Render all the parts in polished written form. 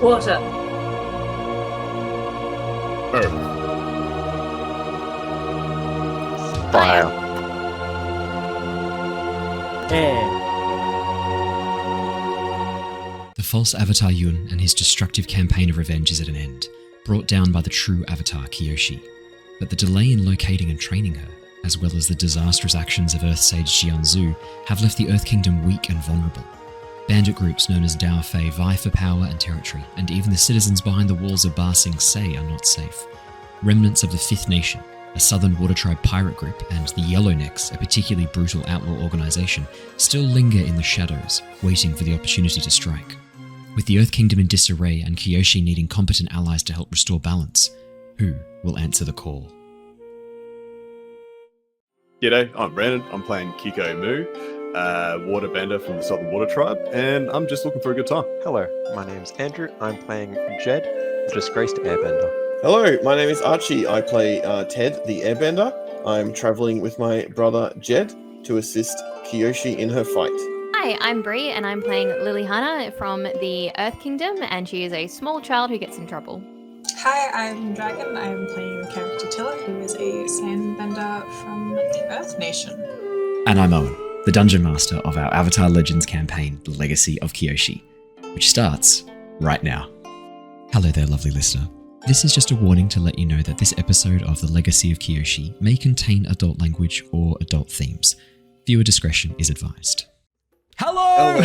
Water. Earth. Fire. Air. The false Avatar Yun and his destructive campaign of revenge is at an end, brought down by the true Avatar Kyoshi. But the delay in locating and training her, as well as the disastrous actions of Earth Sage Jianzhu, have left the Earth Kingdom weak and vulnerable. Bandit groups known as Dao Fei vie for power and territory, and even the citizens behind the walls of Ba Sing Se are not safe. Remnants of the Fifth Nation, a southern water tribe pirate group, and the Yellownecks, a particularly brutal outlaw organisation, still linger in the shadows, waiting for the opportunity to strike. With the Earth Kingdom in disarray and Kyoshi needing competent allies to help restore balance, who will answer the call? G'day, I'm Brandon. I'm playing Keeko Moo, Waterbender from the Southern Water Tribe, and I'm just looking for a good time. Hello, my name's Andrew. I'm playing Jedd, the disgraced Airbender. Hello, my name is Archie. I play Ted, the Airbender. I'm traveling with my brother Jedd to assist Kyoshi in her fight. Hi, I'm Bree, and I'm playing Lilly Hannah from the Earth Kingdom, and she is a small child who gets in trouble. Hi, I'm Dragon. I'm playing the character Tilla, who is a Sandbender from the Earth Nation. And I'm Owen, the Dungeon Master of our Avatar Legends campaign, The Legacy of Kyoshi, which starts right now. Hello there, lovely listener. This is just a warning to let you know that this episode of The Legacy of Kyoshi may contain adult language or adult themes. Viewer discretion is advised. Hello.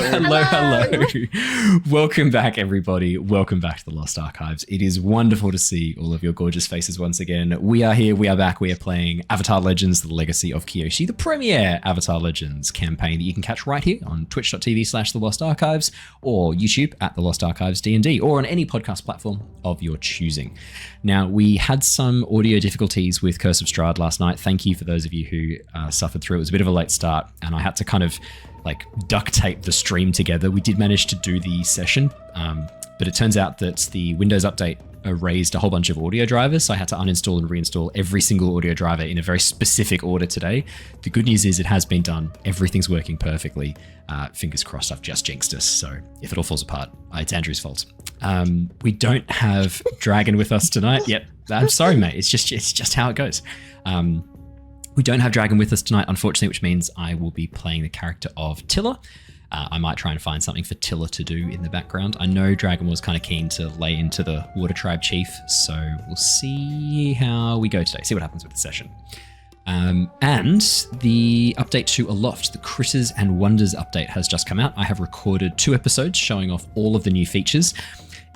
Welcome back, everybody. Welcome back to the Lost Archives. It is wonderful to see all of your gorgeous faces once again. We are here, we are back, we are playing Avatar Legends, The Legacy of Kyoshi, the premier Avatar Legends campaign that you can catch right here on twitch.tv/The Lost Archives or YouTube at The Lost Archives D&D or on any podcast platform of your choosing. Now, we had some audio difficulties with Curse of Strahd last night. Thank you for those of you who suffered through. It was a bit of a late start and I had to kind of duct tape the stream together. We did manage to do the session, but it turns out that the Windows update erased a whole bunch of audio drivers, so I had to uninstall and reinstall every single audio driver in a very specific order today. The good news is it has been done. Everything's working perfectly. Fingers crossed, I've just jinxed us, so if it all falls apart, it's Andrew's fault. We don't have Dragon with us tonight yet. I'm sorry, mate. It's just how it goes. We don't have Dragon with us tonight, unfortunately, which means I will be playing the character of Tilla. I might try and find something for Tilla to do in the background. I know Dragon was kind of keen to lay into the Water Tribe Chief, so we'll see how we go today, see what happens with the session. And the update to Aloft, the Critters and Wonders update has just come out. I have recorded 2 episodes showing off all of the new features.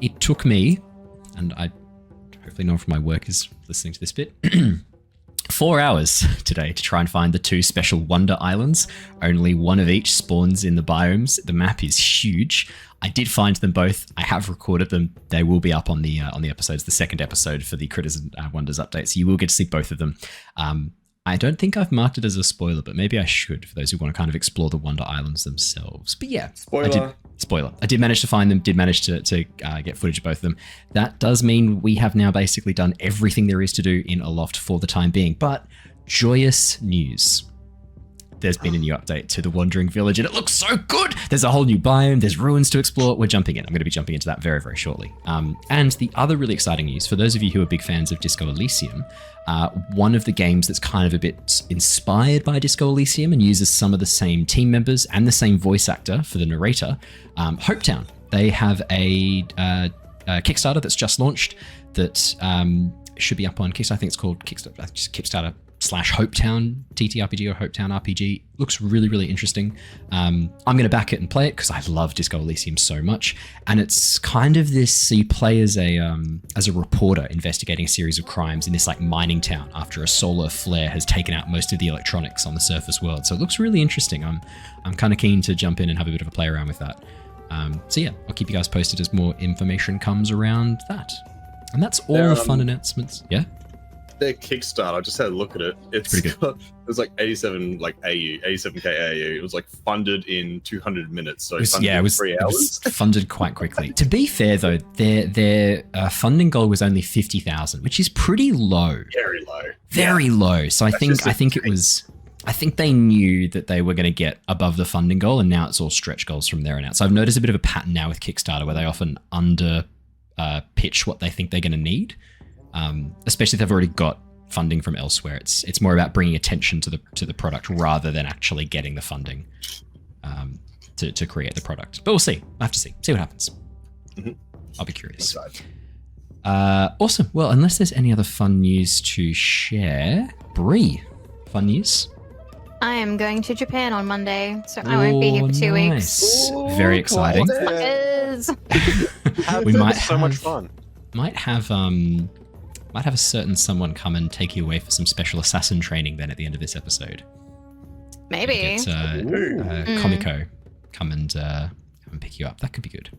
It took me, and I hopefully no one from my work is listening to this bit, 4 hours today to try and find the 2 special Wonder Islands. Only one of each spawns in the biomes. The map is huge. I did find them both. I have recorded them. They will be up on the episodes, the second episode for the Critters and Wonders update. So you will get to see both of them. I don't think I've marked it as a spoiler, but maybe I should for those who want to kind of explore the Wonder Islands themselves. But yeah, Spoiler. I did manage to find them, did manage to get footage of both of them. That does mean we have now basically done everything there is to do in Aloft for the time being. But joyous news. There's been a new update to the Wandering Village and it looks so good. There's a whole new biome. There's ruins to explore. We're jumping in. I'm going to be jumping into that very, very shortly. And the other really exciting news, for those of you who are big fans of Disco Elysium, one of the games that's kind of a bit inspired by Disco Elysium and uses some of the same team members and the same voice actor for the narrator, Hopetown. They have a Kickstarter that's just launched that should be up on Kickstarter. I think it's called Kickstarter /Hopetown TTRPG or Hopetown RPG. Looks really, really interesting. I'm going to back it and play it because I love Disco Elysium so much. And it's kind of this, so you play as a reporter investigating a series of crimes in this mining town after a solar flare has taken out most of the electronics on the surface world. So it looks really interesting. I'm kind of keen to jump in and have a bit of a play around with that. So yeah, I'll keep you guys posted as more information comes around that. And that's all the fun announcements. Yeah? Their Kickstarter, I just had a look at it. It's pretty good. It was 87k AU. It was funded in 200 minutes. So it was 3 hours. It was funded quite quickly. To be fair though, their funding goal was only 50,000, which is pretty low. Very low. So I think they knew that they were going to get above the funding goal, and now it's all stretch goals from there on out. So I've noticed a bit of a pattern now with Kickstarter where they often pitch what they think they're going to need, especially if they've already got funding from elsewhere. It's more about bringing attention to the product rather than actually getting the funding to create the product. But we'll see. I have to see what happens. I'll be curious. Awesome. Well, unless there's any other fun news to share, Bree, fun news? I am going to Japan on Monday, so I won't be here for 2 weeks. Nice. Very exciting. Fuckers. We might so much fun. Might have a certain someone come and take you away for some special assassin training then at the end of this episode. Maybe. Get Komiko come and pick you up. That could be good.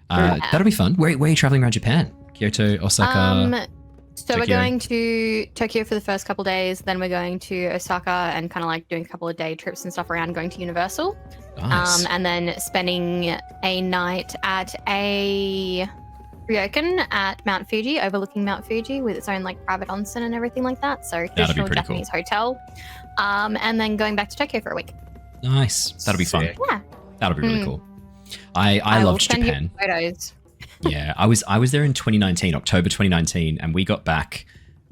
That'll be fun. Where are you traveling around Japan? Kyoto, Osaka? So Tokyo? we're going to Tokyo for the first couple days, then we're going to Osaka and kind of like doing a couple of day trips and stuff around, going to Universal. Nice. And then spending a night at a ryokan at Mount Fuji, overlooking Mount Fuji with its own like private onsen and everything like that. So traditional pretty Japanese hotel. And then going back to Tokyo for a week. Nice. That'll be fun. Yeah. That'll be really cool. I loved send you Japan. photos. Yeah, I was there in 2019, October 2019, and we got back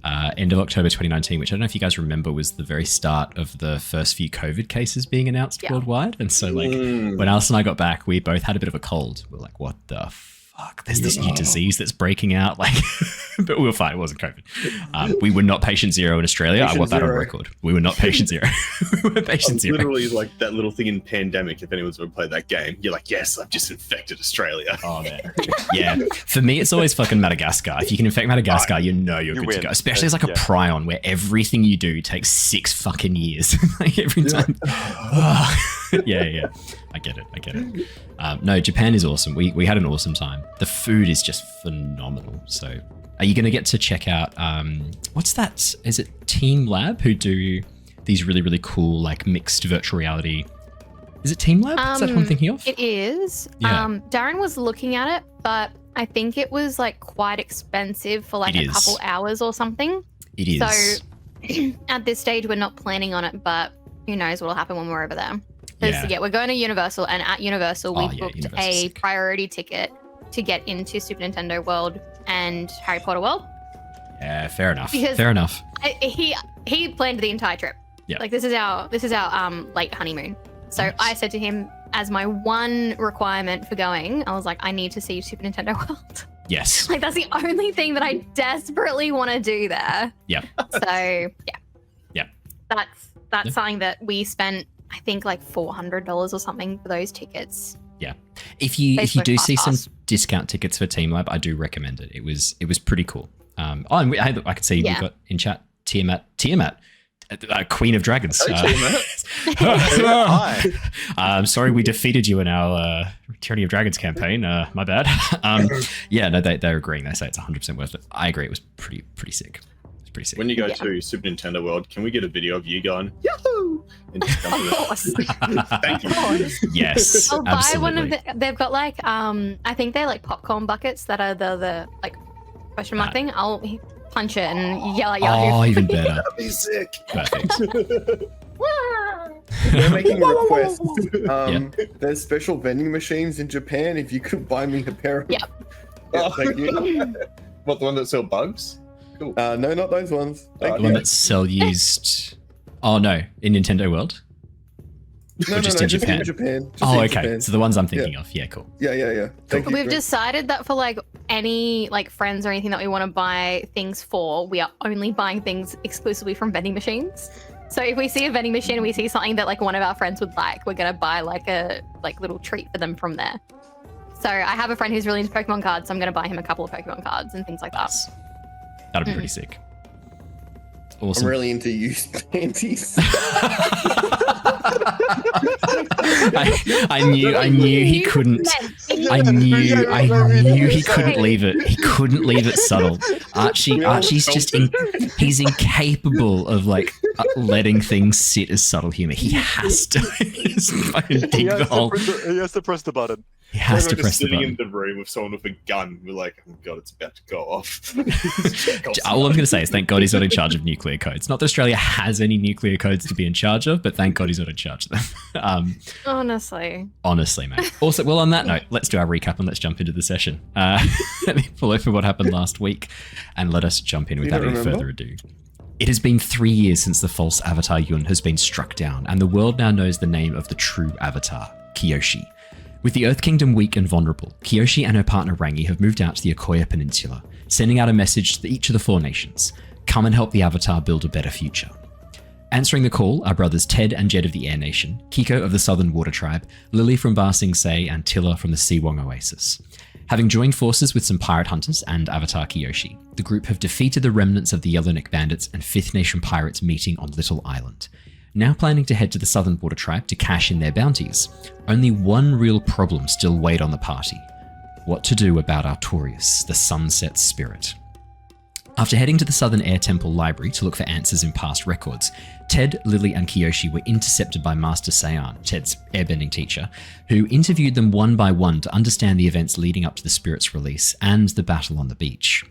end of October 2019, which I don't know if you guys remember was the very start of the first few COVID cases being announced worldwide. And so like when Alice and I got back, we both had a bit of a cold. We're like, what the fuck? There's this new disease that's breaking out. Like, but we were fine. It wasn't COVID. We were not patient zero in Australia. I want that on record. We were not patient zero. We were patient zero. Literally like that little thing in Pandemic. If anyone's ever played that game, you're like, yes, I've just infected Australia. Oh man. Yeah. For me, it's always fucking Madagascar. If you can infect Madagascar, you know you're good to go. Especially as like a prion where everything you do takes 6 fucking years. Like every time. Yeah. I get it. No, Japan is awesome. We had an awesome time. The food is just phenomenal. So are you going to get to check out, what's that? Is it Team Lab who do these really, really cool, like mixed virtual reality? Is it Team Lab? Is that what I'm thinking of? It is. Yeah. Darren was looking at it, but I think it was like quite expensive for like a couple hours or something. It is. So at this stage, we're not planning on it, but who knows what'll happen when we're over there. Because we're going to Universal, and at Universal, we booked a priority ticket to get into Super Nintendo World and Harry Potter World. Yeah, fair enough. Because he planned the entire trip. Yeah. Like this is our late honeymoon. So Nice. I said to him, as my one requirement for going, I was like, I need to see Super Nintendo World. Yes. Like that's the only thing that I desperately want to do there. Yeah. So Yeah. That's something that we spent, I think, like $400 or something for those tickets. Yeah. If you do see some pass. discount tickets for Team Lab, I do recommend it. It was pretty cool. And I could see we got in chat Tiamat, Queen of Dragons. Hi. Sorry, we defeated you in our Tyranny of Dragons campaign. My bad. Yeah, no, they're agreeing. They say it's 100% worth it. I agree. It was pretty sick. It's pretty sick. When you go to Super Nintendo World, can we get a video of you going, Yahoo! And just come Of course. Thank you. Yes, I'll buy absolutely. one of the. They've got like I think they're like popcorn buckets that are the like question mark thing. I'll punch it and yell at Yahoo. Oh, even better. That'd be sick. Perfect. They're making a request. There's special vending machines in Japan. If you could buy me a pair of... Yep. Yeah, thank you. What, the one that sell bugs? Cool. No, not those ones. The Thank one you. that sell used. Oh no, in Nintendo World. No, just in Japan? In Japan. Just Oh, in okay. Japan. So the ones I'm thinking of. Yeah, cool. Yeah. Thank you. We've Greg. decided that for like any like friends or anything that we want to buy things for, we are only buying things exclusively from vending machines. So if we see a vending machine and we see something that like one of our friends would like, we're gonna buy like a little treat for them from there. So I have a friend who's really into Pokemon cards, so I'm gonna buy him a couple of Pokemon cards and things like that. Nice. That'll be pretty sick. I'm Awesome. really into used panties. I knew he couldn't. I knew he couldn't leave it. He couldn't leave it subtle. Archie's just he's incapable of like letting things sit as subtle humor. He has to just fucking dig the hole. He has to press the button. He has to We're press just the sitting button. in the room with someone with a gun. We're like, oh god, it's about to go off. All I'm going to say is thank God he's not in charge of nuclear codes. Not that Australia has any nuclear codes to be in charge of, but thank God Everybody's not in charge of them. Honestly, mate. Also, well, on that note, let's do our recap and let's jump into the session. Let me pull over what happened last week and let us jump in without any further ado. It has been 3 years since the false avatar Yun has been struck down, and the world now knows the name of the true avatar, Kyoshi. With the Earth Kingdom weak and vulnerable, Kyoshi and her partner Rangi have moved out to the Akoya Peninsula, sending out a message to each of the 4 nations. Come and help the avatar build a better future. Answering the call are brothers Ted and Jedd of the Air Nation, Keeko of the Southern Water Tribe, Lilly from Ba Sing Se, and Tilla from the Siwong Oasis. Having joined forces with some pirate hunters and Avatar Kyoshi, the group have defeated the remnants of the Yellowneck Bandits and Fifth Nation pirates meeting on Little Island. Now planning to head to the Southern Water Tribe to cash in their bounties, only one real problem still weighed on the party. What to do about Artorias, the Sunset Spirit. After heading to the Southern Air Temple Library to look for answers in past records, Ted, Lilly, and Kyoshi were intercepted by Master Sayan, Ted's airbending teacher, who interviewed them one by one to understand the events leading up to the Spirit's release and the battle on the beach.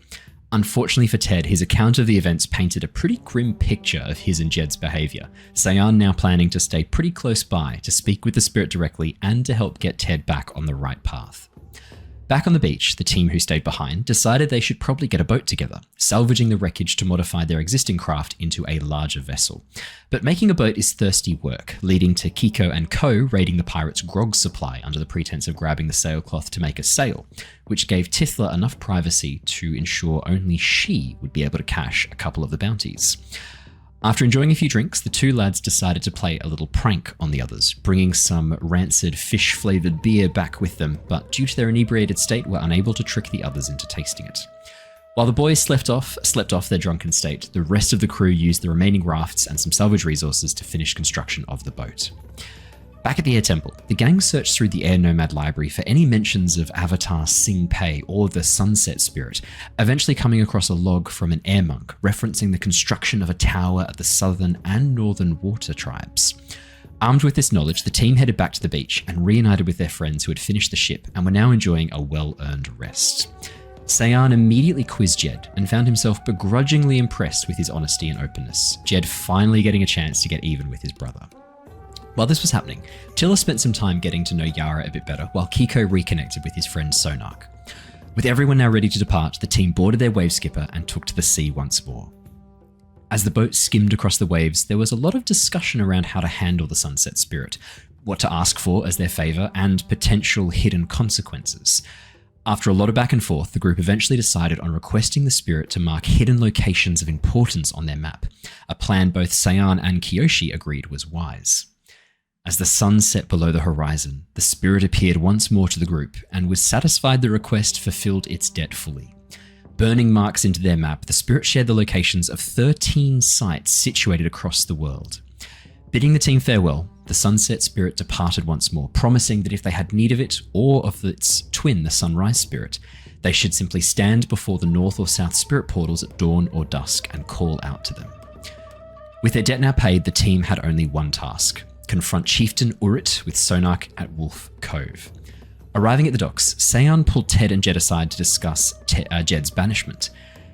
Unfortunately for Ted, his account of the events painted a pretty grim picture of his and Jedd's behaviour, Sayan now planning to stay pretty close by to speak with the Spirit directly and to help get Ted back on the right path. Back on the beach, the team who stayed behind decided they should probably get a boat together, salvaging the wreckage to modify their existing craft into a larger vessel. But making a boat is thirsty work, leading to Keeko and Co raiding the pirates' grog supply under the pretense of grabbing the sailcloth to make a sail, which gave Tilla enough privacy to ensure only she would be able to cash a couple of the bounties. After enjoying a few drinks, the 2 lads decided to play a little prank on the others, bringing some rancid fish-flavoured beer back with them, but due to their inebriated state were unable to trick the others into tasting it. While the boys slept off their drunken state, the rest of the crew used the remaining rafts and some salvage resources to finish construction of the boat. Back at the Air Temple, the gang searched through the Air Nomad library for any mentions of Avatar Sing Pei or the Sunset Spirit, eventually coming across a log from an air monk referencing the construction of a tower at the Southern and Northern Water Tribes. Armed with this knowledge, the team headed back to the beach and reunited with their friends who had finished the ship and were now enjoying a well-earned rest. Sayan immediately quizzed Jedd and found himself begrudgingly impressed with his honesty and openness, Jedd finally getting a chance to get even with his brother. While this was happening, Tilla spent some time getting to know Yara a bit better while Keeko reconnected with his friend Sonark. With everyone now ready to depart, the team boarded their wave skipper and took to the sea once more. As the boat skimmed across the waves, there was a lot of discussion around how to handle the Sunset Spirit, what to ask for as their favour, and potential hidden consequences. After a lot of back and forth, the group eventually decided on requesting the Spirit to mark hidden locations of importance on their map, a plan both Sayan and Kyoshi agreed was wise. As the sun set below the horizon, the Spirit appeared once more to the group and was satisfied the request fulfilled its debt fully. Burning marks into their map, the Spirit shared the locations of 13 sites situated across the world. Bidding the team farewell, the Sunset Spirit departed once more, promising that if they had need of it or of its twin, the Sunrise Spirit, they should simply stand before the North or South Spirit portals at dawn or dusk and call out to them. With their debt now paid, the team had only one task: confront Chieftain Urit with Sonark at Wolf Cove. Arriving at the docks, Sayan pulled Ted and Jedd aside to discuss Jedd's banishment.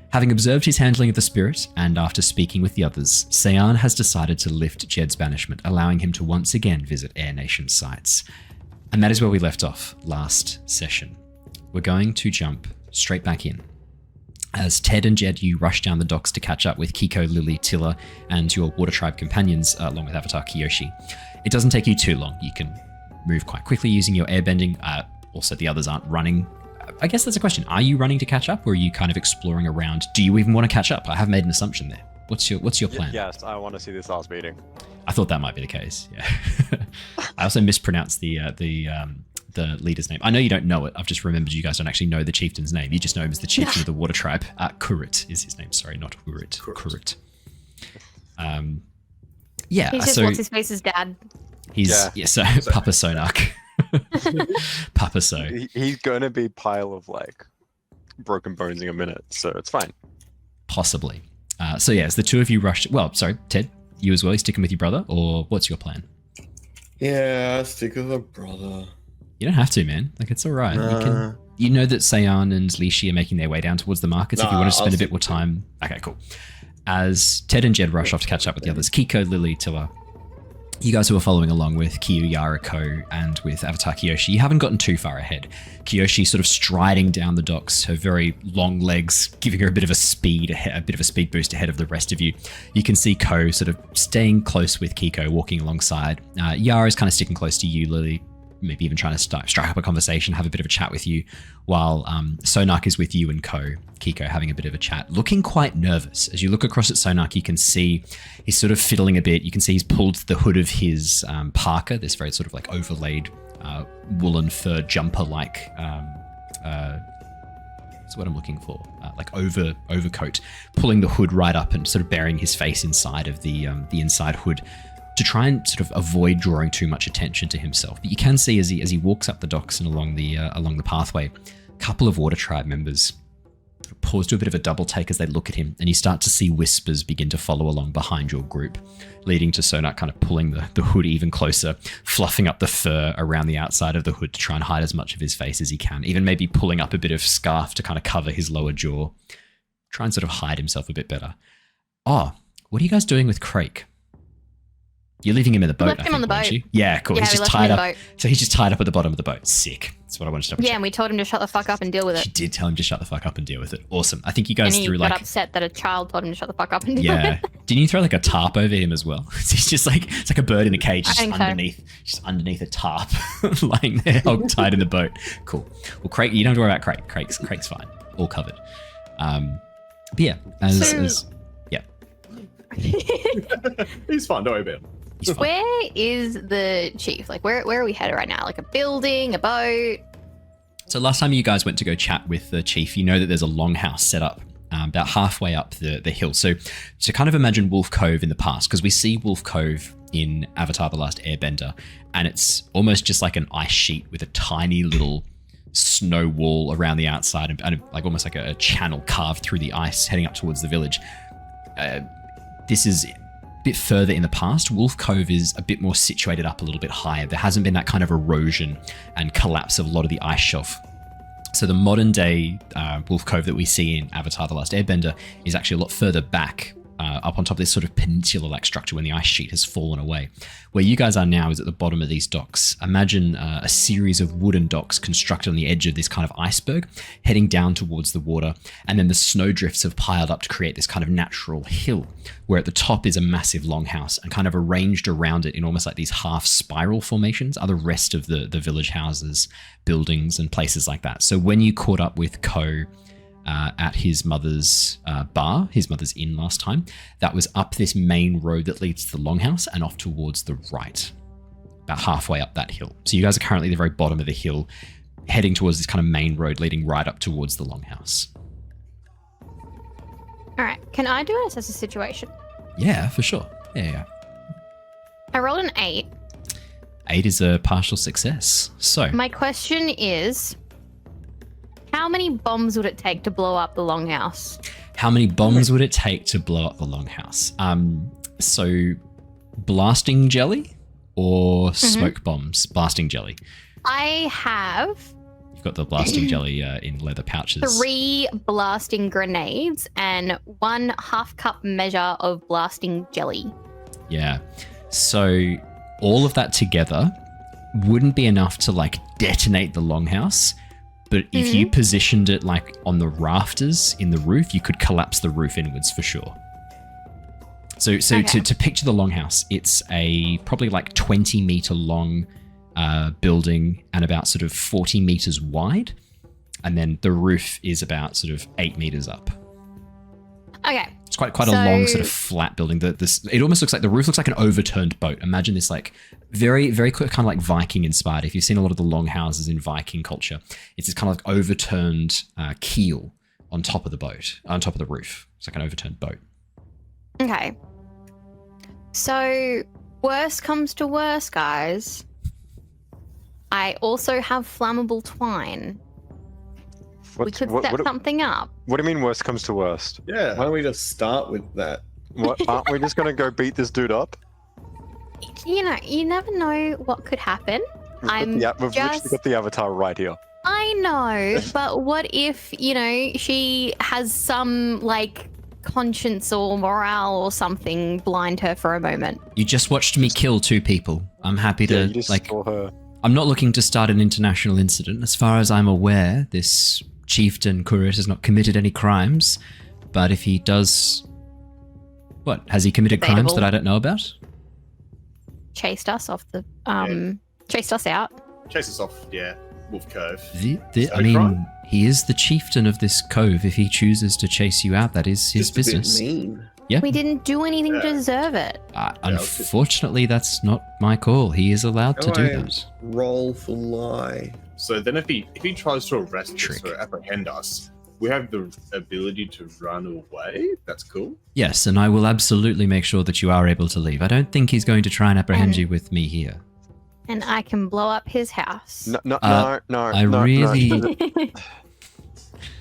Having observed his handling of the Spirit, and after speaking with the others, Sayan has decided to lift Jedd's banishment, allowing him to once again visit Air Nation sites. And that is where we left off last session. We're going to jump straight back in. As Ted and Jedd, you rush down the docks to catch up with Keeko, Lilly, Tilla, and your Water Tribe companions, along with Avatar Kyoshi. It doesn't take you too long. You can move quite quickly using your airbending. Also, the others aren't running. I guess that's a question. Are you running to catch up, or are you kind of exploring around? Do you even want to catch up? I have made an assuson there. What's your plan? Yes, I want to see this last meeting. I thought that might be the case. Yeah. I also mispronounced the leader's name. I know you don't know it. I've just remembered you guys don't actually know the chieftain's name. You just know him as the chieftain of the Water Tribe. Kurit is his name. Sorry, not Urit. Kurit. Yeah. He's just what's his face's dad. So Papa Sonark. Papa So. He's gonna be pile of like broken bones in a minute, so it's fine. Possibly. So yeah, as the two of you rushed. Well, sorry, Ted, you as well. You sticking with your brother, or what's your plan? Yeah, stick with a brother. You don't have to, man. Like, it's all right. You know that Sayan and Lishi are making their way down towards the markets. If you want to spend a bit more time. Okay, cool. As Ted and Jedd rush off to catch up with the others, Keeko, Lilly, Tilla, you guys who are following along with Kyu, Yara, Ko, and with Avatar Kyoshi, you haven't gotten too far ahead. Kyoshi sort of striding down the docks, her very long legs giving her a bit of a speed boost ahead of the rest of you. You can see Ko sort of staying close with Keeko, walking alongside. Yara's kind of sticking close to you, Lilly, maybe even trying to strike up a conversation, have a bit of a chat with you, while Sonak is with you and Keeko having a bit of a chat, looking quite nervous. As you look across at Sonak, you can see he's sort of fiddling a bit. You can see he's pulled the hood of his parka, this very sort of like overlaid woolen fur jumper-like, that's what I'm looking for, like overcoat, pulling the hood right up and sort of burying his face inside of the inside hood, to try and sort of avoid drawing too much attention to himself. But you can see as he walks up the docks and along the pathway, a couple of Water Tribe members pause to a bit of a double take as they look at him, and you start to see whispers begin to follow along behind your group, leading to Sonak kind of pulling the hood even closer, fluffing up the fur around the outside of the hood to try and hide as much of his face as he can, even maybe pulling up a bit of scarf to kind of cover his lower jaw, try and sort of hide himself a bit better. Oh, what are you guys doing with Crake? You're leaving him in the boat, Left I him think, on the weren't boat. you? Yeah, cool. Yeah, He's we just left him in tied the up. boat. So he's just tied up at the bottom of the boat. Sick. That's what I wanted to double Yeah, check. and we told him to shut the fuck up and deal with it. She did tell him to shut the fuck up and deal with it. Awesome. I think you And guys he threw got like... upset that a child told him to shut the fuck up and deal Yeah. with it. Didn't you throw like a tarp over him as well? He's just like, it's like a bird in a cage, I just think so. underneath a tarp, lying there, hog tied in the boat. Cool. Well, Craig, you don't have to worry about Craig. Craig's fine. All covered. But yeah, yeah. He's fine, don't worry about it. He's fine. Where is the chief? Like, where are we headed right now? Like a building, a boat? So last time you guys went to go chat with the chief, you know that there's a longhouse set up about halfway up the hill. So to kind of imagine Wolf Cove in the past, because we see Wolf Cove in Avatar: The Last Airbender, and it's almost just like an ice sheet with a tiny little snow wall around the outside, and like almost like a channel carved through the ice heading up towards the village. This is a bit further in the past. Wolf Cove is a bit more situated up a little bit higher. There hasn't been that kind of erosion and collapse of a lot of the ice shelf. So the modern day Wolf Cove that we see in Avatar: The Last Airbender is actually a lot further back, up on top of this sort of peninsula-like structure when the ice sheet has fallen away. Where you guys are now is at the bottom of these docks. Imagine a series of wooden docks constructed on the edge of this kind of iceberg, heading down towards the water, and then the snowdrifts have piled up to create this kind of natural hill, where at the top is a massive longhouse, and kind of arranged around it in almost like these half spiral formations are the rest of the village houses, buildings, and places like that. So when you caught up with Ko at his mother's bar, his mother's inn last time, that was up this main road that leads to the longhouse and off towards the right, about halfway up that hill. So you guys are currently at the very bottom of the hill, heading towards this kind of main road leading right up towards the longhouse. All right. Can I do an assess a situation? Yeah, for sure. Yeah. I rolled an 8. 8 is a partial success. So My question is, how many bombs would it take to blow up the longhouse? how many bombs would it take to blow up the longhouse? So blasting jelly or smoke bombs? Blasting jelly. I have You've got the blasting jelly in leather pouches. 3 blasting grenades and 1 half-cup measure of blasting jelly. Yeah. So all of that together wouldn't be enough to like detonate the longhouse. But if you positioned it like on the rafters in the roof, you could collapse the roof inwards for sure. So Okay. to picture the longhouse, it's a probably like 20 meter long building and about sort of 40 meters wide. And then the roof is about sort of 8 meters up. Okay. It's quite a long sort of flat building. It almost looks like the roof looks like an overturned boat. Imagine this like very, very kind of like Viking inspired. If you've seen a lot of the longhouses in Viking culture, it's this kind of like overturned keel on top of the boat, on top of the roof. It's like an overturned boat. Okay. So, worst comes to worst, guys. I also have flammable twine. We could set something up. What do you mean worst comes to worst? Yeah. Why don't we just start with that? What, aren't we just going to go beat this dude up? You know, you never know what could happen. We've literally got the avatar right here. I know, but what if, you know, she has some, like, conscience or morale or something blind her for a moment. You just watched me kill 2 people. I'm happy to, you just like... saw her. I'm not looking to start an international incident. As far as I'm aware, this chieftain Kurit has not committed any crimes. But if he does... What? Has he committed crimes Debatable. that I don't know about? Chased us off the chased us out. Chase us off, yeah. Wolf Cove. I mean, he is the chieftain of this cove. If he chooses to chase you out, that is his Just business. a bit mean. Yeah. We didn't do anything to deserve it. Unfortunately, that's not my call. He is allowed to do that. Roll for lie. So then if he tries to arrest Trick. us or apprehend us, we have the ability to run away? That's cool. Yes, and I will absolutely make sure that you are able to leave. I don't think he's going to try and apprehend you with me here. And I can blow up his house. No. I really-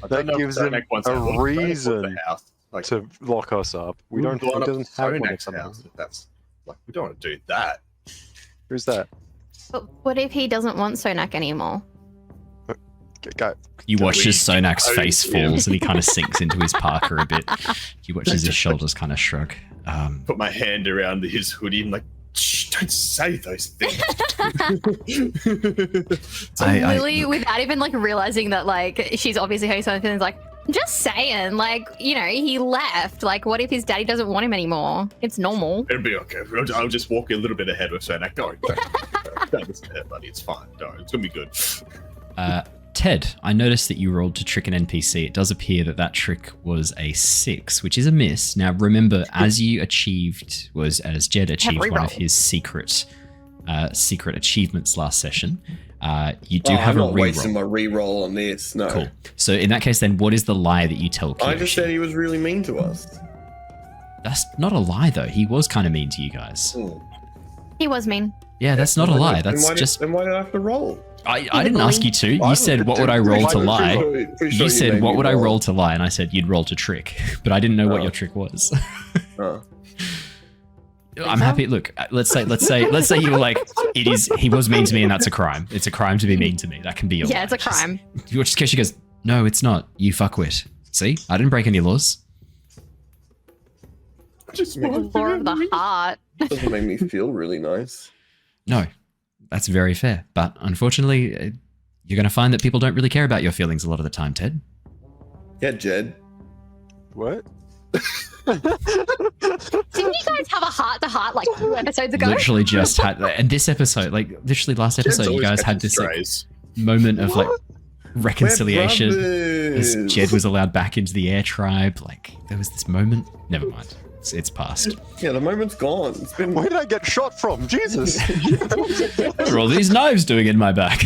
I don't know if gives him Zonak wants a to look at the reason house. Like, to lock us up. We we'll don't. blow He up doesn't have one. Zonak's house if that's like we don't want to do that. Who's that? But what if he doesn't want Sonak anymore? Go. You watch as Sonak's Oh, face yeah. falls and he kind of sinks into his parka a bit. You watch as his shoulders kind of shrug. Put my hand around his hoodie and like, shh, don't say those things. Lily, without even like realizing that like she's obviously heard something, is like, just saying, like, you know, he left. Like, what if his daddy doesn't want him anymore? It's normal. It'll be okay. I'll just walk a little bit ahead with Zonak. Don't listen to her, buddy. It's fine. Don't. It's gonna be good. Ted, I noticed that you rolled to trick an NPC. It does appear that that trick was a 6, which is a miss. Now, remember, as Jedd achieved one of his secret achievements last session, you do have I'm a not reroll. wasting my reroll on this. No. Cool. So in that case, then, what is the lie that you tell Kyoshi? I just said he was really mean to us. That's not a lie, though. He was kind of mean to you guys. He was mean. Yeah, that's not a lie. Then That's why just... Then why did I have to roll? I didn't ask you to. You said, what would I roll to lie? You said, what would I roll to lie? And I said, you'd roll to trick. But I didn't know what your trick was. Oh. I'm happy. Look, let's say you were like, he was mean to me and that's a crime. It's a crime to be mean to me. That can be a lie. Yeah, it's a crime. Just Kyoshi goes, no, it's not. You fuckwit. See? I didn't break any laws. Just makes it Law of the heart. doesn't make me feel really nice. No, that's very fair. But unfortunately, you're going to find that people don't really care about your feelings a lot of the time, Ted. Yeah, Jedd. What? Didn't you guys have a heart-to-heart like 2 episodes ago? Literally just had, and this episode, like literally last episode, you guys had this like moment of like reconciliation as Jedd was allowed back into the air tribe. Like there was this moment. Never mind. It's past. Yeah, the moment's gone. It's been. Where did I get shot from? Jesus. What are all these knives doing in my back?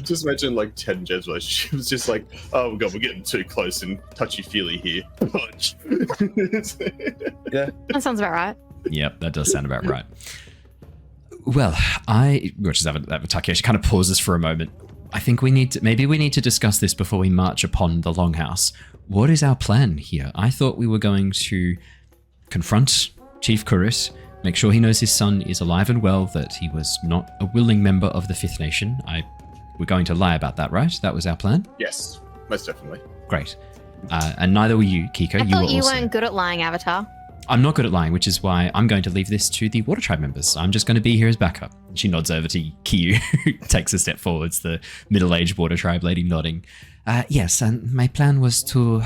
Just imagine like Ted and Jedd's relationship was just like, oh god, we're getting too close and touchy-feely here. Punch. Yeah. That sounds about right. Yep, that does sound about right. Well, AquaticArchie kind of pauses for a moment. I think we need to discuss this before we march upon the Longhouse. What is our plan here? I thought we were going to confront Chief Kurit, make sure he knows his son is alive and well, that he was not a willing member of the Fifth Nation. We're going to lie about that, right? That was our plan? Yes, most definitely. Great. And neither were you, Keeko. I thought you weren't good at lying, Avatar. I'm not good at lying, which is why I'm going to leave this to the Water Tribe members. I'm just going to be here as backup. She nods over to Kyu, who takes a step forwards, the middle-aged Water Tribe lady nodding. Yes, and my plan was to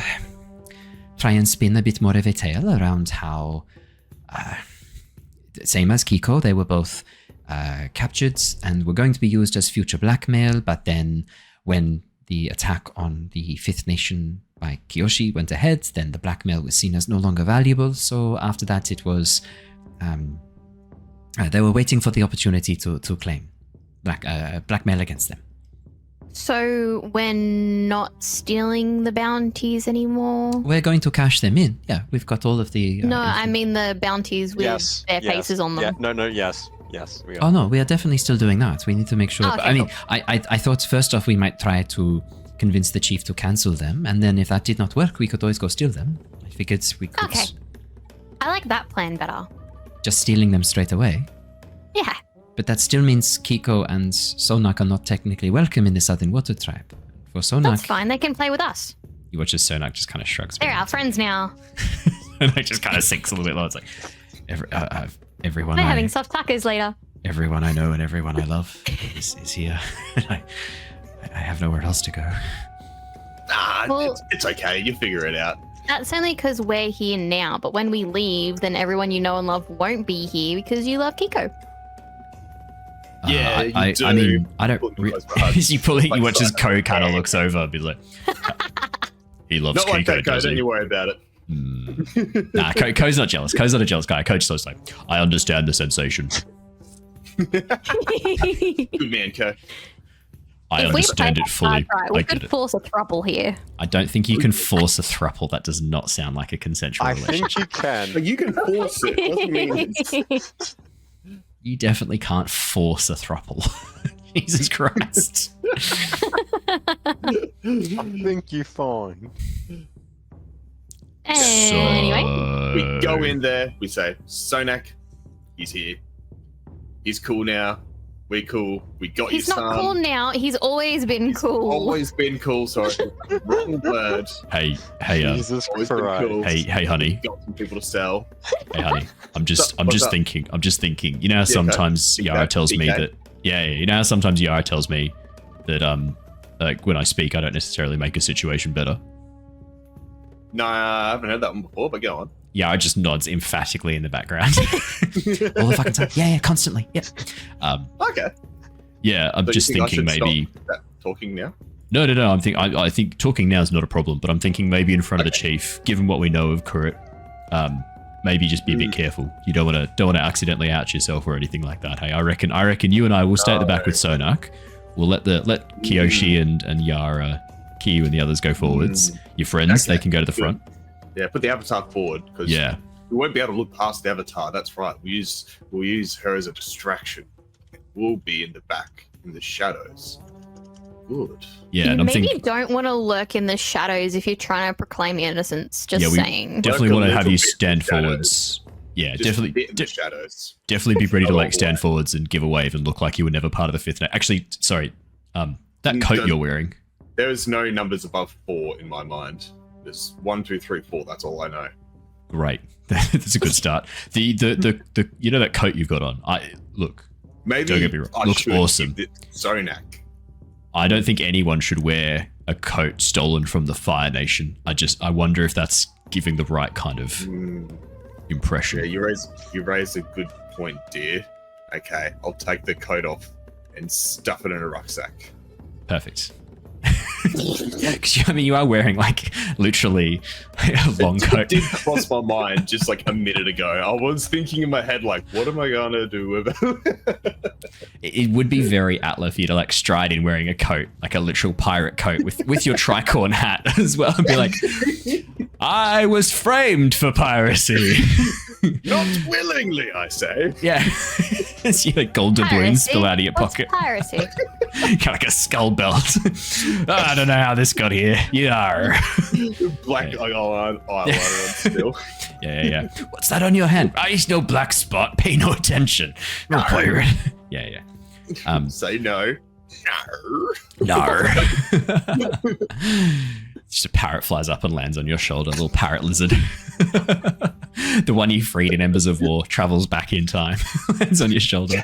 try and spin a bit more of a tale around how, same as Keeko, they were both captured and were going to be used as future blackmail, but then when the attack on the Fifth Nation by Kyoshi went ahead, then the blackmail was seen as no longer valuable, so after that it was... they were waiting for the opportunity to claim blackmail against them. So we're not stealing the bounties anymore? We're going to cash them in. Yeah, we've got all of the... No, I mean the bounties with their faces on them. Yeah, yes, we are. Oh no, we are definitely still doing that. We need to make sure... Oh, okay, I mean, cool. I thought first off we might try to convince the chief to cancel them, and then if that did not work, we could always go steal them. I figured we could... Okay. I like that plan better. Just stealing them straight away. Yeah. But that still means Keeko and Sonak are not technically welcome in the Southern Water Tribe. For Sonak... That's fine. They can play with us. You watch as Sonak just kind of shrugs. They're our friends now. And it just kind of sinks a little bit low. It's like, everyone They're having soft tacos later. Everyone I know and everyone I love is here. And I have nowhere else to go. Nah, Well- it's okay. You figure it out. That's only because we're here now, but when we leave, then everyone you know and love won't be here because you love Keeko. Yeah, you I do. mean, I don't. Put me close behind. You watch as Ko kind of looks over and be like, he loves Not like Keeko, that guy. does Don't he? you worry about it. Nah, Ko's not jealous. Ko's not a jealous guy. Ko's just like, I understand the sensation. Good man, Ko. I understand it fully. Right, I we get could it. force a throuple here. I don't think you can force a throuple. That does not sound like a consensual I relationship. think you can. But you can force it. What do you mean? You definitely can't force a throuple. Jesus Christ. I think you're fine. Anyway, We go in there. We say, Sonak, he's here. He's cool now. We're cool. We got he's you, not son. cool now. He's always been cool. Always been cool. Sorry, wrong word. Hey, Jesus Always been Christ. cool. hey, honey. Got some people to sell. Hey, honey. I'm just What's up? thinking. You know how sometimes Big Yara Cat, tells Big me Cat. that. Yeah. You know how sometimes Yara tells me that like when I speak, I don't necessarily make a situation better. Nah, I haven't heard that one before, but go on. Yara just nods emphatically in the background all the fucking time. Yeah, constantly. Yeah. Okay. Yeah, I'm So you just think I thinking should maybe. stop that talking now. No. I think talking now is not a problem, but I'm thinking maybe in front of the chief, given what we know of Kurut, maybe just be a bit careful. You don't want to accidentally out yourself or anything like that. Hey, I reckon you and I will stay at the back with Sonak. We'll let Kyoshi and Yara, Kyu and the others go forwards. Your friends, Okay. they can go to the front. Yeah, put the avatar forward because Yeah. we won't be able to look past the avatar. That's right. We'll use her as a distraction. We'll be in the back in the shadows. Good. Yeah, and you I'm maybe thinking don't want to lurk in the shadows if you're trying to proclaim your innocence. Just Yeah, we- saying. definitely Work a want to have little you bit in stand the shadows. forwards. Yeah, Just definitely. a bit in the shadows. Definitely be ready to Oh, like stand boy. forwards and give a wave and look like you were never part of the fifth. Actually, sorry, that coat Don't- you're wearing. There is no numbers above 4 in my mind. There's 1, 2, 3, 4. That's all I know. Great, that's a good start. The you know that coat you've got on. Maybe Don't get me wrong, I looks should awesome. give it Zonak. I don't think anyone should wear a coat stolen from the Fire Nation. I wonder if that's giving the right kind of impression. Yeah, you raised a good point, dear. Okay, I'll take the coat off and stuff it in a rucksack. Perfect. Because I mean, you are wearing like literally a long It coat. did cross my mind just like a minute ago. I was thinking in my head, like, what am I gonna do about it? It would be very Atla for you to like stride in wearing a coat, like a literal pirate coat with your tricorn hat as well, and be like, I was framed for piracy. Not willingly, I say. Yeah. It's your like gold doubloons spill out of your What's pocket. piracy? Kind of like a skull belt. I don't know how this got here. Yeah. Black eyeliner on still. Yeah. What's that on your hand? Oh, it's no black spot. Pay no attention. No pirate. Yeah. Say no. No. No. Just a parrot flies up and lands on your shoulder, a little parrot lizard. The one you freed in Embers of War travels back in time, lands on your shoulder.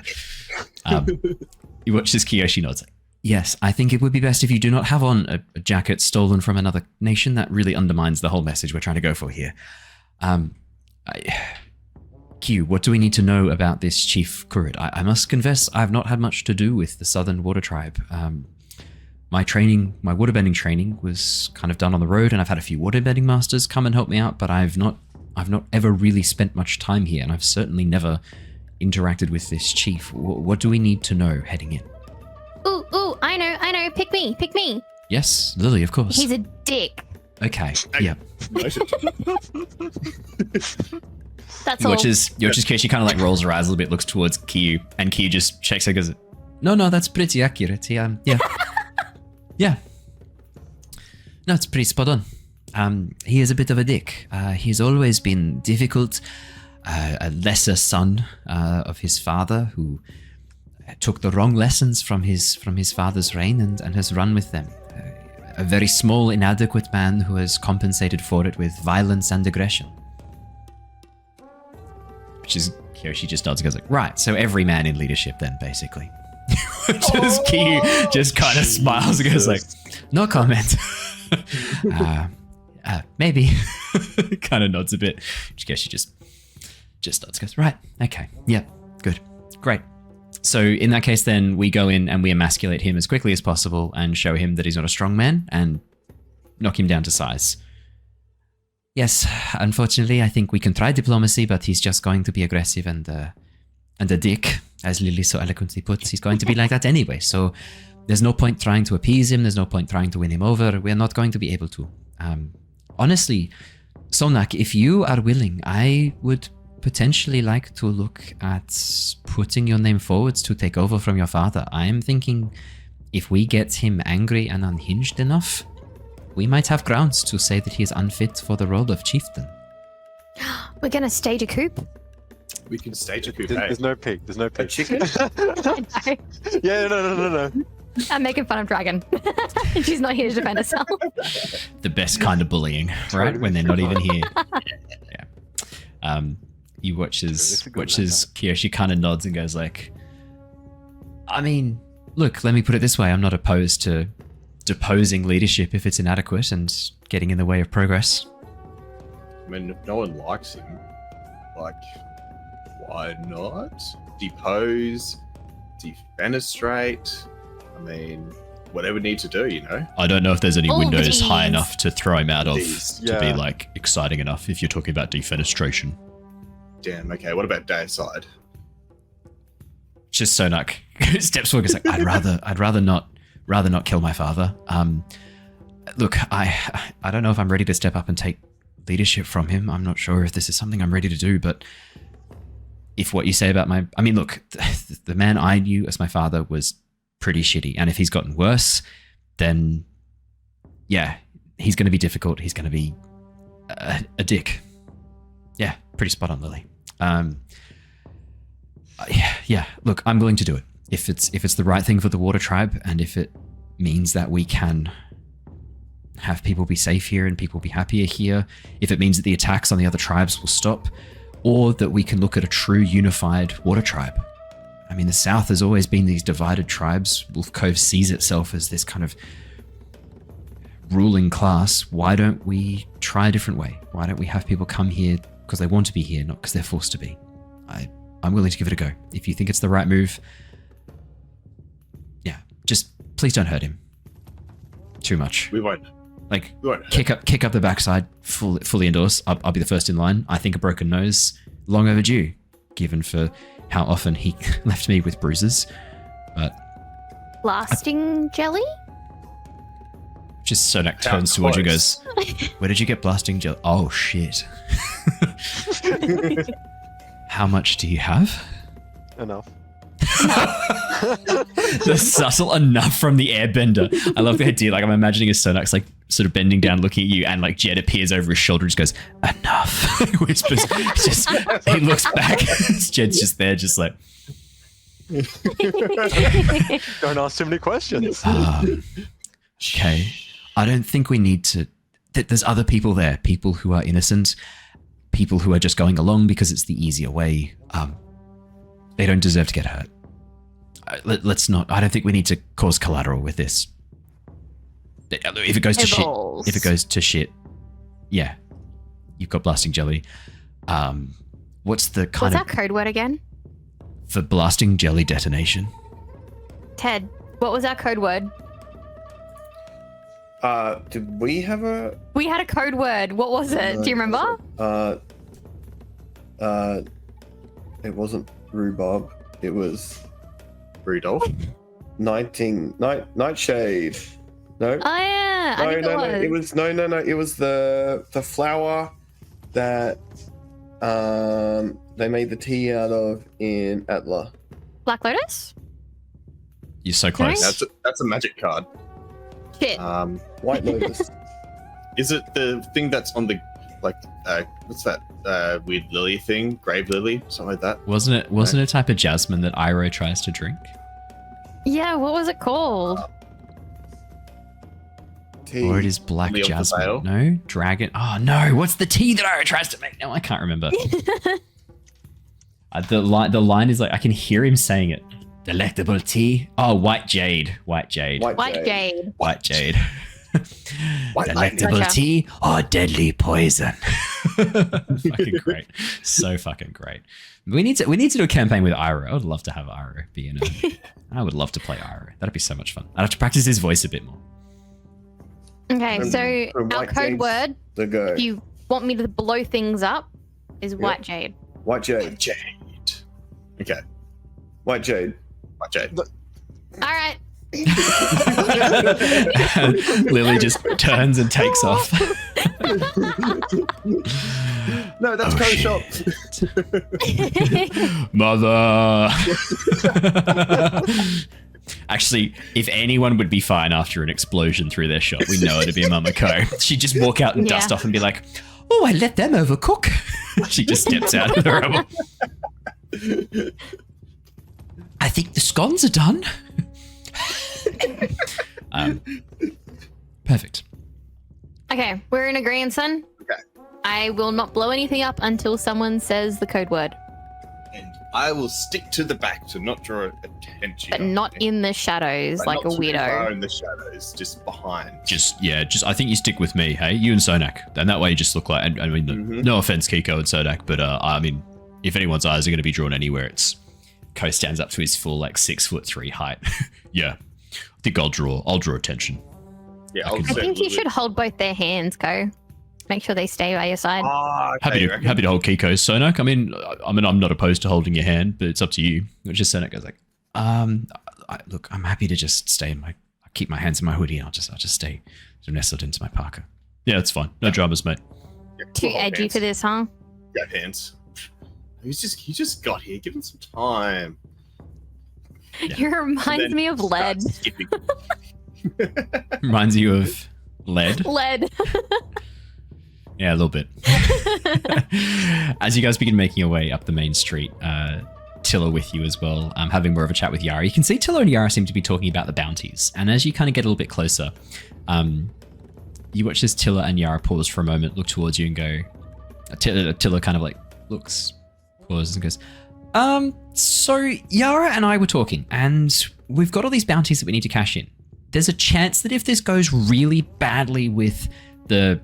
You watch this Kyoshi nods. Yes, I think it would be best if you do not have on a jacket stolen from another nation. That really undermines the whole message we're trying to go for here. Q, what do we need to know about this Chief Kurut? I must confess, I have not had much to do with the Southern Water Tribe. My waterbending training was kind of done on the road, and I've had a few waterbending masters come and help me out, but I've not ever really spent much time here, and I've certainly never interacted with this chief. What do we need to know heading in? Ooh, I know. Pick me. Yes, Lilly, of course. He's a dick. Okay, yeah. That's You all. watch as Kyoshi kind of like rolls her eyes a little bit, looks towards Kyu, and Kyu just checks her and goes, No, that's pretty accurate. Yeah. Yeah. No, it's pretty spot on. He is a bit of a dick. He's always been difficult, a lesser son of his father who took the wrong lessons from his father's reign and has run with them. a very small, inadequate man who has compensated for it with violence and aggression. Which is, Kyoshi just nods and goes like, right, so every man in leadership then, basically. Just kind of smiles and goes like, no comment. Maybe. Kind of nods a bit. Kyoshi just nods and goes, right, okay, yeah, good, great. So in that case, then we go in and we emasculate him as quickly as possible and show him that he's not a strong man and knock him down to size. Yes, unfortunately, I think we can try diplomacy, but he's just going to be aggressive and a dick, as Lilly so eloquently puts. He's going to be like that anyway, so there's no point trying to appease him. There's no point trying to win him over. We're not going to be able to. Honestly, Solnak, if you are willing, I would potentially like to look at putting your name forwards to take over from your father. I am thinking if we get him angry and unhinged enough, we might have grounds to say that he is unfit for the role of chieftain. We're gonna stage a coup. We can stage a coup. There's no pig. There's no A pig. chicken? Yeah, no. I'm making fun of Dragon. She's not here to defend herself. The best kind of bullying, right? When they're not even here. Yeah. You watches Kyoshi kind of nods and goes like, I mean, look, let me put it this way. I'm not opposed to deposing leadership if it's inadequate and getting in the way of progress. I mean, if no one likes him, like, why not? Depose, defenestrate. I mean, whatever we need to do, you know? I don't know if there's any All windows these. high enough to throw him out of These. to be Yeah. like exciting enough if you're talking about defenestration. Damn, okay, what about deicide? Just Sonak steps forward and goes like, I'd rather not kill my father. Look, I don't know if I'm ready to step up and take leadership from him. I'm not sure if this is something I'm ready to do, but if what you say about I mean, look, the man I knew as my father was pretty shitty, and if he's gotten worse, then yeah, he's going to be difficult. He's going to be a dick. Yeah, pretty spot on, Lilly. Yeah. Look, I'm willing to do it if it's the right thing for the Water Tribe, and if it means that we can have people be safe here and people be happier here. If it means that the attacks on the other tribes will stop, or that we can look at a true unified Water Tribe. I mean, the South has always been these divided tribes. Wolf Cove sees itself as this kind of ruling class. Why don't we try a different way? Why don't we have people come here because they want to be here, not because they're forced to be? I'm willing to give it a go. If you think it's the right move, yeah, just please don't hurt him too much. We won't. Like, We won't. kick up the backside, fully endorse. I'll be the first in line. I think a broken nose, long overdue, given for how often he left me with bruises. But Blasting jelly? just Sonak How turns towards you and close? goes, where did you get blasting gel? Oh, shit. How much do you have? Enough. The subtle enough from the airbender. I love the idea. Like, I'm imagining a Sonak's like sort of bending down, looking at you, and like Jedd appears over his shoulder and just goes, enough. He whispers. He looks back. Jedd's just there, just like, Don't ask too many questions. okay. I don't think we need to. There's other people there. People who are innocent. People who are just going along because it's the easier way. They don't deserve to get hurt. Let's not. I don't think we need to cause collateral with this. If it goes to shit, yeah, you've got blasting jelly. What's the kind What's of that code word again? for blasting jelly detonation? Ted, what was our code word? Did we have a? We had a code word. What was it? Do you remember? It wasn't rhubarb. It was Rudolph. nightshade. No. Oh yeah, I think no. it was. It was the flower that they made the tea out of in Atla. Black Lotus? You're so close. That's a magic card. Shit. White Lotus. Is it the thing that's on the what's that weird lily thing? Grave lily, something like that. Wasn't it a type of jasmine that Iroh tries to drink? Yeah, what was it called? Tea. Or it is black Lily of the jasmine. Vale. No, dragon. Oh no, what's the tea that Ira tries to make? No, I can't remember. The line is like, I can hear him saying it. Delectable tea. Oh, white jade. White jade. White Jade. White jade. White Delectable Gotcha. tea or deadly poison. Fucking great. So fucking great. We need to do a campaign with Ira. I would love to have Ira be in it. I would love to play Ira. That'd be so much fun. I'd have to practice his voice a bit more. Okay, so From our White code Jade's word, The go. if you want me to blow things up, is White Jade. White Jade. Jade. Okay. White Jade. White Jade. All right. Lily just turns and takes off. No, that's Oh, co-shop. Mother. Actually, if anyone would be fine after an explosion through their shop, we know it'd be Mama Co. She'd just walk out and dust off and be like, "Oh, I let them overcook." She just steps out of the rubble. I think the scones are done. Perfect. Okay, we're in agreement, son. Okay. I will not blow anything up until someone says the code word, And I will stick to the back to not draw attention. but not in the shadows But like a not too far weirdo. in the shadows, just behind. Just I think you stick with me, hey? You and Sonak. And that way you just look like, I mean, Mhm. no offense, Keeko and Sonak, but I mean, if anyone's eyes are going to be drawn anywhere, it's Ko stands up to his full, like, 6'3" height. Yeah. I think I'll draw attention. Yeah, I can- I think you should hold both their hands, Ko. Make sure they stay by your side. Happy to hold Keiko's, Sonak. I mean, I'm not opposed to holding your hand, but it's up to you. Which is Sonak goes like, look, I'm happy to just stay in I keep my hands in my hoodie and I'll just stay nestled into my parka. Yeah, that's fine. No dramas, mate. Too edgy for this, huh? Yeah, hands. He just got here. Give him some time. Yeah. You reminds me of lead. Start skipping. Reminds you of lead. Lead. Yeah, a little bit. As you guys begin making your way up the main street, Tilla with you as well, having more of a chat with Yara. You can see Tilla and Yara seem to be talking about the bounties. And as you kind of get a little bit closer, you watch as Tilla and Yara pause for a moment, look towards you and go... Tilla kind of like looks, pauses and goes, so Yara and I were talking and we've got all these bounties that we need to cash in. There's a chance that if this goes really badly with the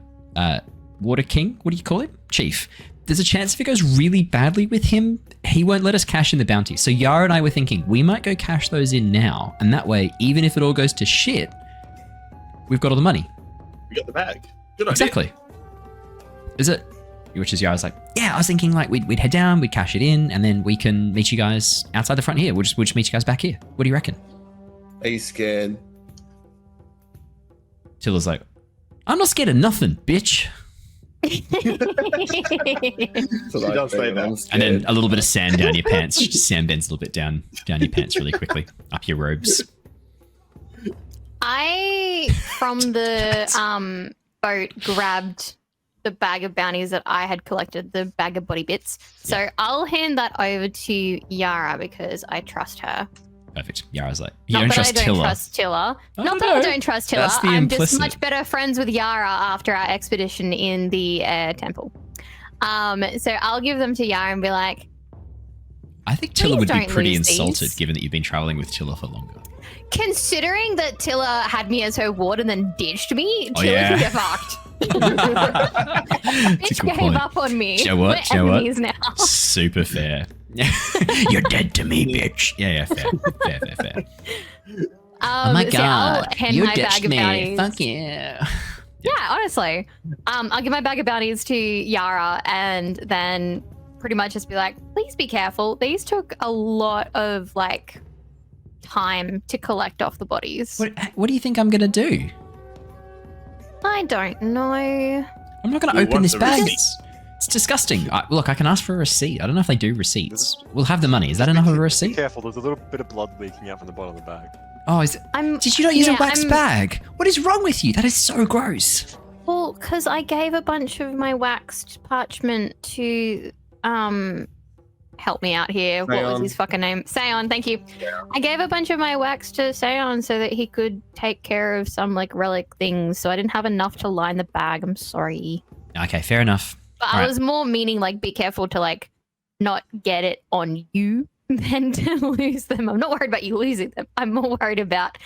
Water King, what do you call it? Chief. There's a chance if it goes really badly with him, he won't let us cash in the bounty. So Yara and I were thinking we might go cash those in now. And that way, even if it all goes to shit, we've got all the money. We got the bag. Good idea. Exactly. Is it? Which is Yara's like, yeah, I was thinking like we'd head down, we'd cash it in, and then we can meet you guys outside the front here. We'll just meet you guys back here. What do you reckon? Are you scared? Tilla's like, I'm not scared of nothing, bitch. So She does say that. And then a little bit of sand down your pants. Just sand bends a little bit down your pants really quickly, up your robes. I, from the boat, grabbed the bag of bounties that I had collected, the bag of body bits. So I'll hand that over to Yara because I trust her. Perfect. Yara's like, you Not don't that trust I don't Tilla. trust Tilla. I Not don't that I know. don't trust Tilla. That's the I'm just implicit. much better friends with Yara after our expedition in the temple. So I'll give them to Yara and be like, I think Tilla Please would be don't pretty lose insulted these. given that you've been traveling with Tilla for longer. considering that Tilla had me as her ward and then ditched me, Oh, Tilla yeah. can get fucked. It's a Bitch good gave point. up on me. You know what? We're You know what? enemies now. Super fair. You're dead to me, bitch. Yeah, fair. Fair. Oh my so I'll god, hand you my ditched bag of me. bounties. Fuck yeah. Yeah, honestly. I'll give my bag of bounties to Yara and then pretty much just be like, please be careful. These took a lot of like time to collect off the bodies. What do you think I'm gonna do? I don't know. I'm not gonna We open want this the bag. receipt. It's disgusting. Look, I can ask for a receipt. I don't know if they do receipts. We'll have the money. Is that enough of a Be receipt? careful, there's a little bit of blood leaking out from the bottom of the bag. Oh, is it? I'm Did you not use a Yeah, wax I'm- bag? What is wrong with you? That is so gross. well, because I gave a bunch of my waxed parchment to help me out here. What was Seon. his fucking name? Seon, thank you. I gave a bunch of my wax to Seon so that he could take care of some like relic things. So I didn't have enough to line the bag. I'm sorry. Okay, fair enough. But All I right. was more meaning like be careful to like not get it on you than to lose them. I'm not worried about you losing them. I'm more worried about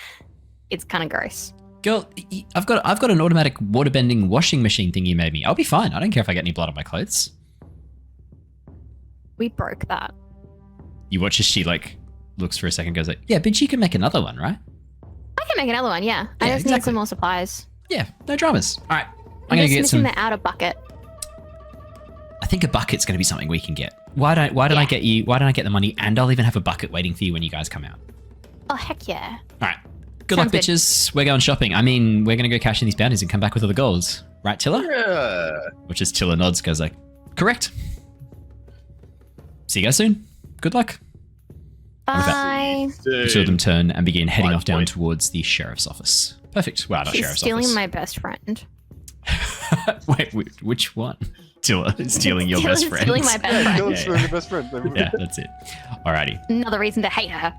it's kind of gross. Girl, I've got an automatic waterbending washing machine thing you made me. I'll be fine. I don't care if I get any blood on my clothes. We broke that. You watch as she like looks for a second, goes like, yeah, but you can make another one, right? I can make another one, yeah. I Yeah, just need exactly. some more supplies. Yeah, no dramas. All right, I'm I'm gonna just get missing some. the outer bucket. I think a bucket's gonna be something we can get. Why don't I Yeah. get you? Why don't I get the money and I'll even have a bucket waiting for you when you guys come out? Oh heck yeah. All right. Good luck, Sounds good. bitches. We're going shopping. I mean, we're gonna go cash in these bounties and come back with all the golds, right, Tilla? Yeah. Which is Tilla nods, goes like, correct. See you guys soon. Good luck. Bye. The two of them turn and begin heading Right, off down point. towards the sheriff's office. Perfect. Well, not She's sheriff's stealing office. my best friend. Wait, which one? Tilla is stealing your best friend. Stealing my best friend. Kill Yeah, us for your best friend. Yeah, that's it. Alrighty. Another reason to hate her.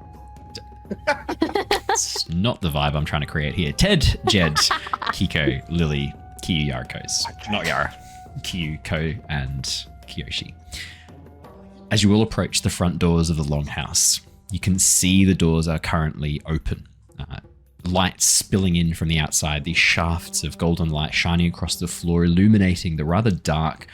It's not the vibe I'm trying to create here. Ted, Jedd, Keeko, Lilly, Not Yara. Kyoko and Kyoshi. As you all approach the front doors of the longhouse, you can see the doors are currently open. Light spilling in from the outside, these shafts of golden light shining across the floor, illuminating the rather dark,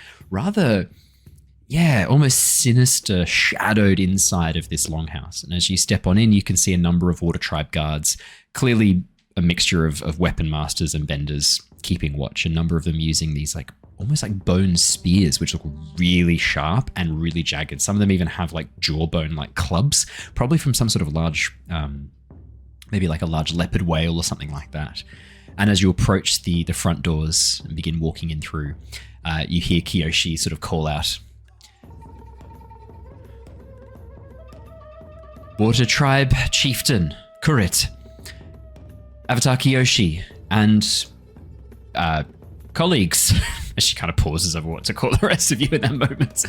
almost sinister, shadowed inside of this longhouse. And as you step on in, you can see a number of Water Tribe guards, clearly a mixture of weapon masters and benders, keeping watch. A number of them using these almost like bone spears, which look really sharp and really jagged. Some of them even have like jawbone like clubs, probably from some sort of large, maybe like a large leopard whale or something like that. And as you approach the front doors and begin walking in through, you hear Kyoshi sort of call out, Water Tribe Chieftain Kurit, Avatar Kyoshi, and colleagues. As she kind of pauses over what to call the rest of you in that moment.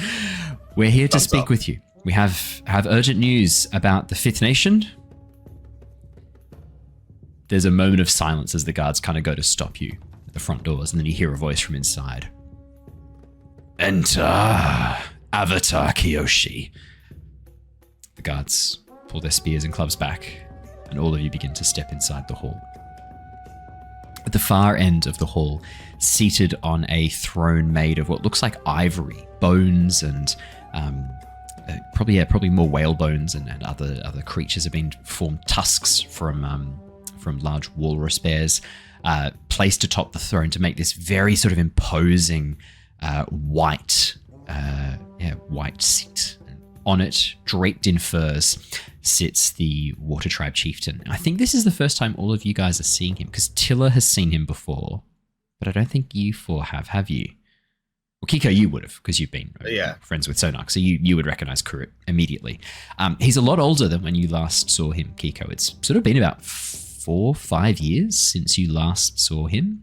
We're here to Thumbs speak up. with you. We have urgent news about the Fifth Nation. There's a moment of silence as the guards kind of go to stop you at the front doors, and then you hear a voice from inside. Enter Avatar Kyoshi. The guards pull their spears and clubs back, and all of you begin to step inside the hall. At the far end of the hall, seated on a throne made of what looks like ivory, bones, and probably more whale bones and other creatures have been formed, tusks from large walrus bears, placed atop the throne to make this very sort of imposing white seat. On it, draped in furs, sits the Water Tribe Chieftain. I think this is the first time all of you guys are seeing him, because Tilla has seen him before, but I don't think you four have you? Well, Keeko, you would have, because you've been friends with Sonak, so you would recognize Kurit immediately. He's a lot older than when you last saw him, Keeko. It's sort of been about 4 or 5 years since you last saw him.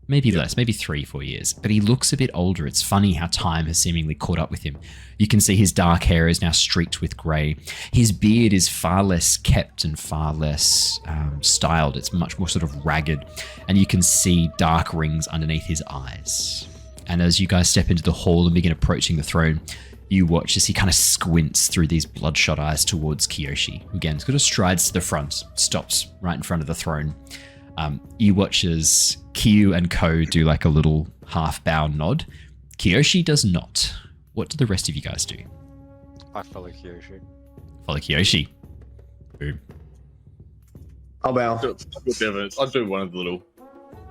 Maybe less, maybe 3-4 years. But he looks a bit older. It's funny how time has seemingly caught up with him. You can see his dark hair is now streaked with grey. His beard is far less kept and far less styled. It's much more sort of ragged. And you can see dark rings underneath his eyes. And as you guys step into the hall and begin approaching the throne, you watch as he kind of squints through these bloodshot eyes towards Kyoshi, who again sort of strides to the front, stops right in front of the throne. You watch as Kyu and Ko do like a little half bow nod. Kyoshi does not. What do the rest of you guys do? I follow Kyoshi. Follow Kyoshi. Boom. I'll bow. I'll do one of the little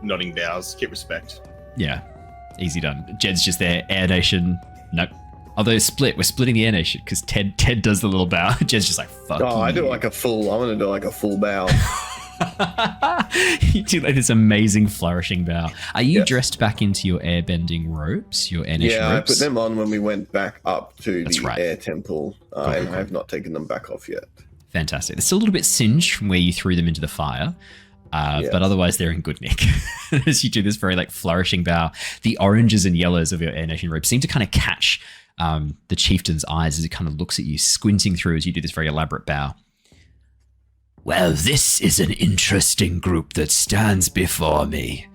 nodding bows. Keep respect. Yeah, easy done. Jedd's just there. Air Nation. Nope. Although we're splitting the Air Nation because Ted does the little bow. Jedd's just like, fuck Oh, you. I do like a full. I'm gonna do like a full bow. You do like this amazing flourishing bow. Are you Yes. dressed back into your airbending robes, your Air Nation Yeah, I robes? put them on when we went back up to That's the right. air temple, and I have not taken them back off yet. Fantastic. They're still a little bit singed from where you threw them into the fire, but otherwise they're in good nick. As you do this very like flourishing bow, the oranges and yellows of your Air Nation robe seem to kind of catch the chieftain's eyes as he kind of looks at you, squinting through as you do this very elaborate bow. Well, this is an interesting group that stands before me.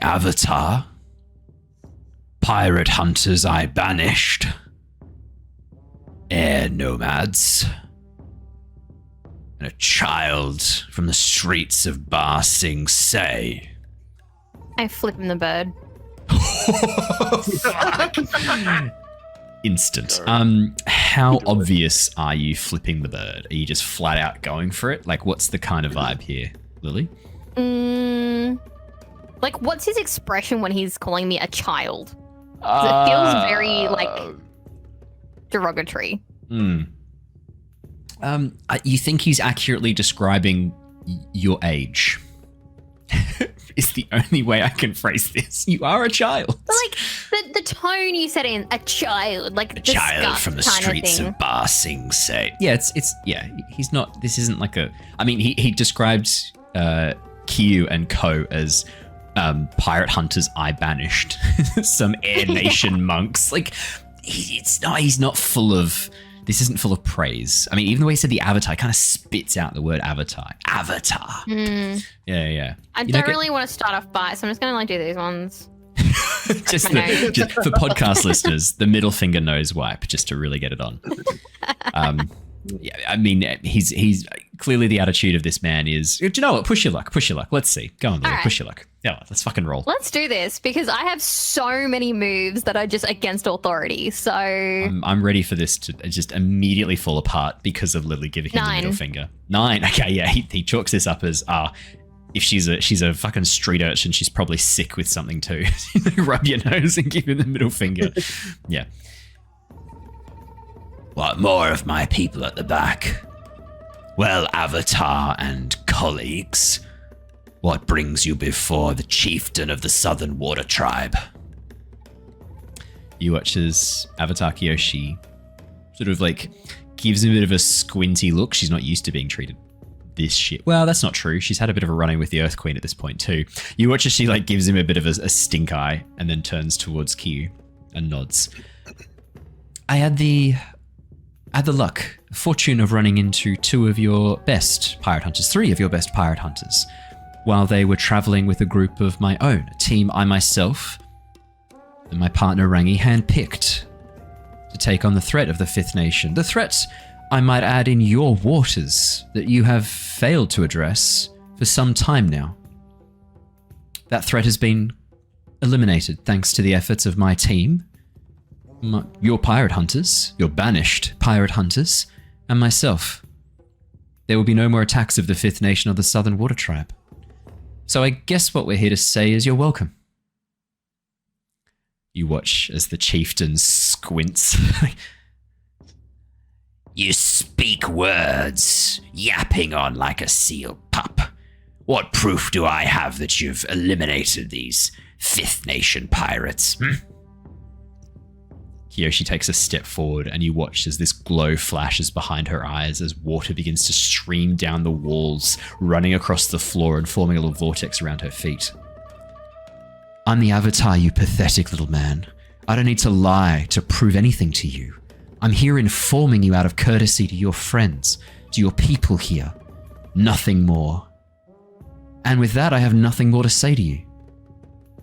Avatar, pirate hunters I banished, air nomads, and a child from the streets of Ba Sing Se. I flip him the bird. Instant. How obvious are you flipping the bird? Are you just flat out going for it? Like, what's the kind of vibe here, Lilly? Like, what's his expression when he's calling me a child? 'Cause it feels very, like, derogatory. You think he's accurately describing your age? Is the only way I can phrase this. You are a child. But, like, the tone you said in a child, like a child from the streets of Ba Sing Se. Yeah, he's not, this isn't like a, I mean, he described Q and Co as pirate hunters I banished. Some Air Nation monks. Like, he's not full of, this isn't full of praise. I mean, even the way he said the avatar, kind of spits out the word avatar. Avatar. Yeah. I don't really want to start off by, so I'm just going to like do these ones. just for podcast listeners, the middle finger nose wipe, just to really get it on. Yeah, I mean, he's clearly the attitude of this man is, do you know what? Push your luck. Let's see. Go on, Lily, push your luck. Yeah, let's fucking roll. Let's do this because I have so many moves that are just against authority. So I'm ready for this to just immediately fall apart because of Lily giving him the middle finger. 9. Okay, yeah, he chalks this up as if she's a fucking street urchin, she's probably sick with something too. Rub your nose and give him the middle finger. Yeah. What more of my people at the back? Well, Avatar and colleagues, what brings you before the chieftain of the Southern Water Tribe? You watch as Avatar Kyoshi sort of like gives him a bit of a squinty look. She's not used to being treated this shit. Well, that's not true. She's had a bit of a run-in with the Earth Queen at this point too. You watch as she like gives him a bit of a stink eye and then turns towards Kyu and nods. I had the fortune of running into 2 of your best pirate hunters, 3 of your best pirate hunters, while they were traveling with a group of my own, a team I myself and my partner Rangi handpicked to take on the threat of the Fifth Nation. The threat, I might add, in your waters that you have failed to address for some time now. That threat has been eliminated thanks to the efforts of my team, your pirate hunters, your banished pirate hunters, and myself. There will be no more attacks of the Fifth Nation or the Southern Water Tribe. So I guess what we're here to say is you're welcome. You watch as the chieftain squints. You speak words, yapping on like a seal pup. What proof do I have that you've eliminated these Fifth Nation pirates? Kyoshi takes a step forward and you watch as this glow flashes behind her eyes as water begins to stream down the walls, running across the floor and forming a little vortex around her feet. I'm the Avatar, you pathetic little man. I don't need to lie to prove anything to you. I'm here informing you out of courtesy to your friends, to your people here. Nothing more. And with that, I have nothing more to say to you.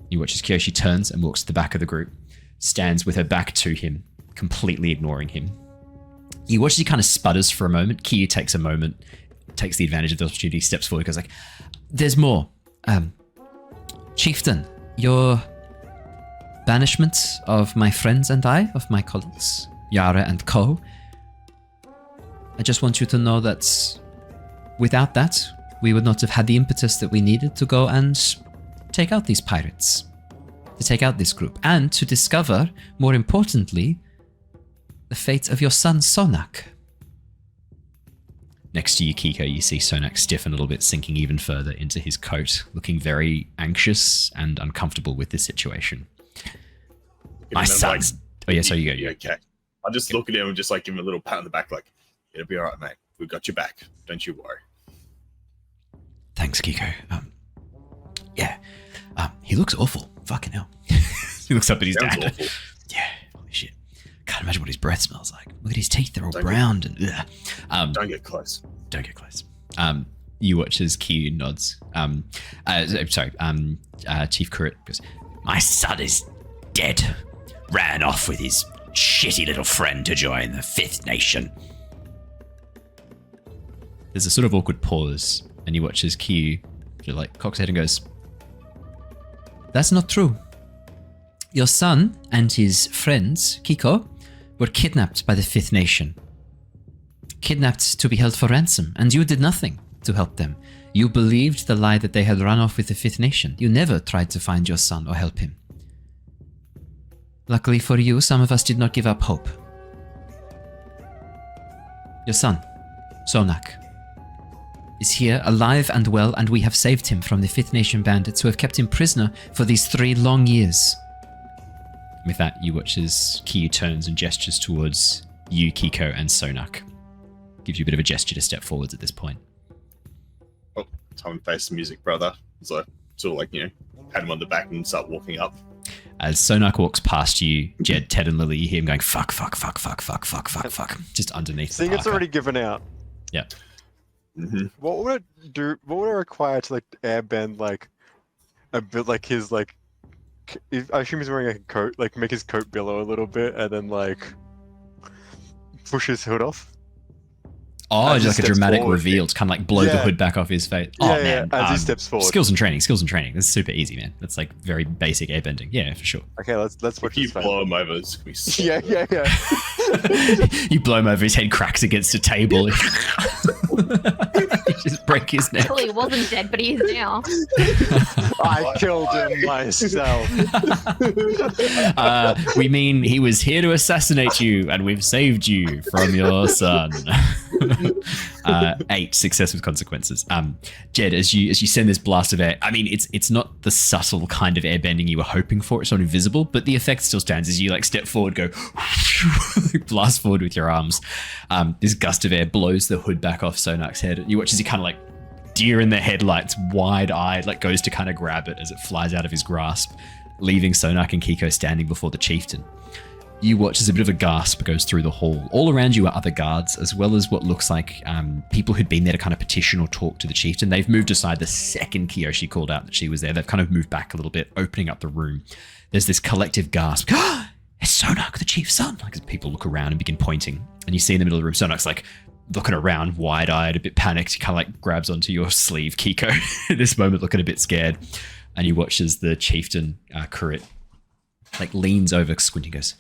You watch as Kyoshi turns and walks to the back of the group, stands with her back to him, completely ignoring him. You watch as he kind of sputters for a moment. Kyu takes a moment, takes the advantage of the opportunity, steps forward, goes like, there's more. Chieftain, your banishment of my friends and of my colleagues, Yara and Co. I just want you to know that without that, we would not have had the impetus that we needed to go and take out these pirates, to take out this group, and to discover, more importantly, the fate of your son Sonak. Next to you, Keeko, you see Sonak stiffen a little bit, sinking even further into his coat, looking very anxious and uncomfortable with this situation. My son's... Oh yeah, so you go. Yeah, okay. I'll just look at him and just like give him a little pat on the back like, it'll be all right, mate. We've got your back. Don't you worry. Thanks, Keeko. He looks awful. Fucking hell. He looks up at his dad. Awful. Yeah, holy shit. can't imagine what his breath smells like. Look at his teeth; they're all browned and. Don't get close. Don't get close. You watch as Q nods. Chief Currit goes, "My son is dead. Ran off with his shitty little friend to join the Fifth Nation." There's a sort of awkward pause, and you watch as Q like cocks head and goes, "That's not true. Your son and his friends, Keeko, were kidnapped by the Fifth Nation. Kidnapped to be held for ransom, and you did nothing to help them. You believed the lie that they had run off with the Fifth Nation. You never tried to find your son or help him. Luckily for you, some of us did not give up hope. Your son, Sonak, is here, alive and well, and we have saved him from the Fifth Nation bandits who have kept him prisoner for these 3 long years." With that, you watch as Kyu turns and gestures towards you, Keeko, and Sonak. Gives you a bit of a gesture to step forwards at this point. Oh, time and face the music, brother. It's like, sort of like, pat him on the back and start walking up. As Sonak walks past you, Jedd, Ted, and Lilly, you hear him going, fuck, fuck, fuck, fuck, fuck, fuck, fuck, fuck, just underneath Seeing the it's parka. already given out. Yeah. Mm-hmm. What would it do? What would it require to airbend a bit like his I assume he's wearing a coat, make his coat billow a little bit, and then push his hood off. Oh, As just he like a steps dramatic forward. reveal to kind of blow the hood back off his face. Oh, man. As he steps forward. Skills and training. That's super easy, man. That's very basic airbending. Yeah, for sure. Okay, let's If watch you his face. blow him over, it's going to be Yeah. You blow him over, his head cracks against a table. You just break his neck. Well, he wasn't dead, but he is now. I killed him myself. We mean he was here to assassinate you, and we've saved you from your son. 8 success with consequences. Jedd, as you send this blast of air, I mean it's not the subtle kind of airbending you were hoping for. It's not invisible, but the effect still stands as you step forward, go blast forward with your arms. This gust of air blows the hood back off Sonak's head. You watch as he kind of deer in the headlights, wide-eyed, goes to kind of grab it as it flies out of his grasp, leaving Sonak and Keeko standing before the chieftain. You watch as a bit of a gasp goes through the hall. All around you are other guards, as well as what looks like people who'd been there to kind of petition or talk to the chieftain. They've moved aside the second Kyoshi called out that she was there. They've kind of moved back a little bit, opening up the room. There's this collective gasp. It's Sonak, the chief's son. As people look around and begin pointing. And you see in the middle of the room, Sonak's looking around, wide-eyed, a bit panicked. He kind of grabs onto your sleeve, Keeko, at this moment, looking a bit scared. And you watch as the chieftain, Currit, leans over, squinting, goes,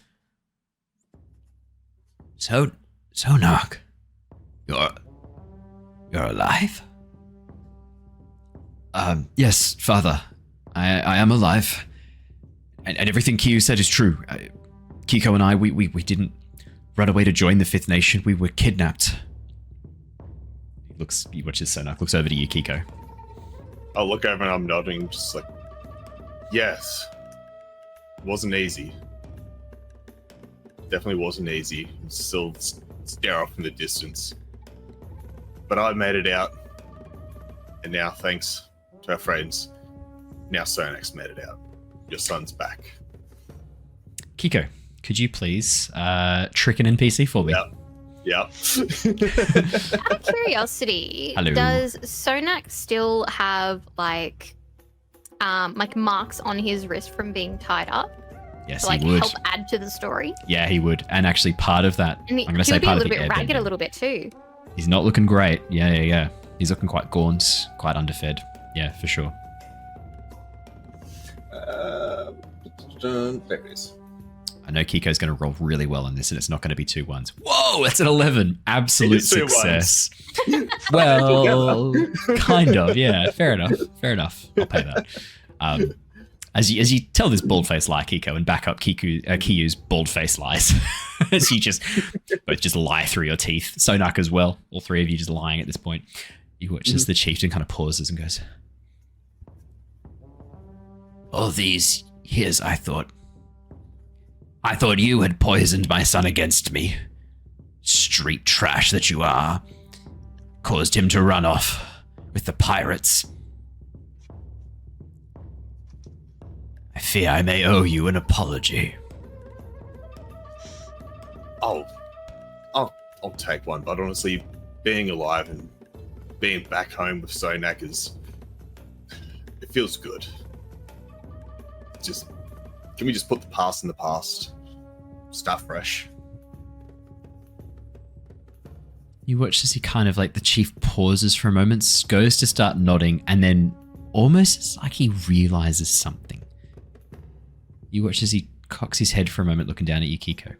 Sonak, you're alive? Yes, father. I am alive. And everything Q said is true. Keeko and I, we didn't run away to join the Fifth Nation. We were kidnapped. He watches Sonak, looks over to you, Keeko. I'll look over and I'm nodding, just yes. It wasn't easy. Definitely wasn't easy. Still stare off in the distance. But I made it out. And now, thanks to our friends, now Sonak's made it out. Your son's back. Keeko, could you please trick an NPC for me? Yep. Out of curiosity, Hello. does Sonak still have marks on his wrist from being tied up? Yes, To he would. help add to the story? Yeah, he would. And actually part of that, And I'm going to he say would be a part of little the bit ragged airbending. a little bit too. He's not looking great. Yeah. He's looking quite gaunt, quite underfed. Yeah, for sure. There it is. I know Keiko's going to roll really well on this, and it's not going to be 2 1s. Whoa, that's an 11. Absolute It is 2 success. Well, kind of, yeah. Fair enough. I'll pay that. As you tell this bald-faced lie, Keeko, and back up Kiyu's bald-faced lies, as you both just lie through your teeth. Sonak as well. All 3 of you just lying at this point. You watch as the chieftain kind of pauses and goes, all these years I thought you had poisoned my son against me. Street trash that you are. Caused him to run off with the pirates. I fear I may owe you an apology. I'll take one, but honestly, being alive and being back home with Sonak it feels good. Can we just put the past in the past? Start fresh. You watch as he kind of like the chief pauses for a moment, goes to start nodding, and then almost it's like he realizes something. You watch as he cocks his head for a moment, looking down at you, Keeko.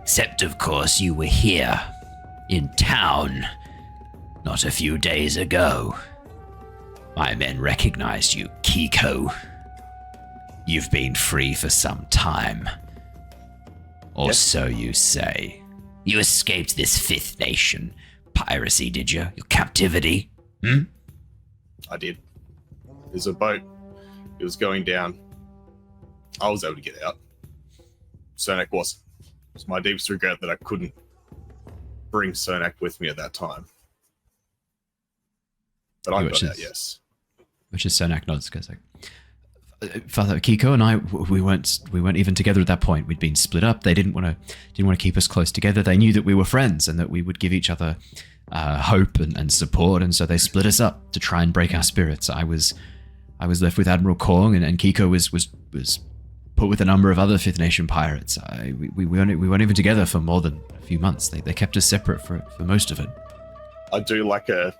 Except, of course, you were here, in town, not a few days ago. My men recognized you, Keeko. You've been free for some time. Or Yes. so you say. You escaped this Fifth Nation piracy, did you? Your captivity? I did. There's a boat. It was going down. I was able to get out. Sonak wasn't. It was my deepest regret that I couldn't bring Sonak with me at that time. But I got out, yes. Which is Sonak nods, goes like, Father Keeko and I, we weren't even together at that point. We'd been split up. They didn't want to keep us close together. They knew that we were friends and that we would give each other hope and support, and so they split us up to try and break our spirits. I was left with Admiral Kong, and Keeko was put with a number of other Fifth Nation pirates. We weren't even together for more than a few months. They kept us separate for most of it. I do like a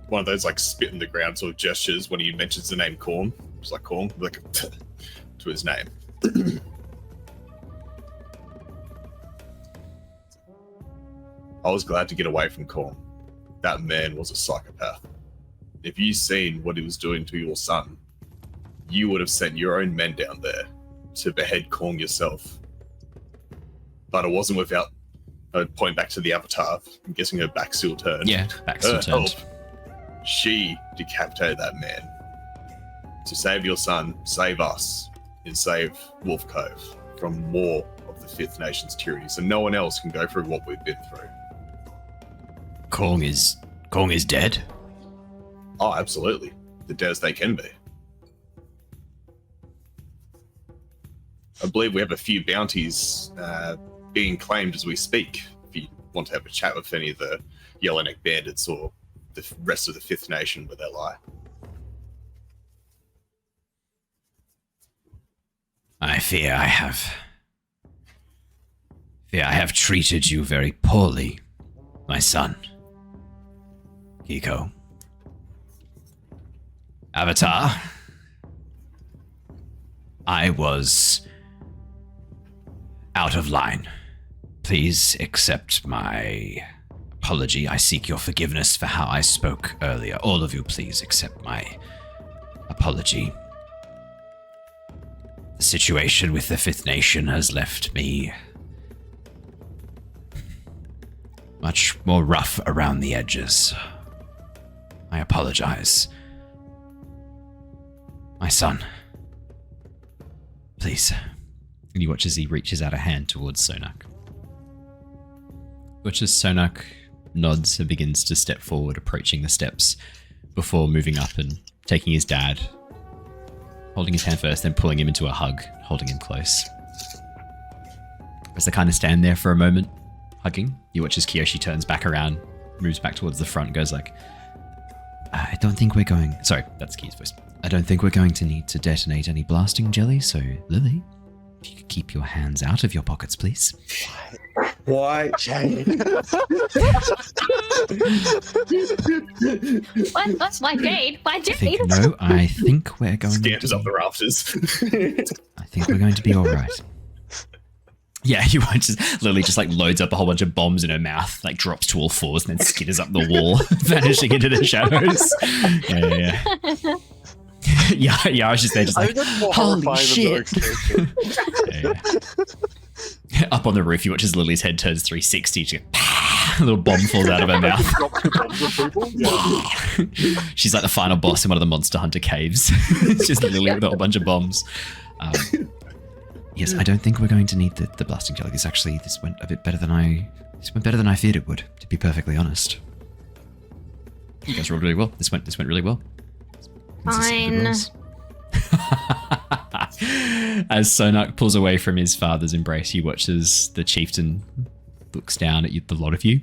one of those like spit in the ground sort of gestures when he mentions the name Korn. It's like Korn, like to his name. I was glad to get away from Korn. That man was a psychopath. If you seen what he was doing to your son, you would have sent your own men down there to behead Korn yourself. But it wasn't without point back to the Avatar. I'm guessing her back still turned. Yeah, back still Her turned. help. She decapitated that man. To save your son, save us, and save Wolf Cove from more of the Fifth Nation's tyranny, so no one else can go through what we've been through. Kong is dead? Oh, absolutely. The dead as they can be. I believe we have a few bounties being claimed as we speak. If you want to have a chat with any of the Yellowneck bandits or the rest of the Fifth Nation where they lie. I fear I have treated you very poorly, my son. Keeko. Avatar. I was out of line. Please accept my apology. I seek your forgiveness for how I spoke earlier. All of you, please accept my apology. The situation with the Fifth Nation has left me much more rough around the edges. I apologize. My son. Please. And you watch as he reaches out a hand towards Sonak. Watch as Sonak nods and begins to step forward, approaching the steps before moving up and taking his dad, holding his hand first, then pulling him into a hug, holding him close. As they kind of stand there for a moment, hugging, you watch as Kyoshi turns back around, moves back towards the front, goes like, I don't think we're going... Sorry, that's Key's voice. I don't think we're going to need to detonate any blasting jelly, so Lilly, if you could keep your hands out of your pockets, please. Why, Jade? What's my Jade? My Jade? I think we're going Scanters to... up the rafters. I think we're going to be all right. Yeah, you watch as Lilly just like loads up a whole bunch of bombs in her mouth, like drops to all fours and then skitters up the wall, vanishing into the shadows. Yeah, I was just there just like, holy shit. Yeah. Up on the roof, you watch as Lily's head turns 360, she goes, a little bomb falls out of her mouth. She's like the final boss in one of the Monster Hunter caves. It's just Lilly with a whole bunch of bombs. Yes, I don't think we're going to need the blasting jelly. This went a bit better than I feared it would, to be perfectly honest. You guys rolled really well. This went really well. Fine. As Sonak pulls away from his father's embrace, he watches the chieftain looks down at you, the lot of you.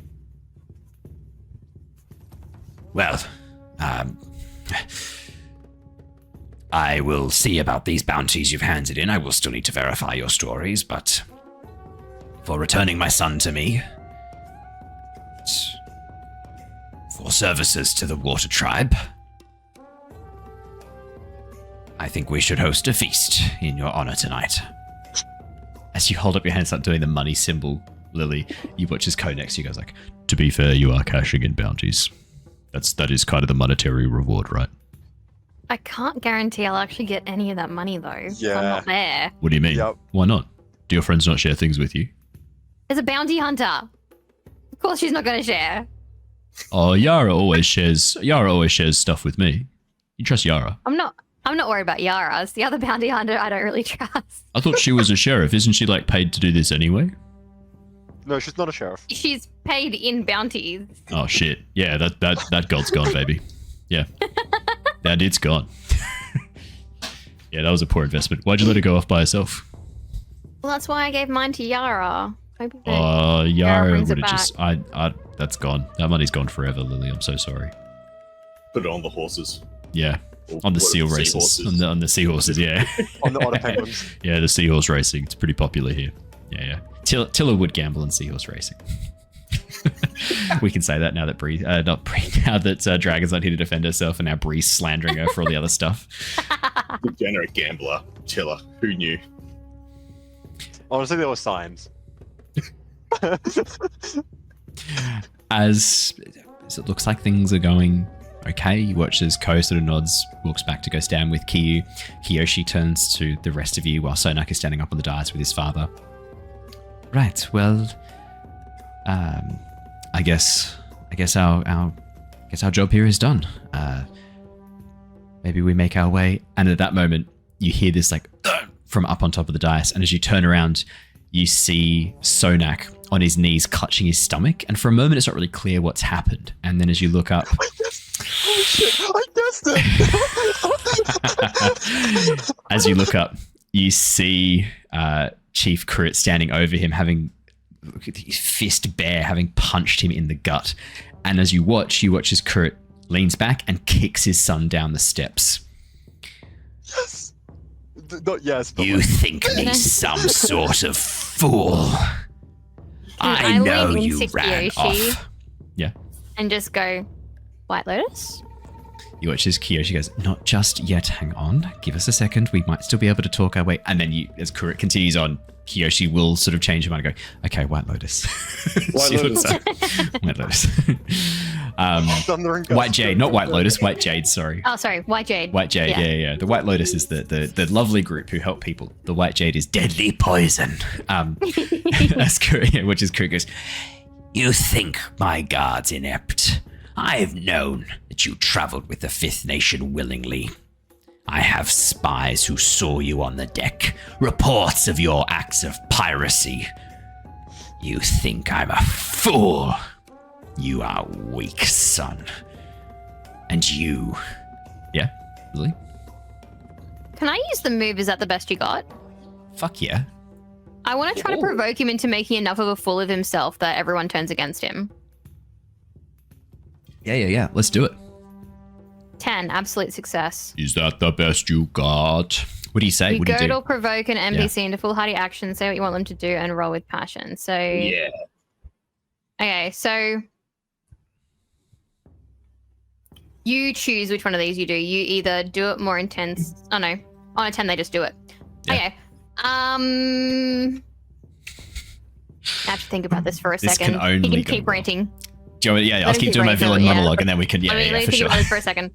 Well, I will see about these bounties you've handed in. I will still need to verify your stories, but for returning my son to me, for services to the Water Tribe, I think we should host a feast in your honor tonight. As you hold up your hand and start doing the money symbol, Lilly, you watch his co next to you goes like, to be fair, you are cashing in bounties. That is kind of the monetary reward, right? I can't guarantee I'll actually get any of that money though. If I'm Yeah. not there. What do you mean? Yep. Why not? Do your friends not share things with you? There's a bounty hunter. Of course she's not gonna share. Oh, Yara always shares stuff with me. You trust Yara? I'm not worried about Yara's. The other bounty hunter I don't really trust. I thought she was a sheriff. Isn't she like paid to do this anyway? No, she's not a sheriff. She's paid in bounties. Oh shit. Yeah, that gold's gone, baby. Yeah. It's gone. Yeah, that was a poor investment. Why'd you let her go off by herself? Well, that's why I gave mine to Yara. Hoping that Yara brings would it have just that's gone. That money's gone forever, Lilly. I'm so sorry. Put it on the horses. Yeah. Or On the what, seal races. seahorses? On the seahorses, yeah. On the otter penguins. Yeah, the seahorse racing. It's pretty popular here. Yeah. Tilla would gamble in seahorse racing. We can say that now that Bree, not Bree, now that Dragon's not here to defend herself, and now Bree's slandering her for all the other stuff. Degenerate gambler, Tilla. Who knew? Honestly, there were signs. As it looks like things are going okay, you watch as Ko sort of nods, walks back to go stand with Kiyu. Kyoshi turns to the rest of you while Sonak is standing up on the dais with his father. Right, well, I guess our job here is done. Maybe we make our way. And at that moment, you hear this like from up on top of the dais, and as you turn around, you see Sonak on his knees clutching his stomach, and for a moment it's not really clear what's happened. And then as you look up, Oh shit! I guessed it. as you look up, you see Chief Crit standing over him, having his fist bare, having punched him in the gut. And as you watch as Crit leans back and kicks his son down the steps. Yes. Not yes, but You like, think me some sort of fool? I know lean you into ran Kyoshi off. Yeah. and just go, White Lotus? You watch as Kyoshi goes, not just yet, hang on, give us a second, we might still be able to talk our way. And then as Kurit continues on, Kyoshi will sort of change her mind and go, okay, White Lotus. White Lotus. White Lotus. Thunder and White Gust. Jade, not White Lotus, White Jade, sorry. Oh, sorry, White Jade. White Jade, yeah. The White Lotus is the lovely group who help people. The White Jade is deadly poison. That's Kurit, which is Kurit goes, You think my guard's inept? I've known that you traveled with the Fifth Nation willingly. I have spies who saw you on the deck, reports of your acts of piracy. You think I'm a fool? You are weak, son. And you... yeah, Lily? Can I use the move? Is that the best you got? Fuck yeah. I want to try to provoke him into making enough of a fool of himself that everyone turns against him. Yeah. Let's do it. 10, absolute success. Is that the best you got? What do you say? You What do you goad do? or provoke an NPC into foolhardy action, say what you want them to do, and roll with passion. So, Yeah. okay, so you choose which one of these you do. You either do it more intense. Oh no, on a 10 they just do it. Yeah. Okay. I have to think about this for a This second. can only He can go keep well. ranting. Do you want, yeah, I'll Let him keep keep doing my ranting, villain yeah. monologue, and then we can, Let me for think sure. about this for a second.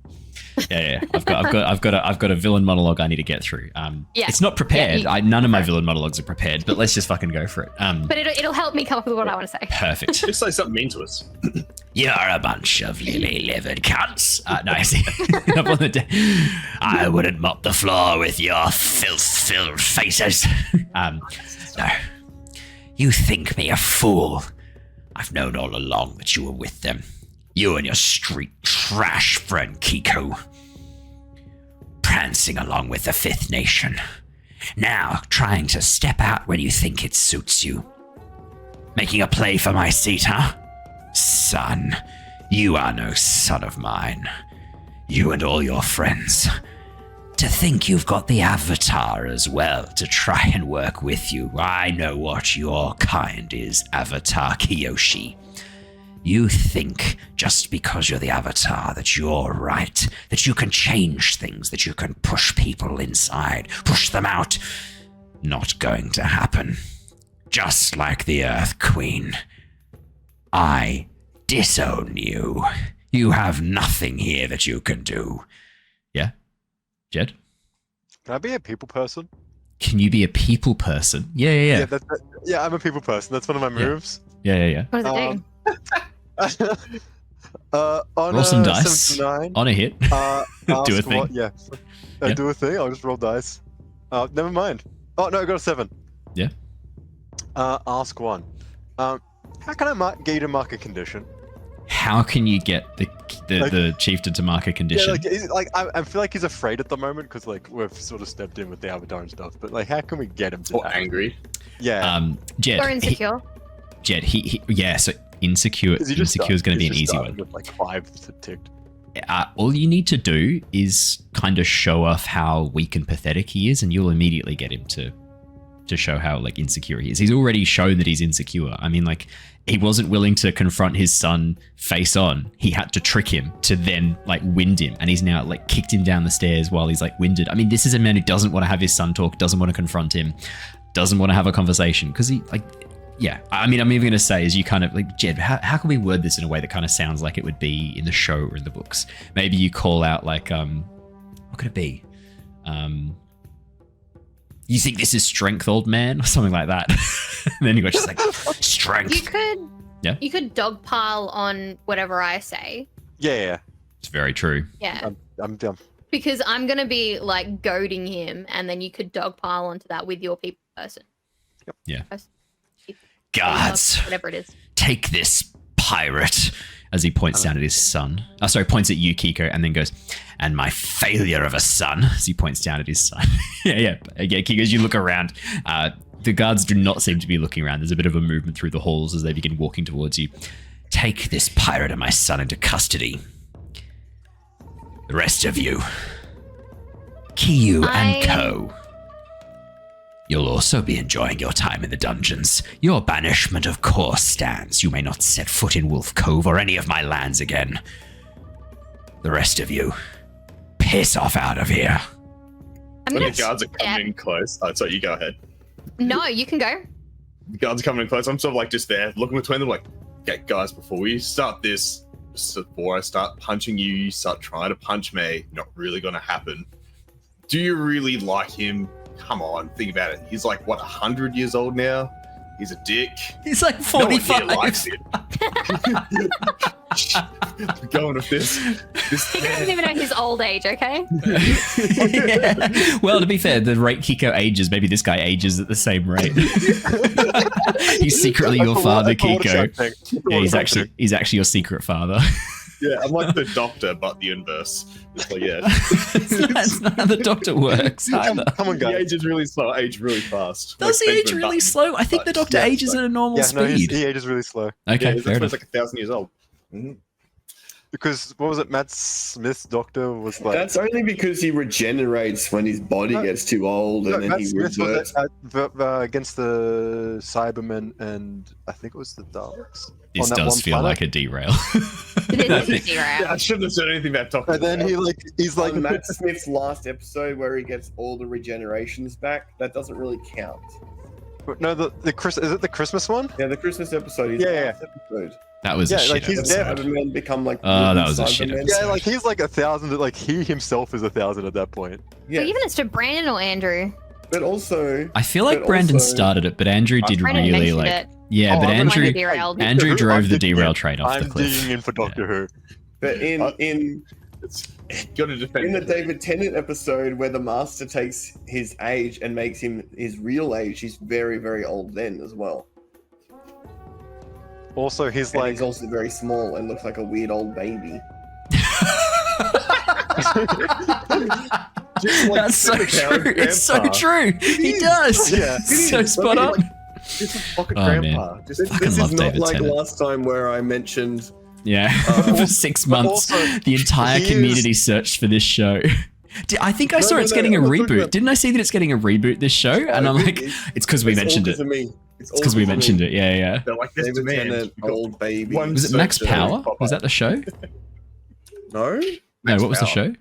Yeah. I've got a villain monologue I need to get through. Yeah. It's not prepared. Yeah, None of my villain monologues are prepared, but let's just fucking go for it. But it'll help me come up with what I want to say. Perfect. Just say something mean to us. You're a bunch of lily-livered cunts. No, I see. Up on the I wouldn't mop the floor with your filth-filled faces. No. You think me a fool? I've known all along that you were with them. You and your street trash friend Keeko. Prancing along with the Fifth Nation. Now trying to step out when you think it suits you. Making a play for my seat, huh? Son, you are no son of mine. You and all your friends. To think you've got the Avatar as well to try and work with you. I know what your kind is, Avatar Kyoshi. You think just because you're the Avatar that you're right, that you can change things, that you can push people inside, push them out. Not going to happen. Just like the Earth Queen. I disown you. You have nothing here that you can do. Yeah? Jedd? Can I be a people person? Can you be a people person? Yeah. Yeah, I'm a people person. That's one of my moves. Yeah. What does it do? On Roll some a dice. 79, On a hit. Do ask a thing. Yeah. Do a thing. I'll just roll dice. Never mind. Oh no, I got a 7. Yeah. Ask 1. How can I get you to mark a condition? How can you get the chieftain to mark a condition? I feel like he's afraid at the moment because we've sort of stepped in with the Avatar and stuff. But how can we get him to? Or angry. Yeah. Jedd. Or insecure. Jedd. So insecure is going to be an easy one. With 5 ticked. All you need to do is kind of show off how weak and pathetic he is, and you'll immediately get him to show how insecure he is. He's already shown that he's insecure. I mean, he wasn't willing to confront his son face on. He had to trick him to then wind him, and he's now kicked him down the stairs while he's winded. I mean, this is a man who doesn't want to have his son talk, doesn't want to confront him, doesn't want to have a conversation because he yeah. I mean, I'm even going to say is you kind of Jedd, how can we word this in a way that kind of sounds like it would be in the show or in the books? Maybe you call out what could it be? You think this is strength, old man, or something like that. And then you go just strength. You could dogpile on whatever I say. Yeah. It's very true. Yeah. I'm dumb. Because I'm gonna be goading him, and then you could dogpile onto that with your people person. Yep. Yeah. Guards, whatever it is. take this pirate. As he points down at his son. Points at you, Keeko, and then goes, and my failure of a son, as he points down at his son. yeah, Keeko, as you look around, the guards do not seem to be looking around. There's a bit of a movement through the halls as they begin walking towards you. Take this pirate and my son into custody. The rest of you, Kiyu and Co. You'll also be enjoying your time in the dungeons. Your banishment, of course, stands. You may not set foot in Wolf Cove or any of my lands again. The rest of you, piss off out of here. When the guards are coming in close, sorry, you go ahead. No, you can go. The guards are coming in close. I'm sort of just there, looking between them, okay, guys, before we start this, before I start punching you, you start trying to punch me. Not really going to happen. Do you really like him? Come on, think about it. He's 100 years old now? He's a dick. He's 45. No one here likes it. We're going with this. He doesn't even know his old age, okay? Yeah. Well, to be fair, the rate Keeko ages, maybe this guy ages at the same rate. He's secretly your father, Keeko. Yeah, he's actually your secret father. Yeah, I'm like the doctor, but the inverse. Yeah. That's not how the doctor works either. Come on, guys. He ages really slow, I age really fast. Does he age really slow? I think the doctor ages at a normal speed. He ages really slow. Okay, fair enough. He's 1,000 years old. Mm-hmm. Because, what was it, Matt Smith's doctor was That's only because he regenerates when his body gets too old, and then Matt he Smith reverts. was against the Cybermen and I think it was the Daleks. This does feel like a derail. It is a zero. Yeah, I shouldn't have said anything about Doctor. And then he's On Matt Smith's last episode where he gets all the regenerations back, that doesn't really count. No, is it the Christmas one? Yeah, the Christmas episode. Last episode. That was a shit he's episode. Cybermen become that was a shit episode. Yeah, he's 1,000. He himself is 1,000 at that point. Yeah, Well, even it's to Brandon or Andrew. but also I feel like Brandon started it, but Andrew did Brandon really mentioned it. Yeah, but I'm Andrew derailed. Andrew drove the derail train off the I'm cliff. digging in for Doctor Who. but in Got to defend in the it. David Tennant episode where the Master takes his age and makes him his real age, he's very, very old then as well. Also, he's And he's also very small and looks like a weird old baby. Just like That's so superpowered true. It's so grandpa. true. He does. Yeah. So spot on. Just a pocket Oh, man. grandpa. Just Fucking This love is not David like Tennant. last time where I mentioned. Yeah, for 6 months, also, the entire he is- community searched for this show. I think I saw No, it's no, getting a I'm not talking reboot. about- Didn't I see that it's getting a reboot this show? And I'm like, it's because we mentioned it. It's because we mentioned it. Yeah, yeah. they're like this David demand. Tennant, old baby. One- Was it Max Search Power? pop-up. Was that the show? No, No, Max what was the Power. show?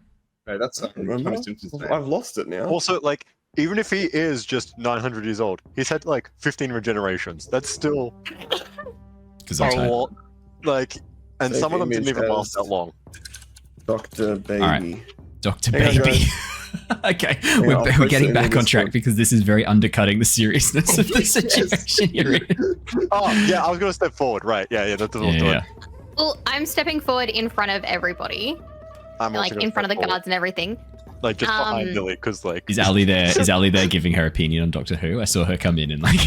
No, that's remember? Homer Simpson's name. I've lost it now. Also, like, even if he is just 900 years old, he's had like 15 regenerations. That's still Because a I'm tired. lot. Like, and Same some of them didn't image even as- last that long. Dr. Baby. Alright. Dr. Hang on, Baby. Okay, I'll we're post getting it in back the on track Discord. because this is very undercutting the seriousness of the Yes. situation you're in. Oh, yeah, I was going to step forward. Right. Yeah, that's what I'm Yeah, doing. yeah. Well, I'm stepping forward in front of everybody, I'm also like gonna in front of step the forward. guards and everything. Like, just behind Um, Lilly, because, like... Is Ali there? Is Ali there giving her opinion on Doctor Who? I saw her come in and like.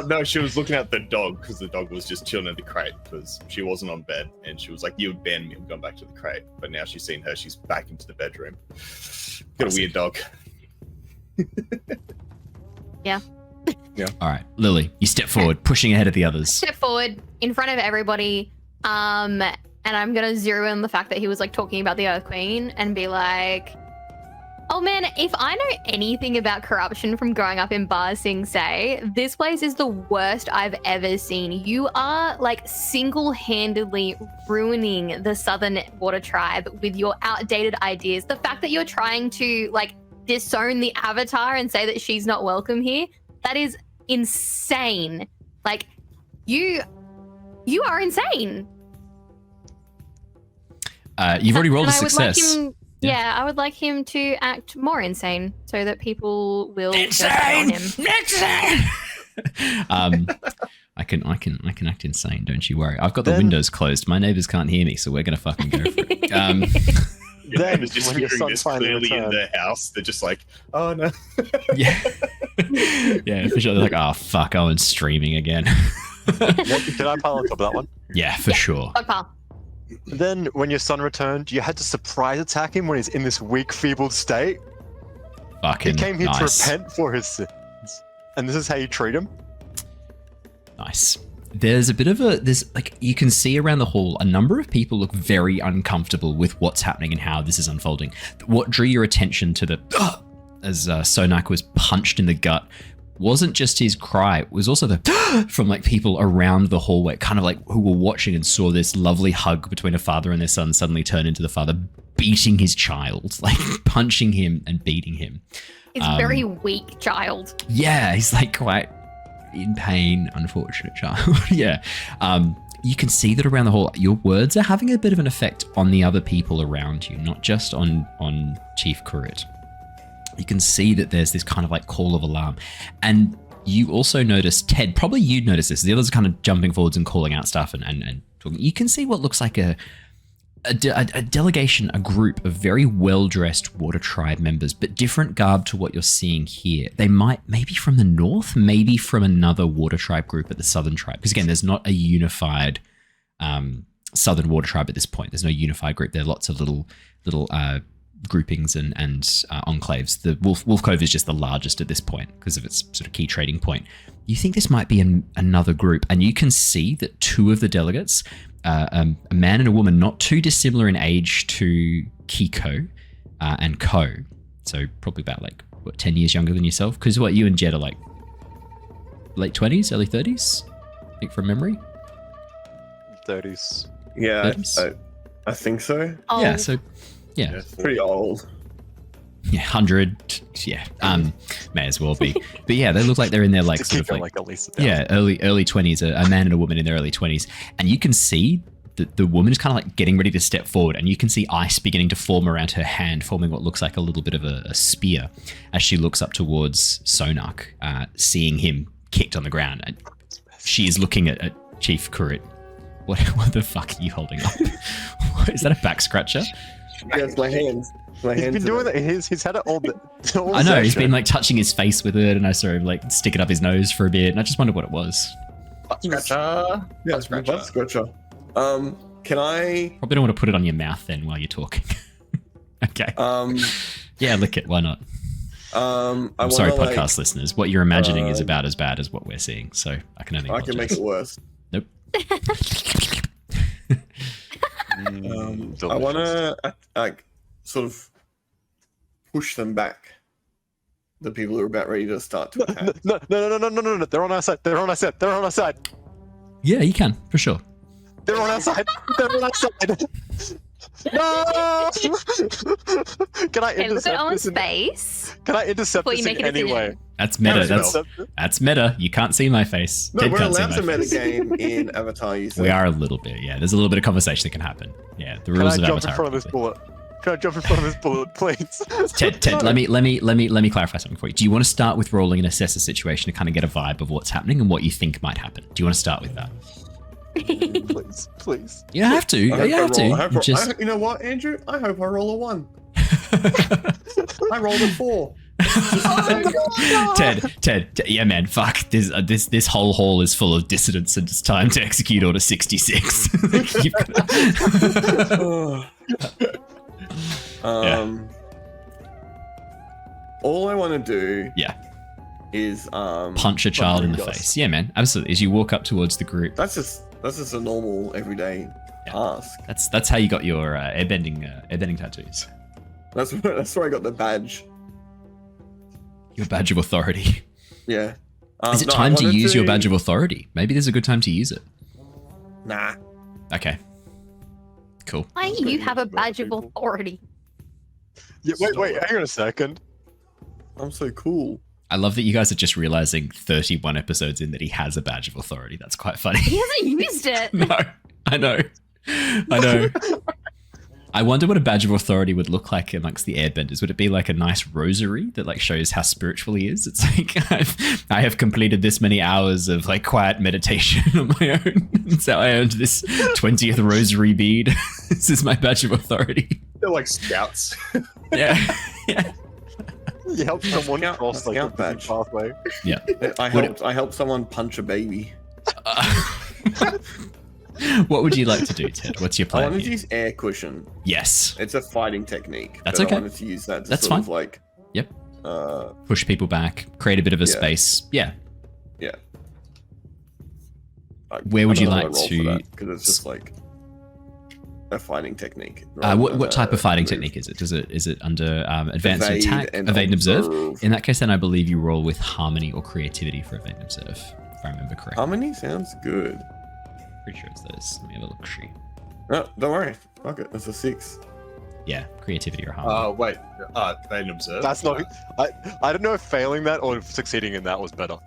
No, she was looking at the dog because the dog was just chilling in the crate because she wasn't on bed and she was like, "You abandoned me. I'm going back to the crate." But now she's seen her. She's back into the bedroom. Got a weird dog. All right, Lily, you step forward, pushing ahead of the others. Step forward in front of everybody, and I'm gonna zero in on the fact that he was like talking about the Earth Queen and be like, "Oh man, if I know anything about corruption from growing up in Ba Sing Se, this place is the worst I've ever seen. You are like single-handedly ruining the Southern Water Tribe with your outdated ideas. The fact that you're trying to like disown the Avatar and say that she's not welcome here, that is insane. Like, you are insane." You've already rolled a And I would like success. him- Yeah. I would like him to act more insane so that people will go down on him. Insane! I can act insane. Don't you worry. I've got the Then- windows closed. My neighbors can't hear me, so we're gonna fucking go for it. Your Then, neighbors just when your hearing son this finally clearly in returns- their house. They're just like, "Oh no." Yeah, yeah, for sure. They're like, oh fuck, Owen's streaming again. Can I pile on top of that one? Yeah, for sure. Dog pal. Then, when your son returned, you had to surprise attack him when he's in this weak, feeble state. He Fucking came here nice. to repent for his sins. And this is how you treat him? Nice. There's a bit of there's like, you can see around the hall, a number of people look very uncomfortable with what's happening and how this is unfolding. What drew your attention to the, as Sonak was punched in the gut, wasn't just his cry, it was also the from like people around the hallway, kind of like who were watching and saw this lovely hug between a father and their son suddenly turn into the father beating his child, like punching him and beating him. He's a very weak child. Yeah, he's like quite in pain, unfortunate child. Yeah. You can see that around the hall, your words are having a bit of an effect on the other people around you, not just on Chief Kurrit. You can see that there's this kind of like call of alarm. And you also notice, Ted, probably you'd notice this, the others are kind of jumping forwards and calling out stuff and talking. You can see what looks like a delegation, a group of very well-dressed Water Tribe members, but different garb to what you're seeing here. They might, maybe from the north, maybe from another Water Tribe group at the Southern Tribe. Because again, there's not a unified Southern Water Tribe at this point. There's no unified group. There are lots of little groupings and enclaves. The Wolf Cove is just the largest at this point because of its sort of key trading point. You think this might be another group, and you can see that two of the delegates, a man and a woman, not too dissimilar in age to Keeko and Ko, so probably about like 10 years younger than yourself. Because what, you and Jedd are like late 20s, early 30s, I think from memory. 30s. Yeah, 30s? I think so. Oh, Yeah, so yeah. Pretty old. Yeah, 100. Yeah, may as well be. But yeah, they look like they're in their like To sort keep of him like like at least 1,000. yeah, early 20s. A man and a woman in their early 20s, and you can see that the woman is kind of like getting ready to step forward, and you can see ice beginning to form around her hand, forming what looks like a little bit of a spear, as she looks up towards Sonak, seeing him kicked on the ground. And she is looking at Chief Kurrit. What the fuck are you holding up? Is that a back scratcher? Yeah, it's my hands. My He's hands been are- doing that. He's had it all. I know, he's been like touching his face with it, and I saw him like stick it up his nose for a bit, and I just wondered what it was. Scratcher. Yeah, it's my butt scratcher. Can I? Probably don't want to put it on your mouth then while you're talking. Okay. Yeah, lick it. Why not? I'm sorry, podcast listeners. What you're imagining is about as bad as what we're seeing. So I can only. I can make it worse. Nope. I want to sort of push them back. The people who are about ready to start to attack. No. They're on our side. They're on our side. They're on our side. Yeah, you can for sure. They're on our side. They're on our side. No! Can I Hey, look at intercept Owen's this? face. Can I intercept Before you this make in a any decision. way? That's meta. Can I That's meta. You can't see my face. No, Ted we're can't see allowed my to face. metagame in Avatar. You said. We are a little bit. Yeah, there's a little bit of conversation that can happen. Yeah, the Can rules I of jump Avatar. in front of this bullet? Can I jump in front of this bullet, please? Ted, let me clarify something for you. Do you want to start with rolling and assess a situation to kind of get a vibe of what's happening and what you think might happen? Do you want to start with that? Please. You don't have to. You have to. Just... You know what, Andrew? I hope I roll a 1. I rolled a 4. Ted, yeah, man, fuck. This whole hall is full of dissidents, and it's time to execute Order 66. All I want to do, is punch a child in the face. Yeah, man, absolutely. As you walk up towards the group, that's just a normal everyday task. That's how you got your airbending tattoos. That's where I got the badge. Your badge of authority. Yeah. Is it time to use your badge of authority? Maybe there's a good time to use it. Nah. Okay. Cool. Why you have a badge of authority? Yeah, wait, hang on a second. I'm so cool. I love that you guys are just realizing 31 episodes in that he has a badge of authority. That's quite funny. He hasn't used it. No, I know. I wonder what a badge of authority would look like amongst the airbenders. Would it be like a nice rosary that like shows how spiritual he is? It's like I have completed this many hours of like quiet meditation on my own. That's how I earned this 20th rosary bead. This is my badge of authority. They're like scouts. Yeah. You help someone cross like a badge pathway. Yeah. I helped someone punch a baby. What would you like to do, Ted? What's your plan? I wanted to here? use air cushion. Yes. It's a fighting technique. That's but okay. I wanted to use that to That's sort fine. of like Yep. Push people back, create a bit of a space. Yeah. Yeah. Where would you like to? Because it's just like a fighting technique. What type of fighting technique is it? Is it under advanced evade attack, and evade and observe? observe. In that case, then I believe you roll with harmony or creativity for evade and observe, if I remember correctly. Harmony sounds good. Pretty sure it's those. Let me have a look. No, don't worry. Fuck it. That's a 6. Yeah, creativity or harmony. Wait. They didn't observe. That's not. I don't know if failing that or if succeeding in that was better.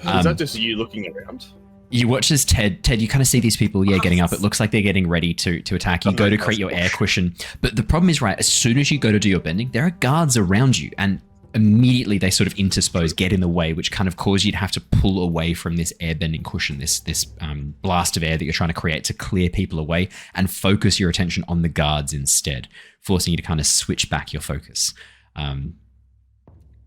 Is that just you looking around? You watch as Ted, you kind of see these people, getting up. It looks like they're getting ready to attack. You go to create your air cushion. But the problem is, right, as soon as you go to do your bending, there are guards around you. And immediately they sort of interpose, get in the way, which kind of cause you to have to pull away from this air bending cushion, this blast of air that you're trying to create to clear people away and focus your attention on the guards instead, forcing you to kind of switch back your focus.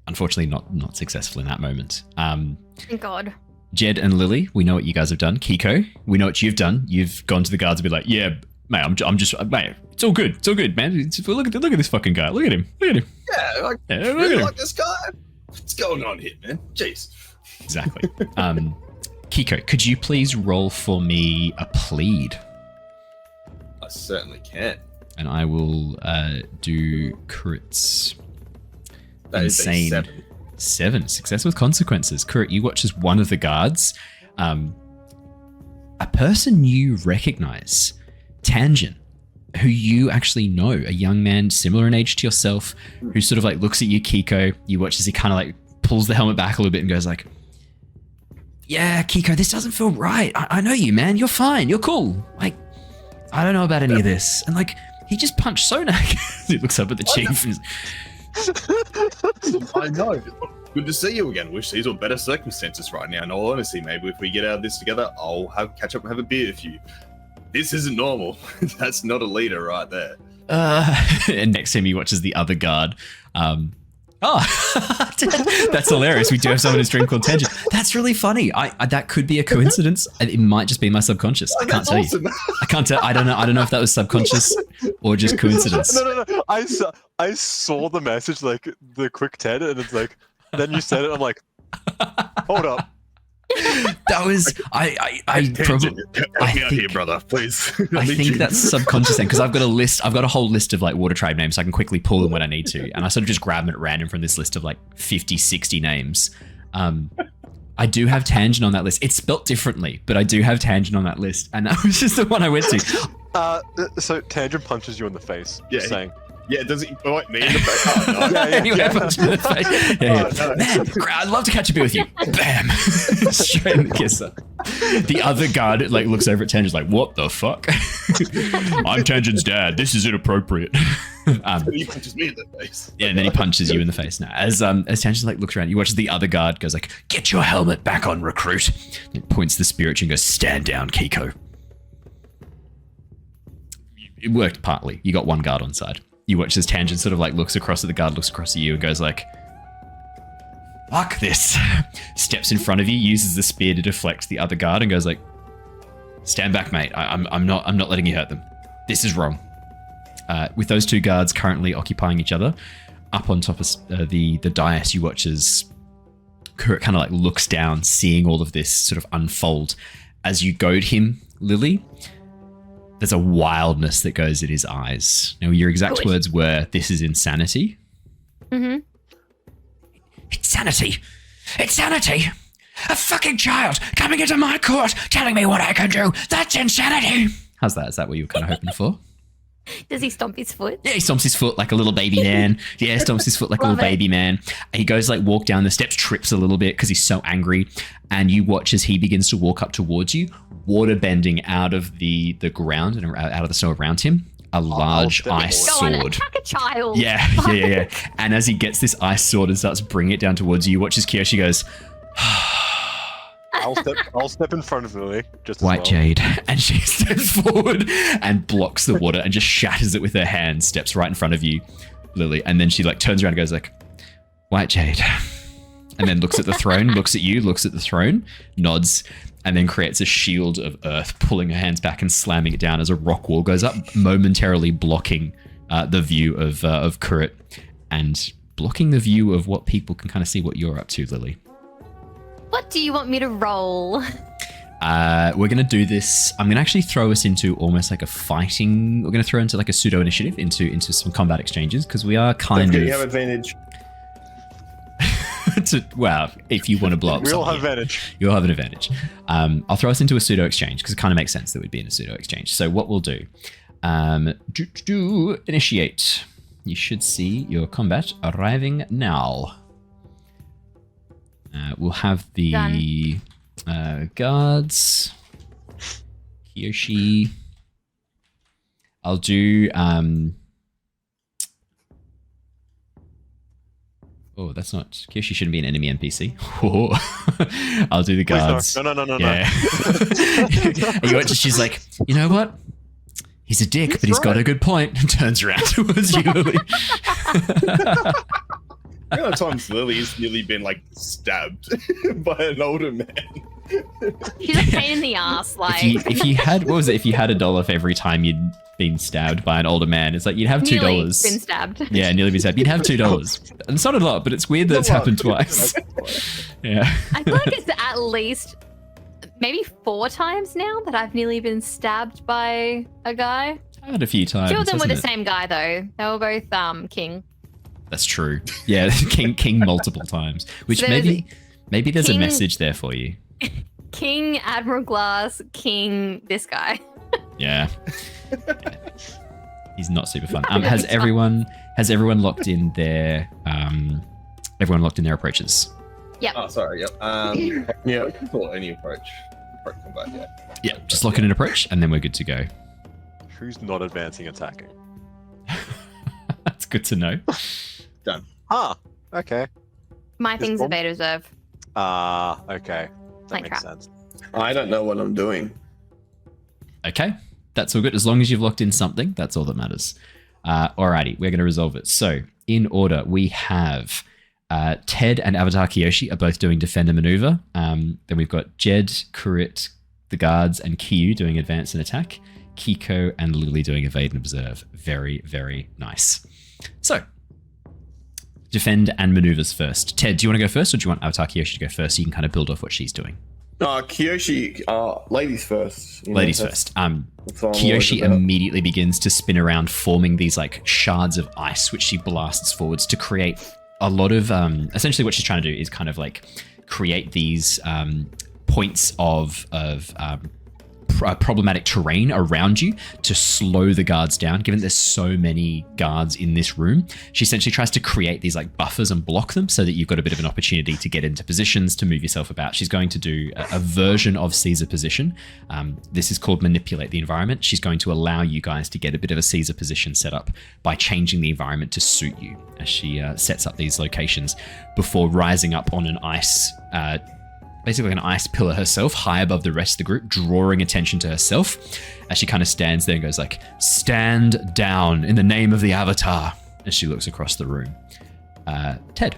Unfortunately, not successful in that moment. Thank God. Jedd and Lilly, we know what you guys have done. Keeko, we know what you've done. You've gone to the guards and be like, yeah, mate, I'm just, mate, it's all good, man. Look at this fucking guy. Look at him. Yeah, I Look really at him. like this guy. What's going on here, man? Jeez. Exactly. Keeko, could you please roll for me a plead? I certainly can. And I will do crits. That is a Insane. 7. Success with consequences. Kurit, you watch as one of the guards, a person you recognize, Tangent, who you actually know, a young man similar in age to yourself, who sort of like looks at you, Keeko. You watch as he kind of like pulls the helmet back a little bit and goes like, yeah, Keeko, this doesn't feel right. I know you, man. You're fine. You're cool. Like, I don't know about any of this. And like, he just punched Sonak. He looks up at the chief and he's I know. Good to see you again. Wish these were better circumstances right now. In all honesty, maybe if we get out of this together, I'll catch up and have a beer with you. This isn't normal. That's not a leader right there. and next to him, he watches the other guard. That's hilarious. We do have someone who's dream called Tangent. That's really funny. I that could be a coincidence. It might just be my subconscious. I can't tell you. I can't tell. I don't know if that was subconscious or just coincidence? No. I saw the message, like the quick Ted, and it's like, then you said it. I'm like, hold up. That was I probably Help me out here, brother, please. I think that's subconscious then, because I've got a list. I've got a whole list of like water tribe names, so I can quickly pull them when I need to, and I sort of just grab them at random from this list of like 50, 60 names. I do have Tangent on that list. It's spelt differently, but I do have Tangent on that list, and that was just the one I went to. So Tangent punches you in the face. Yeah. Just saying. Yeah, does he bite me in the face? Oh, no. Anyway, punch me in the face. Yeah. Oh, no. Man, I'd love to catch a beer with you. Bam! Straight in the kisser. The other guard like looks over at Tangent's like, what the fuck? I'm Tangent's dad. This is inappropriate. He punches me in the face. Yeah, and then he punches you in the face now. As Tangent like looks around, you watch the other guard goes like, get your helmet back on, recruit. And points the spirit and goes, stand down, Keeko. It worked partly. You got one guard on side. You watch as Tangent sort of like looks across at the guard, looks across at you and goes like, fuck this. Steps in front of you, uses the spear to deflect the other guard and goes like, stand back, mate. I'm not letting you hurt them. This is wrong. With those two guards currently occupying each other, up on top of the dais, you watch as Kurt kind of like looks down, seeing all of this sort of unfold. As you goad him, Lilly, there's a wildness that goes in his eyes. Now, your exact words were, this is insanity. Mm-hmm. Insanity! Insanity! A fucking child coming into my court telling me what I can do! That's insanity! How's that? Is that what you were kind of hoping for? Does he stomp his foot? Yeah, he stomps his foot like a little baby man. Yeah, stomps his foot like a little baby man. And he goes like walk down the steps, trips a little bit because he's so angry. And you watch as he begins to walk up towards you, water bending out of the ground and out of the snow around him. A large ice Go on, sword. attack a child. Yeah. And as he gets this ice sword and starts bringing it down towards you, you watch as Kyoshi goes, I'll step in front of Lily. Just as White well. Jade. And she steps forward and blocks the water and just shatters it with her hand, steps right in front of you, Lily. And then she like turns around and goes like, White Jade. And then looks at the throne, looks at you, looks at the throne, nods, and then creates a shield of earth, pulling her hands back and slamming it down as a rock wall goes up, momentarily blocking the view of Kurit and blocking the view of what people can kind of see what you're up to, Lily. What do you want me to roll? We're going to do this. I'm going to actually throw us into almost like a fighting. We're going to throw into like a pseudo initiative into some combat exchanges because we are kind Okay, of. you have advantage. Well, if you want to blow up We all something, have advantage. you'll have an advantage. I'll throw us into a pseudo exchange because it kind of makes sense that we'd be in a pseudo exchange. So what we'll do, initiate. You should see your combat arriving now. We'll have the guards. Kyoshi. I'll do. Oh, that's not. Kyoshi shouldn't be an enemy NPC. I'll do the guards. Please, no. Yeah. She's like, you know what? He's a dick, but he's got a good point. And turns around towards you, Lily. The amount of times Lily has nearly been like stabbed by an older man. She's a pain in the ass. Like, if you had, what was it? If you had $1 for every time you'd been stabbed by an older man, it's like you'd have $2. nearly been stabbed. Yeah, nearly been stabbed. You'd have $2. And it's not a lot, but it's weird that it's happened twice. Yeah. I feel like it's at least maybe 4 times now that I've nearly been stabbed by a guy. I had a few times. 2 of them were the hasn't it? same guy though. They were both king. That's true. Yeah, king multiple times. Which So there's maybe there's a King- message there for you. King Admiral Glass, King this guy. Yeah. He's not super fun. Has everyone locked in their approaches? Oh, sorry. Yep. Yeah. I can call any approach. Approach combat. Yeah. Yeah, just lock in an approach and then we're good to go. Who's not advancing attacking? That's good to know. Done. Ah, okay. My This thing's one? evade reserve. Okay. That Like makes trap. sense. I don't know what I'm doing. Okay, that's all good. As long as you've locked in something, that's all that matters. Alrighty, we're going to resolve it. So, in order, we have Ted and Avatar Kyoshi are both doing defender maneuver. Then we've got Jedd, Kurit, the guards, and Kyu doing advance and attack. Keeko and Lilly doing evade and observe. Very, very nice. So, defend and maneuvers first. Ted, do you want to go first, or do you want Avatar Kyoshi to go first so you can kind of build off what she's doing? Kyoshi, ladies first. Ladies first. Kyoshi immediately begins to spin around, forming these like shards of ice, which she blasts forwards to create a lot of. Essentially, what she's trying to do is kind of like create these points of problematic terrain around you to slow the guards down. Given there's so many guards in this room, she essentially tries to create these like buffers and block them so that you've got a bit of an opportunity to get into positions to move yourself about. She's going to do a version of Caesar position. This is called manipulate the environment. She's going to allow you guys to get a bit of a Caesar position set up by changing the environment to suit you as she sets up these locations before rising up on an ice basically an ice pillar herself, high above the rest of the group, drawing attention to herself as she kind of stands there and goes like, "Stand down in the name of the Avatar," as she looks across the room. Ted.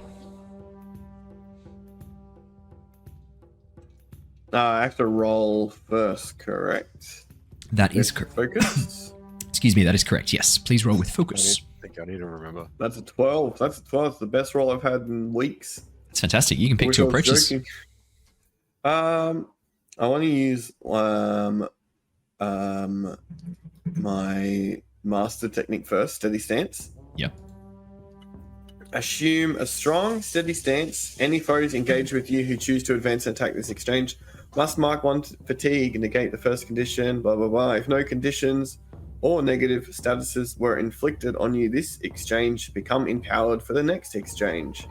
I have to roll first, correct? That is correct. Focus? Excuse me, that is correct. Yes, please roll with focus. I think I need to remember. That's a 12. That's the best roll I've had in weeks. It's fantastic. You can pick Which two I was approaches. joking. I want to use my master technique first, steady stance. Yep. Assume a strong, steady stance. Any foes engaged with you who choose to advance and attack this exchange must mark 1 fatigue and negate the first condition, blah, blah, blah. If no conditions or negative statuses were inflicted on you, this exchange become empowered for the next exchange.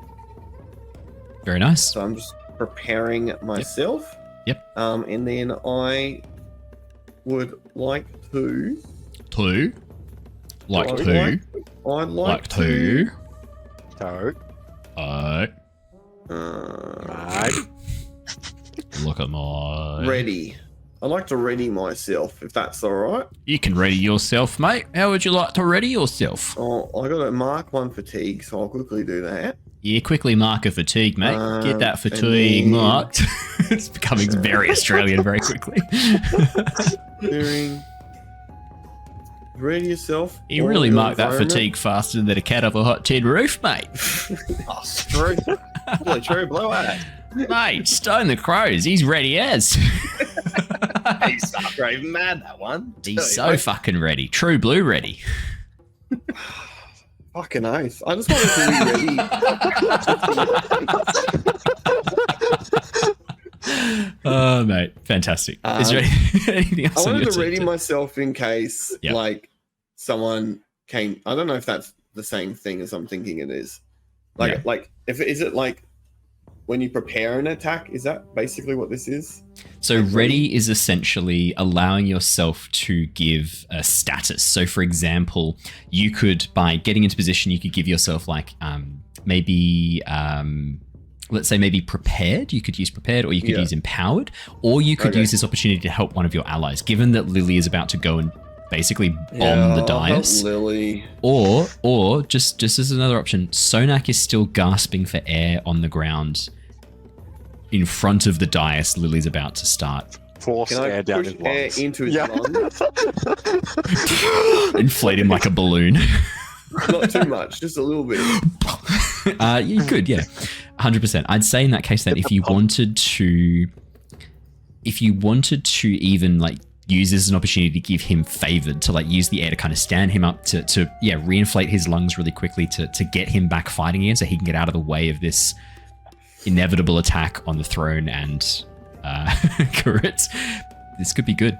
Very nice. So I'm just preparing myself. Yep. And then I would like to... Two. Like I'd two. I'd like Like two. So, Alright. Uh, Look at my... ready. I'd like to ready myself, if that's all right. You can ready yourself, mate. How would you like to ready yourself? Oh, I got to mark 1 fatigue, so I'll quickly do that. Yeah, quickly mark a fatigue, mate. Get that and fatigue then- marked. It's becoming very Australian very quickly. Doing. Ready yourself. You All really your mark that environment. fatigue faster than a cat up a hot tin roof, mate. Oh, true. Holy true, blow at Mate, Stone the Crows, he's ready as. it. He's not even mad, that one. He's so fucking ready. True blue ready. Fucking oath. I just wanted to be ready. Oh, mate, fantastic. Is there anything else I on wanted your to ready team? myself in case, Yep. like, someone came. I don't know if that's the same thing as I'm thinking it is. Like, Yeah. like, if is it like when you prepare an attack? Is that basically what this is? So ready is essentially allowing yourself to give a status. So for example, you could, by getting into position, you could give yourself like maybe let's say maybe prepared. You could use prepared, or you could Yeah. use empowered, or you could Okay. use this opportunity to help one of your allies. Given that Lilly is about to go and basically bomb the I'll help dais, Lilly. or just as another option, Sonak is still gasping for air on the ground in front of the dais Lily's about to start. force Can I air down push his air lungs. into his Yeah. lungs? Inflate him like a balloon. Not too much, just a little bit. You could, yeah. 100%. I'd say in that case that if you wanted to even like use this as an opportunity to give him favored, to like use the air to kind of stand him up to reinflate his lungs really quickly to get him back fighting again so he can get out of the way of this inevitable attack on the throne and Kuritz. This could be good.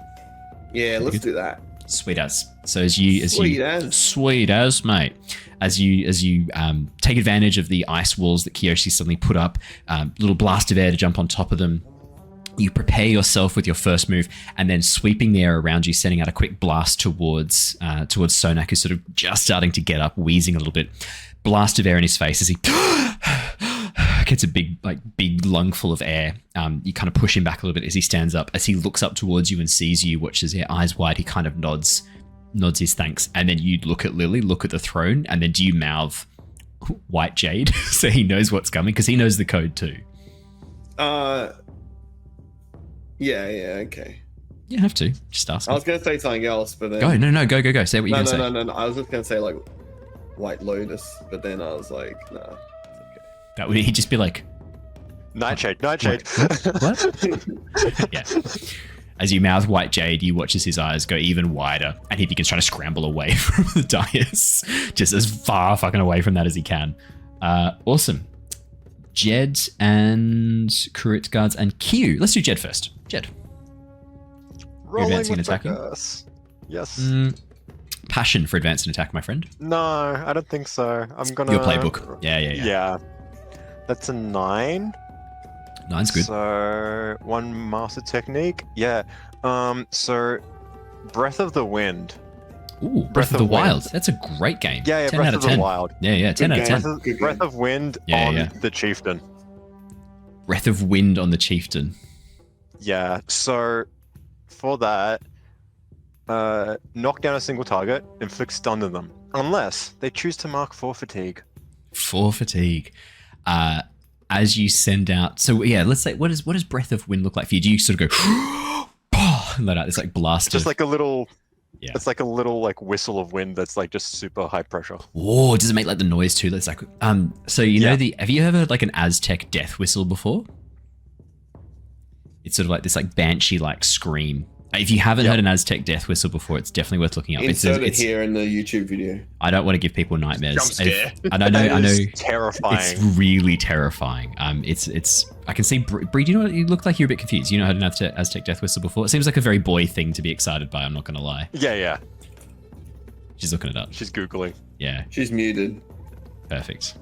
Yeah, let's do that. Sweet as. So as you Sweet as. mate. As you take advantage of the ice walls that Kyoshi suddenly put up, little blast of air to jump on top of them. You prepare yourself with your first move, and then sweeping the air around you, sending out a quick blast towards Sonak, who's sort of just starting to get up, wheezing a little bit. Blast of air in his face as he gets a big lungful of air. You kind of push him back a little bit as he stands up. As he looks up towards you and sees you, watches your eyes wide, he kind of nods his thanks. And then you look at Lilly, look at the throne, and then do you mouth White Jade so he knows what's coming? Because he knows the code too. Yeah, okay. You have to. Just ask. I was gonna say something else, but then Go. No. Say what you're no, gonna say. no. I was just gonna say like White Lotus, but then I was like, nah, it's okay. That would he'd just be like, Nightshade. what? Yeah. As you mouth White Jade, you watch as his eyes go even wider, and he begins trying to scramble away from the dais, just as far fucking away from that as he can. Awesome. Jedd and Kurit guards and Q. Let's do Jedd first. Jedd. Rolling advancing with and attacking? focus. Yes. Passion for advance and attack, my friend. No, I don't think so. I'm gonna. Your playbook. Yeah. Yeah. That's a 9. 9's good. So one master technique. Yeah. So Breath of the Wind. Ooh, Breath of the Wild. That's a great game. Yeah, 10 Breath out of of 10. the Wild. Yeah, 10 out of 10. Breath of Wind on the Chieftain. Breath of Wind on the Chieftain. Yeah. So for that, knock down a single target, inflict stun on them, unless they choose to mark 4 fatigue. 4 fatigue. As you send out, so yeah, let's say, what does Breath of Wind look like for you? Do you sort of go and let out this like blast? Just like a little. Yeah. It's like a little like whistle of wind that's like just super high pressure. Whoa, does it make like the noise too? That's like so you know have you ever heard like an Aztec death whistle before? It's sort of like this like banshee like scream. If you haven't heard an Aztec death whistle before, it's definitely worth looking up. Insert it here in the YouTube video. I don't want to give people nightmares. Jump scare. I know. It's terrifying. It's really terrifying. It's. I can see. Bree, do you know what? You look like you're a bit confused. You know heard an Aztec death whistle before? It seems like a very boy thing to be excited by. I'm not gonna lie. Yeah. She's looking it up. She's googling. Yeah. She's muted. Perfect.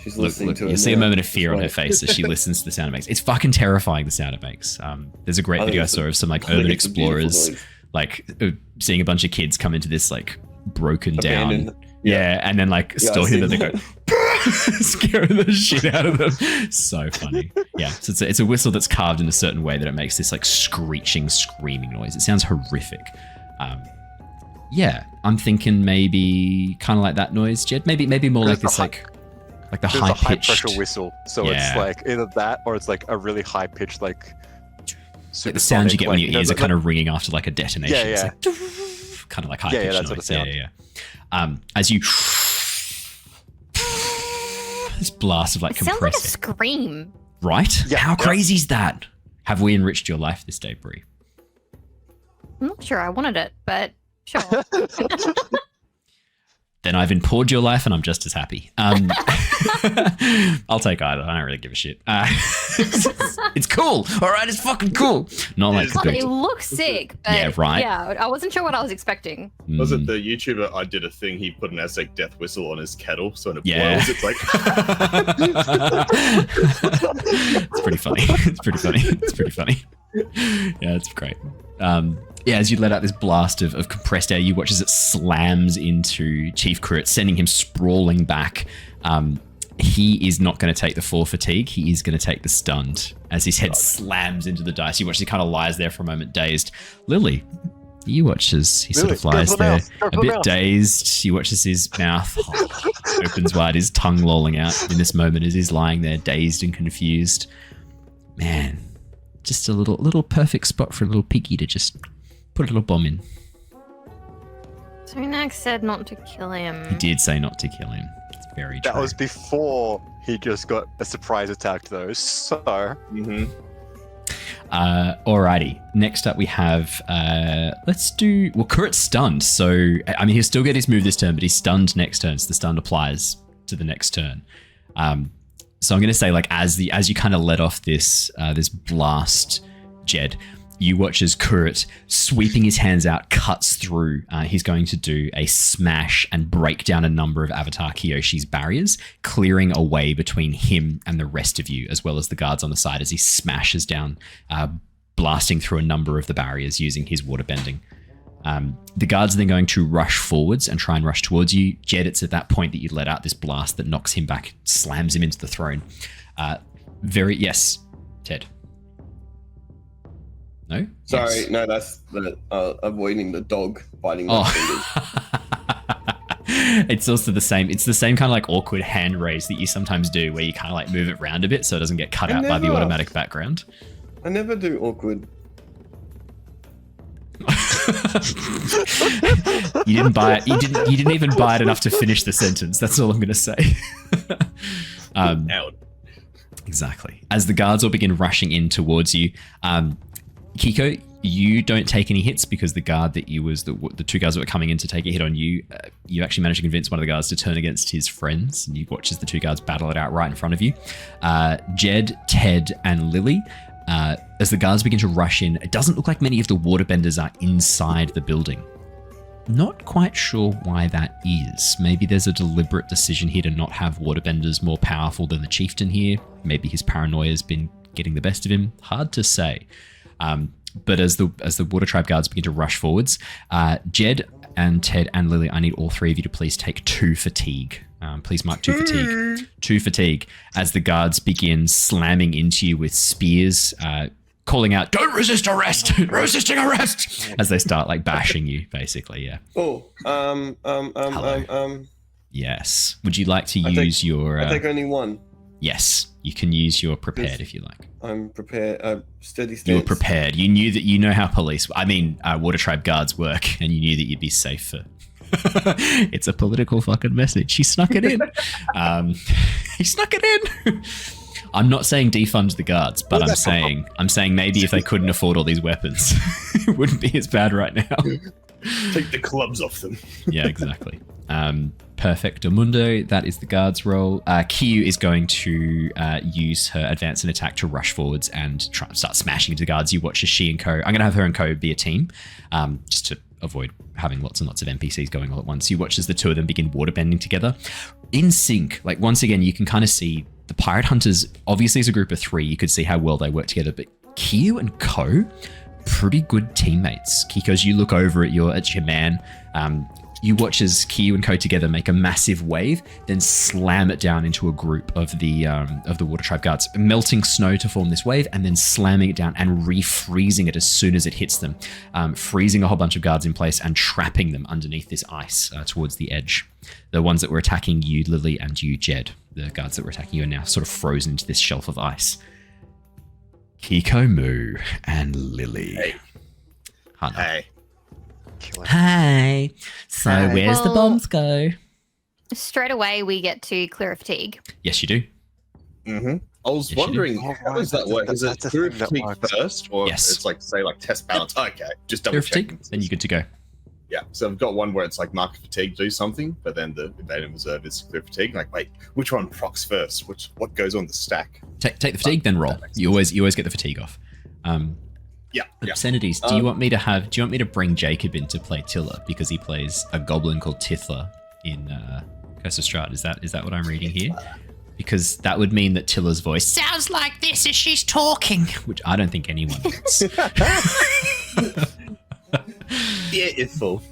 She's listening to it. You'll see a moment of fear on her face as she listens to the sound it makes. It's fucking terrifying, the sound it makes. There's a great video I saw of some like urban explorers, like seeing a bunch of kids come into this like broken down. Yeah, and then like still hear that they go scaring the shit out of them. So funny. Yeah, so it's a whistle that's carved in a certain way that it makes this like screeching, screaming noise. It sounds horrific. Yeah, I'm thinking maybe kind of like that noise, Jedd. Maybe more like this like the high pressure whistle. So it's like either that or it's like a really high pitched like the sound you get when your ears are kind of ringing after like a detonation. Yeah. It's like kind of like high pitched noise. Sort of sound. Yeah. As you this blast of like compressing. Sounds like a scream. Right? Yeah, How crazy is that? Have we enriched your life this day, Bree? I'm not sure I wanted it, but sure. Then I've poured your life and I'm just as happy. I'll take either. I don't really give a shit. It's cool. All right, it's fucking cool. Not like It looks sick. But yeah, right. Yeah, I wasn't sure what I was expecting. Was it the YouTuber I did a thing? He put an Aztec death whistle on his kettle, so when it Yeah. boils, it's like. It's pretty funny. It's pretty funny. Yeah, it's great. As you let out this blast of compressed air, you watch as it slams into Chief Kurit, sending him sprawling back. He is not going to take the 4 fatigue. He is going to take the stunned. As his head slams into the dice, you watch as he kind of lies there for a moment, dazed. Lilly, you watch as he sort of lies there, a bit dazed. You watch as his mouth opens wide, his tongue lolling out in this moment as he's lying there, dazed and confused. Man, just a little perfect spot for a little piggy to just put a little bomb in. Sonak said not to kill him. He did say not to kill him. It's very true. That was before he just got a surprise attack though. So alrighty. Next up we have Kurit's stunned, so I mean he'll still get his move this turn, but he's stunned next turn, so the stun applies to the next turn. So I'm gonna say like as you kind of let off this blast, Jedd, you watch as Kurit, sweeping his hands out, cuts through. He's going to do a smash and break down a number of Avatar Kyoshi's barriers, clearing a way between him and the rest of you, as well as the guards on the side as he smashes down, blasting through a number of the barriers using his waterbending. The guards are then going to rush forwards and try and rush towards you. Jedd, it's at that point that you let out this blast that knocks him back, slams him into the throne. Yes, Ted. No? Sorry, Yes. no, that's the avoiding the dog biting my fingers. It's also the same. It's the same kind of like awkward hand raise that you sometimes do where you kind of like move it around a bit so it doesn't get cut out by the automatic background. I never do awkward. You didn't buy it. You didn't even buy it enough to finish the sentence. That's all I'm going to say. Out. Exactly. As the guards all begin rushing in towards you, Keeko, you don't take any hits because the guard that you was the two guards that were coming in to take a hit on you, you actually managed to convince one of the guards to turn against his friends, and you watch as the two guards battle it out right in front of you. Jedd, Ted, and Lilly. As the guards begin to rush in, it doesn't look like many of the waterbenders are inside the building. Not quite sure why that is. Maybe there's a deliberate decision here to not have waterbenders more powerful than the chieftain here. Maybe his paranoia's been getting the best of him. Hard to say. But as the water tribe guards begin to rush forwards, Jedd and Ted and Lilly, I need all three of you to please take 2 fatigue. Please mark 2 fatigue. 2 fatigue as the guards begin slamming into you with spears, calling out, "Don't resist arrest! Resisting arrest!" as they start like bashing you, basically. Yeah. Oh, Yes. Would you like to use your? I take only one. Yes, you can use your prepared if you like. I'm prepared. Steady stance. You're prepared. You knew that. You know how water tribe guards work, and you knew that you'd be safe for. It's a political fucking message. He snuck it in. He snuck it in. I'm not saying defund the guards, but I'm saying maybe if they couldn't afford all these weapons, it wouldn't be as bad right now. Take the clubs off them. Yeah, exactly. Perfecto mundo. That is the guards' roll. Kyu is going to use her advance and attack to rush forwards and try and start smashing into the guards. You watch as she and Co. I'm going to have her and Co. be a team, just to avoid having lots and lots of NPCs going all at once. You watch as the two of them begin waterbending together in sync. Like once again, you can kind of see the pirate hunters. Obviously, as a group of 3, you could see how well they work together. But Kyu and Co. pretty good teammates. Keeko, as you look over at your man, you watch as Kyu and Co together make a massive wave, then slam it down into a group of the water tribe guards, melting snow to form this wave, and then slamming it down and refreezing it as soon as it hits them, freezing a whole bunch of guards in place and trapping them underneath this ice towards the edge. The ones that were attacking you, Lilly, and you, Jedd, the guards that were attacking you, are now sort of frozen into this shelf of ice. Keeko, Moo, and Lilly. Hey. Hunter. Hey. Hi. So where's the bombs go? Straight away, we get to clear of fatigue. Yes, you do. Mm-hmm. I was Yes, you wondering, how does that work? Is it clear fatigue first, or Yes. it's like, say, like test balance? Okay, just double Clear checking. fatigue, then you're good to go. Yeah, so I've got one where it's like mark fatigue, do something, but then the evade and reserve is clear fatigue. Like, wait, which one procs first? What goes on the stack? Take the fatigue, then roll. You always get the fatigue off. Yeah. Obscenities. Do you want me to bring Jacob in to play Tilla because he plays a goblin called Tilla in Curse of Strahd? Is that what I'm reading here? Because that would mean that Tilla's voice sounds like this as she's talking, which I don't think anyone wants. Yeah, it's full.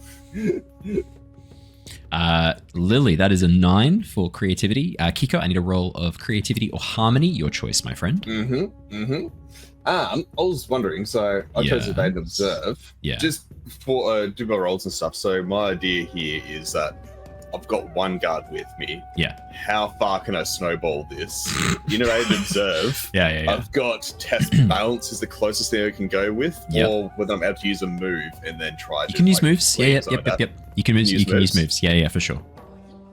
Lilly, that is a 9 for creativity. Keeko, I need a roll of creativity or harmony. Your choice, my friend. I was wondering, so I chose evade and observe. Yeah. Just for do my rolls and stuff. So my idea here is that I've got one guard with me. Yeah. How far can I snowball this? Evade and observe. Yeah. I've got test balance is the closest thing I can go with, or whether I'm able to use a move and then try. You can use moves. Yep. You can use moves. Yeah, for sure.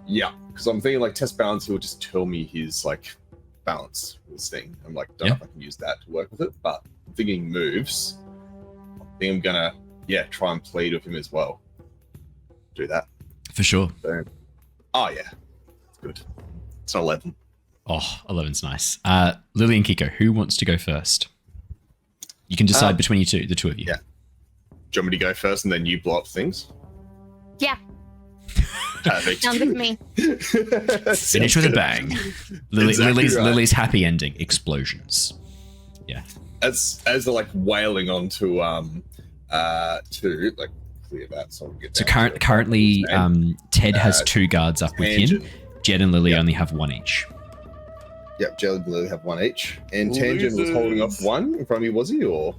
Yeah, because I'm thinking like test balance, he'll just tell me his like balance this thing. I'm like, don't know if I can use that to work with it, but I'm thinking moves. I think I'm gonna try and plead with him as well. Do that. For sure. So, oh yeah, it's good. It's an 11. Oh, 11's nice. Lilly and Keeko, who wants to go first? You can decide between the two of you. Yeah. Do you want me to go first and then you blow up things? Yeah. Perfect. Sounds good to me. Finish with a bang. Lily's happy ending. Explosions. Yeah. As they're like wailing onto to like clear that so we get. So currently Ted has 2 guards up with him. Jedd and Lilly only have 1 each. Yep, Jedd and Lilly have 1 each. And Tangent was holding off 1 in front of me, was he, or?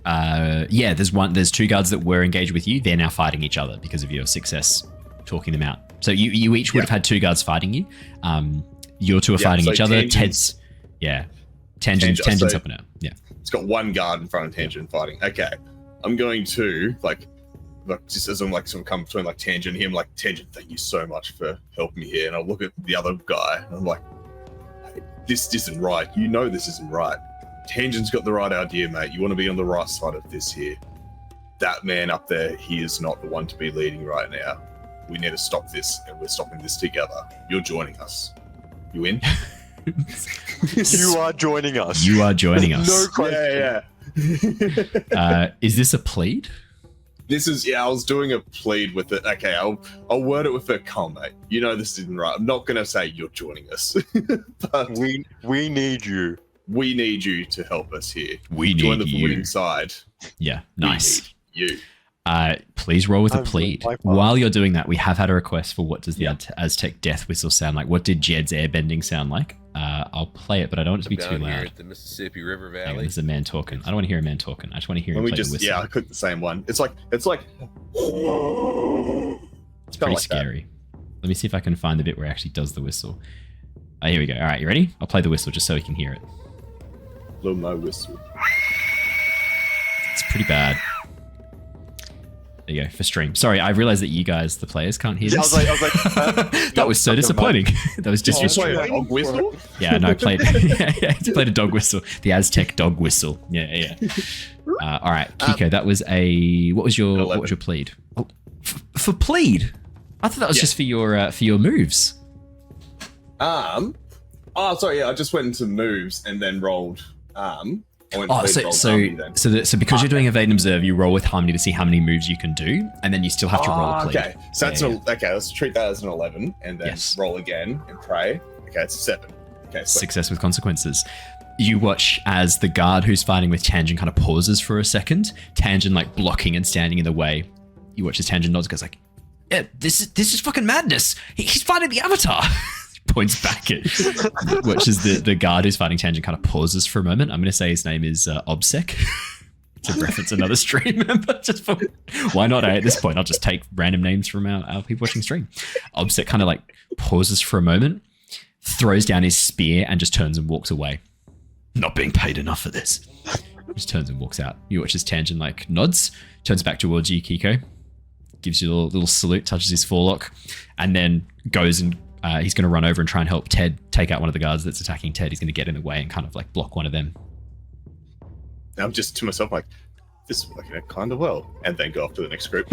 There's 2 guards that were engaged with you. They're now fighting each other because of your success talking them out. So you each would have had 2 guards fighting you. Your 2 are fighting each other. Tangent's up and out. Yeah. It's got 1 guard in front of Tangent fighting. Okay. I'm going to like just as I'm like sort of come between like Tangent and him, like Tangent, thank you so much for helping me here. And I'll look at the other guy and I'm like, hey, this isn't right. You know this isn't right. Tangent's got the right idea, mate. You want to be on the right side of this here. That man up there, he is not the one to be leading right now. We need to stop this, and we're stopping this together. You're joining us. You in? You are joining us. You are joining us. No question. Yeah. Is this a plead? This is, I was doing a plead with it. Okay, I'll word it with a come, mate. You know this isn't right. I'm not going to say you're joining us. But We need you. we need you to help us here. We Join need the you. winning side. Yeah, We nice. need you. Please roll with a I'm plead. by far. While you're doing that, we have had a request for what does the Aztec death whistle sound like? What did Jedd's airbending sound like? I'll play it, but I don't want it to be too Down here loud. at the Mississippi River Hang on, Valley. there's a man talking. I don't want to hear a man talking. I just want to hear him Let me play the just, whistle. I clicked the same one. It's like It's pretty like that. scary. Let me see if I can find the bit where it actually does the whistle. Here we go. All right, you ready? I'll play the whistle just so we can hear it. blow my whistle. It's pretty bad. There you go, for stream. Sorry, I realized that you guys, the players, can't hear Yeah, this. I was like, that was so disappointing. That was just your Play stream. a dog whistle? Yeah, no, I played. He played a dog whistle, the Aztec dog whistle. Yeah. All right, Keeko, that was a. What was your 11. plead? Oh, for plead? I thought that was Yeah. just for your moves. Oh, sorry. Yeah, I just went into moves and then rolled. I went Oh, to so rolled so Harmony then. so because you're doing evade and observe, you roll with harmony to see how many moves you can do, and then you still have to roll a plead. Okay, so that's Yeah, okay. Let's treat that as an 11, and then Yes. roll again and pray. Okay, it's a 7. Okay, so Success with consequences. You watch as the guard who's fighting with Tangent kind of pauses for a second. Tangent like blocking and standing in the way. You watch as Tangent nods and goes like, "Yeah, this is fucking madness. He's fighting the Avatar." Points back at watches the guard who's fighting Tangent kind of pauses for a moment. I'm going to say his name is Obsec. To reference another stream member, just for why not? At this point, I'll just take random names from our people watching stream. Obsec kind of like pauses for a moment, throws down his spear, and just turns and walks away. Not being paid enough for this. Just turns and walks out. You watch as Tangent like nods, turns back towards you, Keeko, gives you a little salute, touches his forelock, and then goes and he's going to run over and try and help Ted take out one of the guards that's attacking Ted. He's going to get in the way and kind of like block one of them. I'm just to myself like, this is working out kind of well, and then go off to the next group.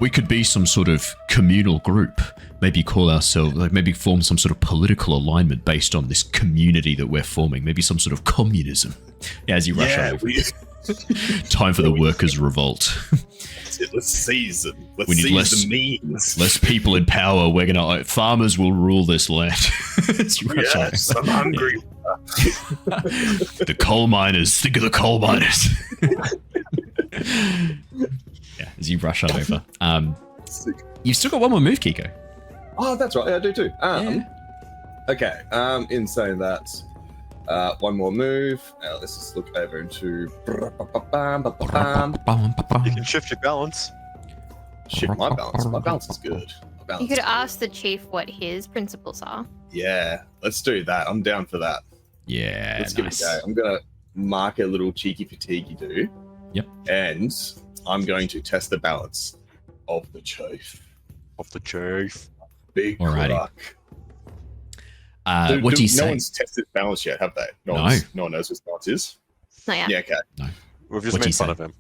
We could be some sort of communal group. Maybe call ourselves, like maybe form some sort of political alignment based on this community that we're forming. Maybe some sort of communism. Yeah, as you rush over. Time for the workers' revolt. Let's seize them. Let's We need seize the means. Less people in power. We're gonna farmers will rule this land. As you rush over. Yes, I'm hungry. The coal miners. Think of the coal miners. Yeah, as you rush on over. Sick. You've still got one more move, Keeko. Oh, that's right. Yeah, I do too. Okay. In saying that, one more move. Let's just look over into. You can shift your balance. Shift my balance. My balance is good. My balance You could is good. ask the chief what his principles are. Yeah, let's do that. I'm down for that. Yeah, Let's nice. give it a go. I'm gonna mark a little cheeky fatiguey do. Yep. And I'm going to test the balance of the chief. Off the chief. Big Alrighty. crack. What do you No say? one's tested balance yet, have they? No. No one knows what balance is. Not yet. Yeah, okay. We've just What do you made fun say? of him.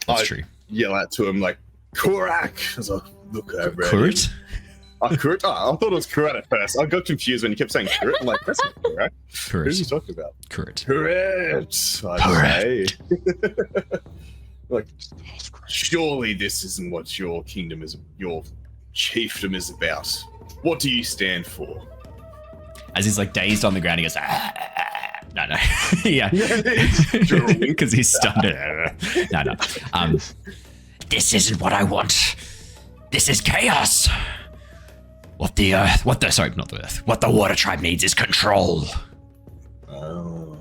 That's I- true. Yell out to him like, Kurak! As I look over at him. Kurit? Kurit? Oh, I thought it was Kurat at first. I got confused when he kept saying Kurit. I'm like, that's not Kurat. Who's he Kurit. talking about? Kurit. Kurit! I say. Like, surely this isn't what your kingdom is, your chiefdom is about. What do you stand for? As he's like dazed on the ground, he goes, no. Yeah. True. Because he's stunned. No. This isn't what I want. This is chaos. What the water tribe needs is control. Oh.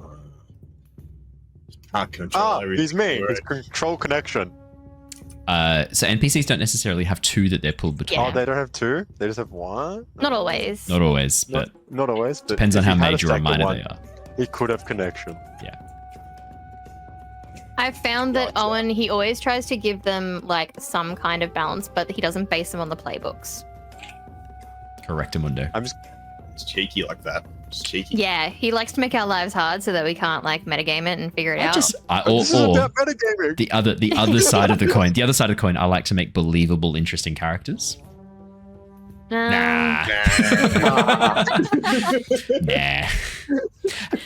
Can't control Ah, everything. he's me. Right. It's control connection. So NPCs don't necessarily have two that they're pulled between. Yeah. Oh, they don't have two? They just have one? Not always. Not always, but Not always, but depends on if how he had a major or stack of minor one, they are. He could have connection. I've found that Gotcha. Owen, he always tries to give them like some kind of balance, but he doesn't base them on the playbooks. Correctamundo. It's cheeky like that. It's cheeky. Yeah, he likes to make our lives hard so that we can't like metagame it and figure it out. This is Or about metagaming. the other side of the coin. The other side of the coin, I like to make believable, interesting characters. Nah. Nah.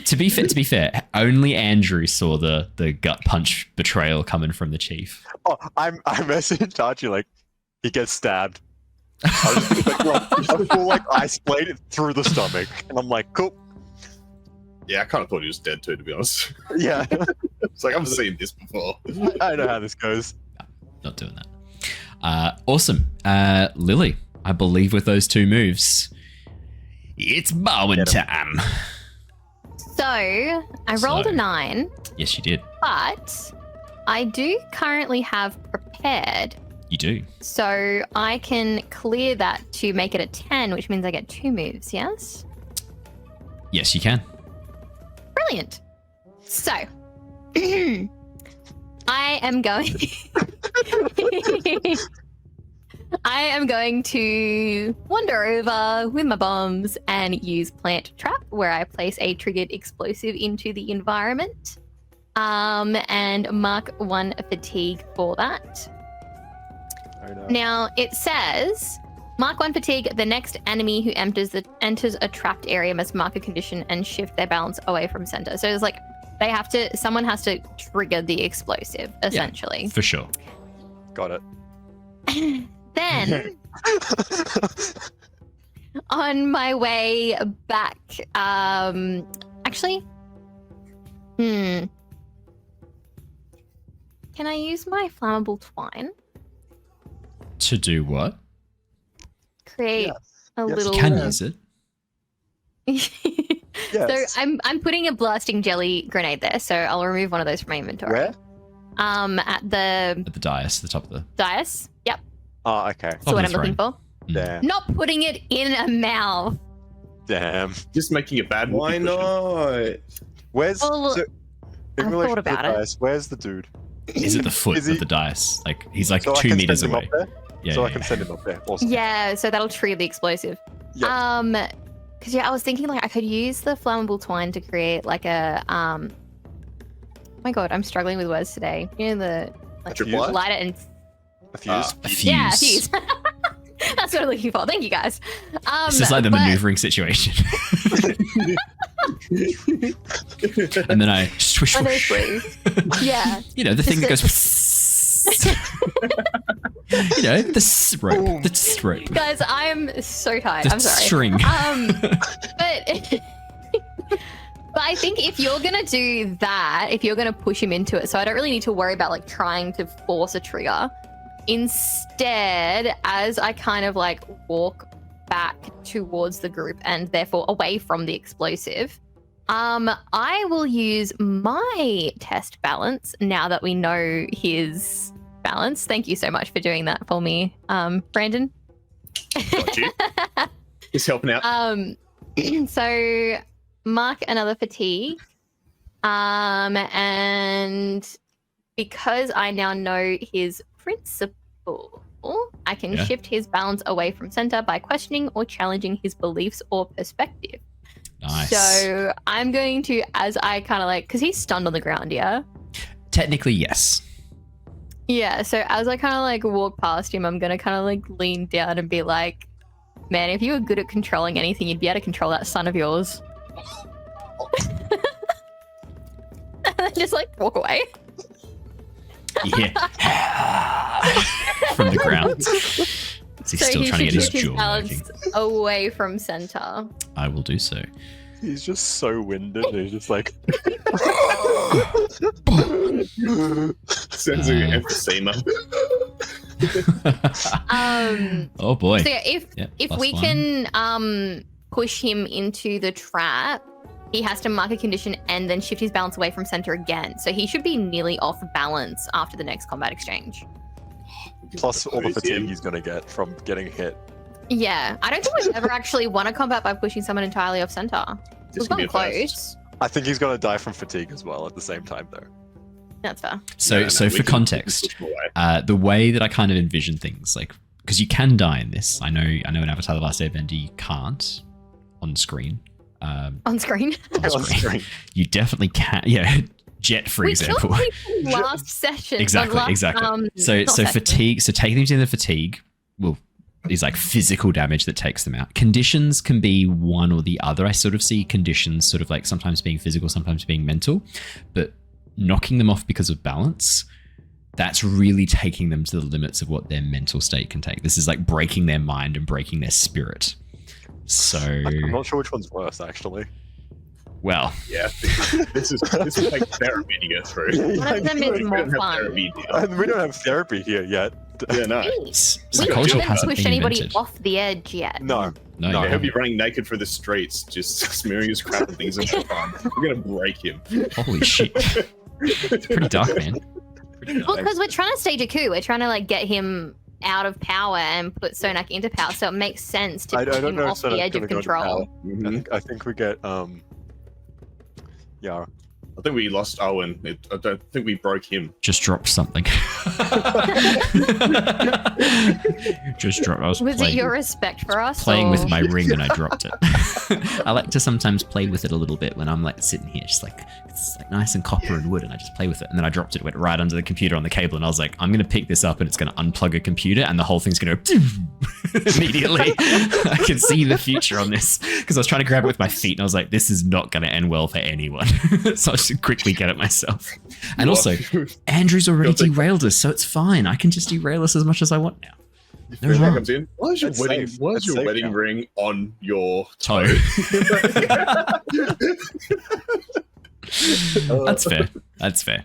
To be fair, only Andrew saw the gut punch betrayal coming from the chief. Oh, I messaged Archie like he gets stabbed. I was like, a full like ice blade through the stomach, and I'm like, cool. Yeah, I kind of thought he was dead too, to be honest. Yeah, It's like I've seen this before. I know how this goes. Not doing that. Awesome. Lilly, I believe with those two moves, It's Bowen time. So I rolled a 9, yes, you did. but I do currently have prepared. You do. So I can clear that to make it a 10, which means I get 2 moves, yes? Yes, you can. Brilliant. So I am going I am going to wander over with my bombs and use plant trap, where I place a triggered explosive into the environment. And mark 1 fatigue for that. I know. Now it says, mark 1 fatigue. The next enemy who enters a trapped area must mark a condition and shift their balance away from center. So it's like someone has to trigger the explosive, essentially. For sure. Got it. Then on my way back, actually, can I use my flammable twine? To do what? Create a Yes, little. You can use it. Yes. So I'm putting a blasting jelly grenade there, so I'll remove one of those from my inventory. Where? At the At the dais, the top of the. dais. Yep. Oh, okay. So what the I'm looking for. Damn. Not putting it in a mouth. Damn. Just making a bad Why whoopee cushion. not? Where's Well, so, in I've relation thought to the about it. dice, where's the dude? Is it the foot Is of he- the dais? Like he's like So I 2 can meters send him away. up there? Yeah. So yeah, I can yeah. send him up there. Awesome. Yeah, so that'll trigger the explosive. Yep. Because I was thinking like I could use the flammable twine to create like a oh my god, I'm struggling with words today. You know the like, Triple light? light it and A fuse. A fuse. yeah, fuse. That's what I'm looking for. Thank you guys. This is like the but- maneuvering situation. And then I swish, swish. Honestly, yeah. You know, the thing that Just goes. You know, the rope. The rope. Guys, I'm so tired. The I'm sorry. string. But but I think if you're gonna do that, if you're gonna push him into it, so I don't really need to worry about like trying to force a trigger. Instead, as I kind of like walk back towards the group and therefore away from the explosive, I will use my test balance now that we know his balance. Thank you so much for doing that for me, Brandon. Got you. Just helping out. So mark another fatigue. And because I now know his principle, I can Yeah. shift his balance away from center by questioning or challenging his beliefs or perspective. Nice. So I'm going to, as I kind of like, because he's stunned on the ground, yeah? Technically, yes. Yeah, so as I kind of like walk past him, I'm going to kind of like lean down and be like, man, if you were good at controlling anything, you'd be able to control that son of yours. And then just like walk away. Yeah. From the ground. Is he still he trying to get should his shift jaw working? balance away from center. I will do so. He's just so winded. He's just like. Sends an emphysema. Oh boy. So yeah, if plus we one. can push him into the trap, he has to mark a condition and then shift his balance away from center again. So he should be nearly off balance after the next combat exchange. Plus all the Who's fatigue him? he's gonna get from getting hit. Yeah, I don't think we've ever actually won a combat by pushing someone entirely off center. This We've could be gotten a first. close. I think he's gonna die from fatigue as well at the same time though. That's fair. So, No, so we for can context, push him away. the way that I kind of envision things, like, because you can die in this. I know in Avatar: The Last Airbender you can't on screen. On screen. On screen. You definitely can. Yeah, Jedd, for example. We killed people last session. Exactly. last, So not so session. fatigue. So taking them to the fatigue will is like physical damage that takes them out. Conditions can be one or the other. I sort of see conditions sort of like sometimes being physical, sometimes being mental, but knocking them off because of balance, that's really taking them to the limits of what their mental state can take. This is like breaking their mind and breaking their spirit. So I'm not sure which one's worse, actually. well, Yeah, this is like therapy to get through. One of them is more fun. Therapy now. And we don't have therapy here yet. Yeah, no. We psychology haven't hasn't pushed been anybody invented. off the edge yet. No. No, No, you He'll haven't. be running naked through the streets, just smearing his crap and things into the fun. We're gonna break him. Holy shit. It's pretty dark, man. Pretty dark. Well, because we're trying to stage a coup. We're trying to like get him out of power and put Sonak into power, so it makes sense to I put don't him know if off the Sonak's edge of gonna go to control. Mhm. I think we get yeah. I think we lost Owen. I don't think we broke him. Just dropped something. Just dropped. I was Was playing, it your respect for us? playing or... with my ring and I dropped it. I like to sometimes play with it a little bit when I'm like sitting here, just like it's like nice and copper and wood, and I just play with it. And then I dropped it, went right under the computer on the cable, and I was like, I'm gonna pick this up and it's gonna unplug a computer, and the whole thing's gonna go immediately. I can see the future on this because I was trying to grab it with my feet, and I was like, this is not gonna end well for anyone. So I should quickly get it myself. And also, Andrew's already derailed us, so it's fine. I can just derail us as much as I want now. No First guy harm. comes in. Why is your That's wedding? safe. Why is That's your safe wedding now. ring on your Toe. That's fair. That's fair.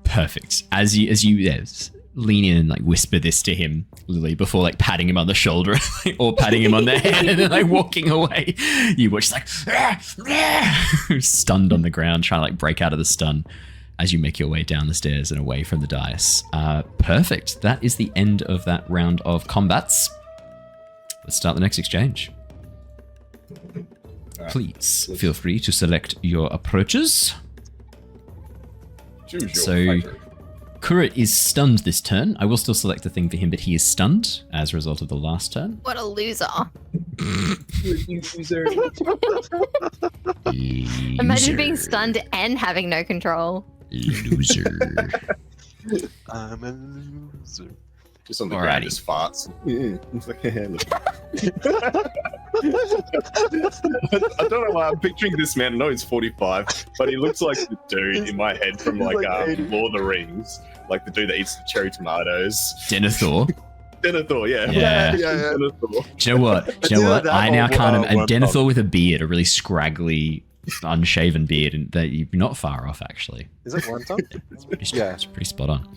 Perfect. As you yes, lean in and like whisper this to him, Lilly, before like patting him on the shoulder or patting him on the head and then like walking away. You watch like stunned on the ground, trying to like break out of the stun as you make your way down the stairs and away from the dais. Perfect. That is the end of that round of combats. Let's start the next exchange. Please feel free to select your approaches. Choose your So- favorite. Kurit is stunned this turn. I will still select a thing for him, but he is stunned as a result of the last turn. What a loser. Imagine being stunned and having no control. Loser. I'm a loser. Just on the Alrighty. ground, just farts. It's like, yeah, look. I don't know why I'm picturing this man. I know he's 45, but he looks like the dude in my head from He's like, like 80. Lord of the Rings, like the dude that eats the cherry tomatoes. Denethor. Denethor, yeah. Yeah. Denethor. Do you know what? Do you It's know either what? that I now or, can't. A Worm Denethor Tongue. with a beard, a really scraggly, unshaven beard, and that you're not far off actually. Is it one time? Yeah, it's pretty spot on.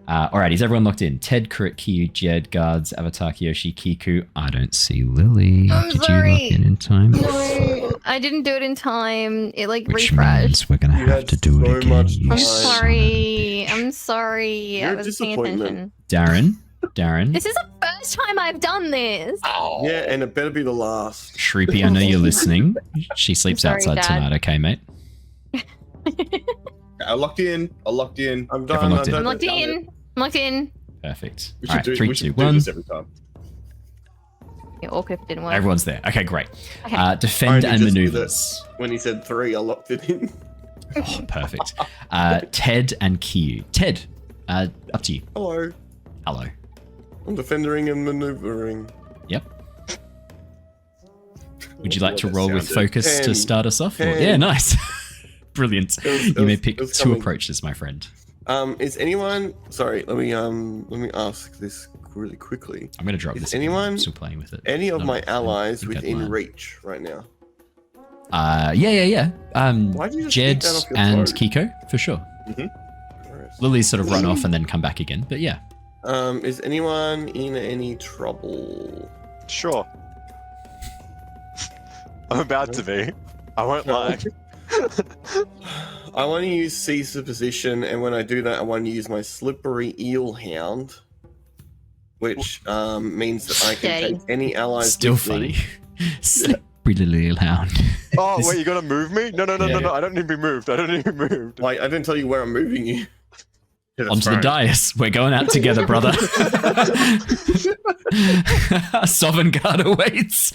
Alright, is everyone locked in? Ted, Kurit, Kyu, Jedd, Guards, Avatar, Kyoshi, Keeko. I don't see Lilly. I'm Did sorry. you lock in time? No, I didn't do it in time. It like Which refreshed. means we're gonna You have had to do so it again. much you I'm time. son of- sorry. I'm sorry. You're I a was paying disappointment. attention. Darren. This is the first time I've done this. Yeah, and it better be the last. Shreepy, I know you're listening. She sleeps Sorry, outside Dad. tonight, okay, mate? I locked in. I'm Everyone done. locked in. I'm locked in. I'm locked in. Perfect. We All should right, do, 3, we 2, should do 1. this every time. Yeah, Orcus didn't work. Everyone's there. Okay, great. Okay. Defend I and only just did maneuvers. When he said 3, I locked it in. Oh, perfect. Ted and Kyu. Ted, up to you. Hello. Hello. I'm defending and maneuvering. Yep. Would you like to That roll with sounded- focus to 10, start us off? Or- 10. Yeah, nice. Brilliant. It You may was- pick it was 2 coming. approaches, my friend. Is anyone? Sorry, let me ask this really quickly. I'm going to drop Is this. anyone- I'm still playing with it. Any of No, my I allies think I'd within learn. reach right now? Yeah. Why'd you just Jedd take that off your and throat? Keeko, for sure. Alright. Lily's sort of run off and then come back again, but yeah. Is anyone in any trouble? Sure. I'm about to be. I won't lie. I want to use seize the position, and when I do that, I want to use my slippery eel hound, which means that I can Daddy. take any allies. Still with me. funny. slippery little hound. Oh, wait, you gotta move me? No. I don't need to be moved. Like, I didn't tell you where I'm moving you. Yeah, that's Onto the right. dais. We're going out together, brother. Sovereign guard awaits.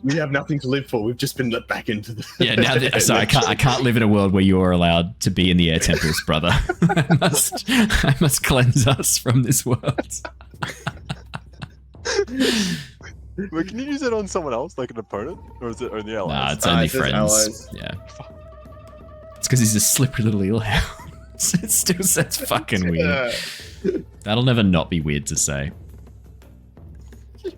We have nothing to live for. We've just been let back into the. Yeah, now that, so I can't live in a world where you are allowed to be in the air temples, brother. I must cleanse us from this world. Wait, can you use it on someone else, like an opponent? Or is it only allies? Nah, it's only It says friends. allies. Yeah. It's because he's a slippery little eelhound. It still says fucking weird. That'll never not be weird to say.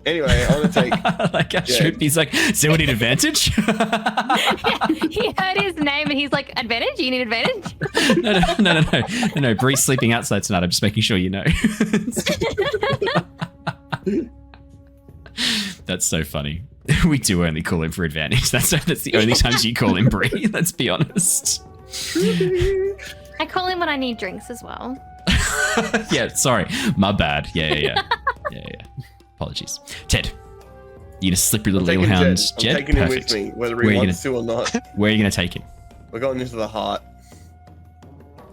Anyway, I want to take. Like, Jedd. he's like, so we need advantage? He heard his name and he's like, advantage? You need advantage? No. Bree's sleeping outside tonight. I'm just making sure you know. That's so funny. We do only call him for advantage. That's the only times you call him Bree. Let's be honest. I call him when I need drinks as well. Yeah, sorry. My bad. Yeah. Apologies. Ted, you need a slippery little Taking eelhound. Jedd. I'm Jedd, taking him perfect. with me, whether Where he are you wants to or not. Where are you going to take him? We're going into the heart.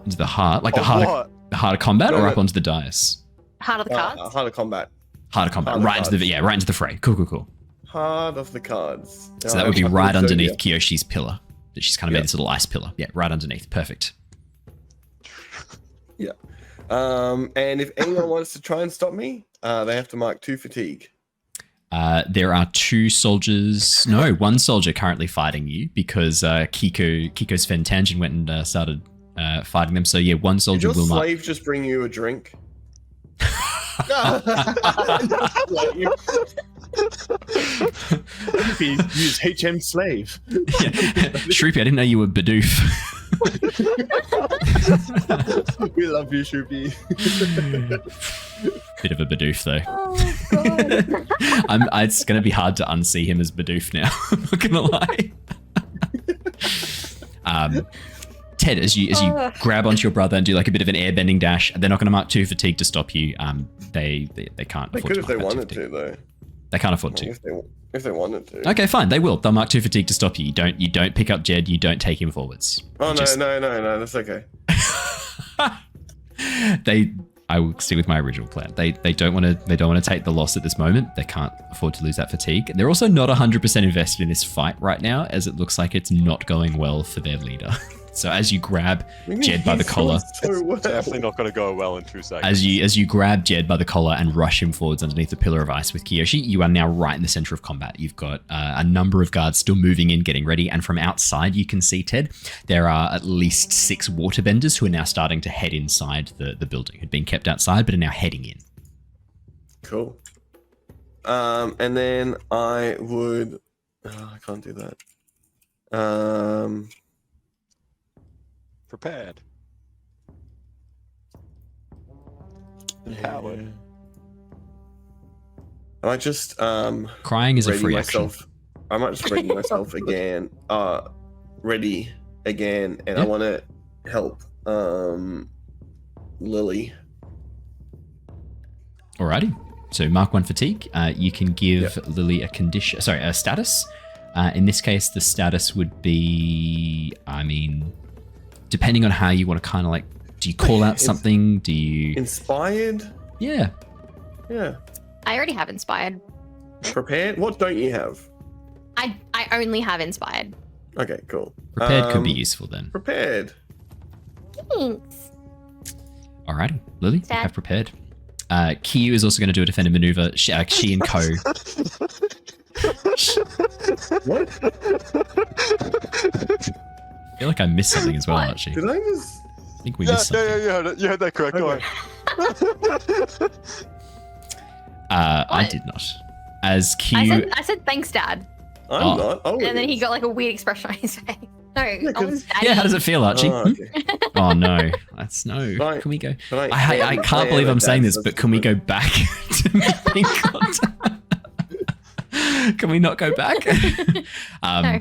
Into the heart? Like the Oh, heart of combat, No, or no. up onto the dais? Heart of the cards. Heart of combat. Heart of combat. Heart of Right into the cards. right into the fray. Cool. Heart of the cards. So that would be right So, underneath yeah. Kyoshi's pillar. That she's kind of made this little ice pillar. Yeah, right underneath. Perfect. Yeah. And if anyone wants to try and stop me, they have to mark 2 fatigue. There are 2 soldiers. No, 1 soldier currently fighting you because Keeko's Fentangent went and started fighting them. So yeah, 1 Did soldier your will mark. slave just bring you a drink? Use HM slave. Yeah. Shroopy, I didn't know you were Bidoof. We love you, Shoopy. Bit of a Bidoof though. Oh, God. It's going to be hard to unsee him as Bidoof now. I'm not going to lie. Ted, as you grab onto your brother and do like a bit of an airbending dash, they're not going to mark 2 fatigue to stop you. They can't They afford could to if they mark that 2 wanted fatigue. to, though. They can't afford to. If they wanted to. Okay, fine. They will. They'll mark 2 fatigue to stop you. You don't pick up Jedd. You don't take him forwards. Oh, You no, that's okay. I will stick with my original plan. They don't want to take the loss at this moment. They can't afford to lose that fatigue. They're also not 100% invested in this fight right now, as it looks like it's not going well for their leader. So as you grab Jedd by the collar, So well. Definitely not going to go well in 2 seconds. as you grab Jedd by the collar and rush him forwards underneath the pillar of ice with Kyoshi, you are now right in the center of combat. You've got a number of guards still moving in, getting ready, and from outside you can see, Ted, there are at least 6 waterbenders who are now starting to head inside the building. Had been kept outside, but are now heading in. Cool. And then I would. Oh, I can't do that. Prepared. Empowered. I might just Crying is a ready free myself. I might just ready myself again. Ready again, and I Yeah. want to help Lilly. Alrighty. So mark 1 fatigue. You can give Lilly a condition. Sorry, a status. In this case, the status would be. I mean, depending on how you want to kind of like. Do you call out something? Do you? Inspired? Yeah. Yeah. I already have inspired. Prepared? What don't you have? I only have inspired. Okay, cool. Prepared could be useful then. Prepared. Thanks. Alrighty, Lilly, you Sad. have prepared. Kyu is also going to do a defender maneuver. She and Ko. What? I feel like I missed something as well, What? Archie. Did I just? I think we Yeah, missed something. you heard that correct. Don't worry. I What? did not. As Kyu. I said thanks, Dad. I'm Oh. not. Oh, And then he got like a weird expression on his face. No, Owen's daddy. Yeah, how does it feel, Archie? Oh, okay. Oh no, that's no. Right. Can we go? But I can't believe I'm saying this, but can we go back to making contact? Can we not go back? No.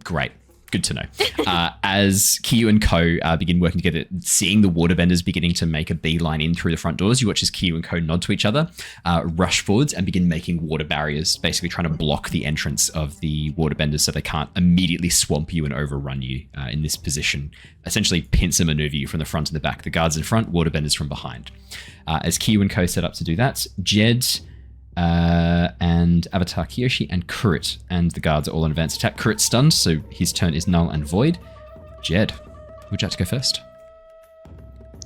Great. Good to know. As Kyu and Ko begin working together, seeing the waterbenders beginning to make a beeline in through the front doors, you watch as Kyu and Ko nod to each other, rush forwards and begin making water barriers, basically trying to block the entrance of the waterbenders so they can't immediately swamp you and overrun you in this position. Essentially pincer maneuver you from the front and the back. The guards in front, waterbenders from behind. As Kyu and Ko set up to do that, Jedd and Avatar Kyoshi and Kurit and the guards are all on advanced attack. Kurit's stunned, so his turn is null and void. Jedd, would you like to go first?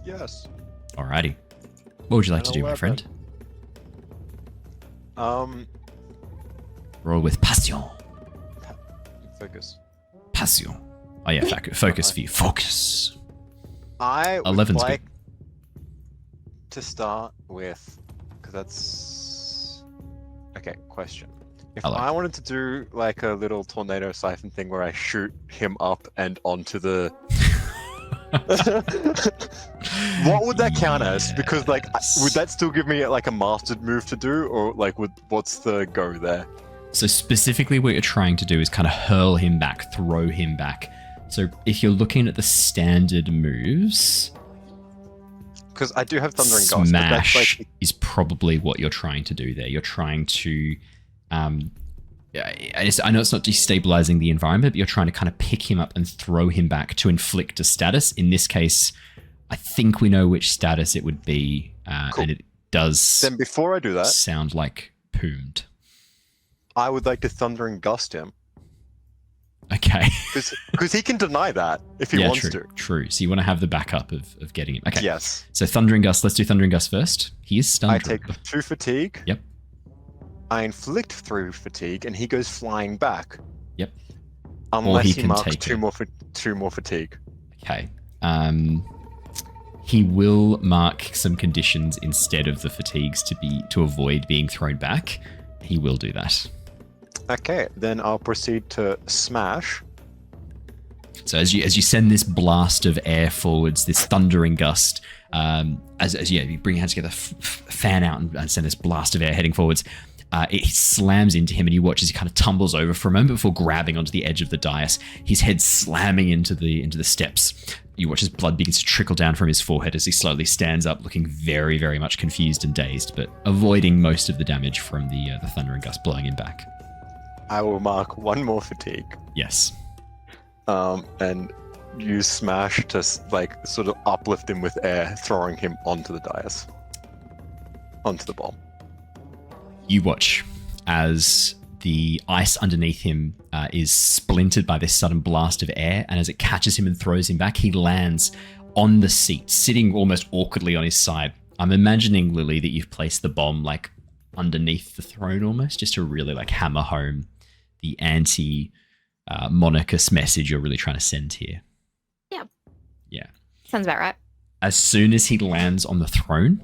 Yes. Alrighty. What would you like to do, my friend? Roll with passion. Focus. Passion. Oh yeah, focus for you. Focus. I would 11's like good. to start with, because that's... Okay, question. If Hello. I wanted to do like a little tornado siphon thing where I shoot him up and onto the... What would that count as? Because like, would that still give me like a mastered move to do, or like, what's the go there? So specifically what you're trying to do is kind of hurl him back, throw him back. So if you're looking at the standard moves... Because I do have Thundering Gust. Smash but that's like... is probably what you're trying to do there. You're trying to... I know it's not destabilizing the environment, but you're trying to kind of pick him up and throw him back to inflict a status. In this case, I think we know which status it would be, Cool. and it does Then before I do that, sound like poomed. I would like to Thundering Gust him. Okay. Because he can deny that if he wants true, to. True. So you want to have the backup of getting him. Okay. Yes. So Thundering Gust. Let's do Thundering Gust first. He is stunned. I take 2 fatigue. Yep. I inflict 3 fatigue, and he goes flying back. Yep. Unless he he can marks take 2 it. more fatigue. Okay. He will mark some conditions instead of the fatigues to avoid being thrown back. He will do that. Okay, then I'll proceed to smash. So as you send this blast of air forwards, this thundering gust, as you bring your hands together, fan out and send this blast of air heading forwards, it slams into him, and you watch as he kind of tumbles over for a moment before grabbing onto the edge of the dais, his head slamming into the steps. You watch as blood begins to trickle down from his forehead as he slowly stands up, looking very, very much confused and dazed, but avoiding most of the damage from the thundering gust blowing him back. I will mark 1 more fatigue. Yes. And use smash to like sort of uplift him with air, throwing him onto the dais, onto the bomb. You watch as the ice underneath him is splintered by this sudden blast of air, and as it catches him and throws him back, he lands on the seat, sitting almost awkwardly on his side. I'm imagining, Lilly, that you've placed the bomb like underneath the throne almost, just to really like hammer home the anti-monarchist message you're really trying to send here. Yeah. Yeah. Sounds about right. As soon as he lands on the throne,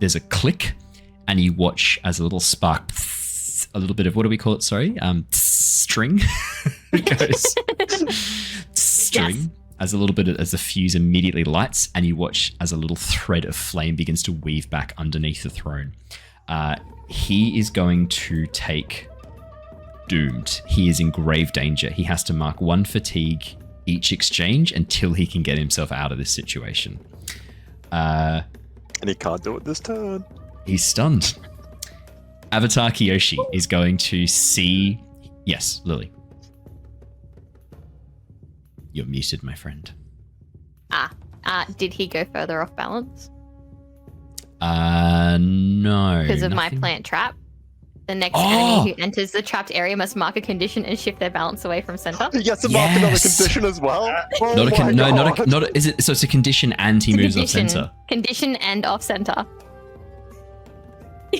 there's a click, and you watch as a little spark, a little bit of, what do we call it? Sorry, string. It goes string. Yes. As a little bit, as the fuse immediately lights, and you watch as a little thread of flame begins to weave back underneath the throne. He is going to take doomed. He is in grave danger. He has to mark 1 fatigue each exchange until he can get himself out of this situation. And he can't do it this turn. He's stunned. Avatar Kyoshi is going to see... Yes, Lilly. You're muted, my friend. Did he go further off balance? No. Because of nothing. my plant trap? The next enemy who enters the trapped area must mark a condition and shift their balance away from center. He gets to mark another Yes. condition as well. Oh Not a my God. not a, is it? So it's a condition, and he moves off center. Condition and off center.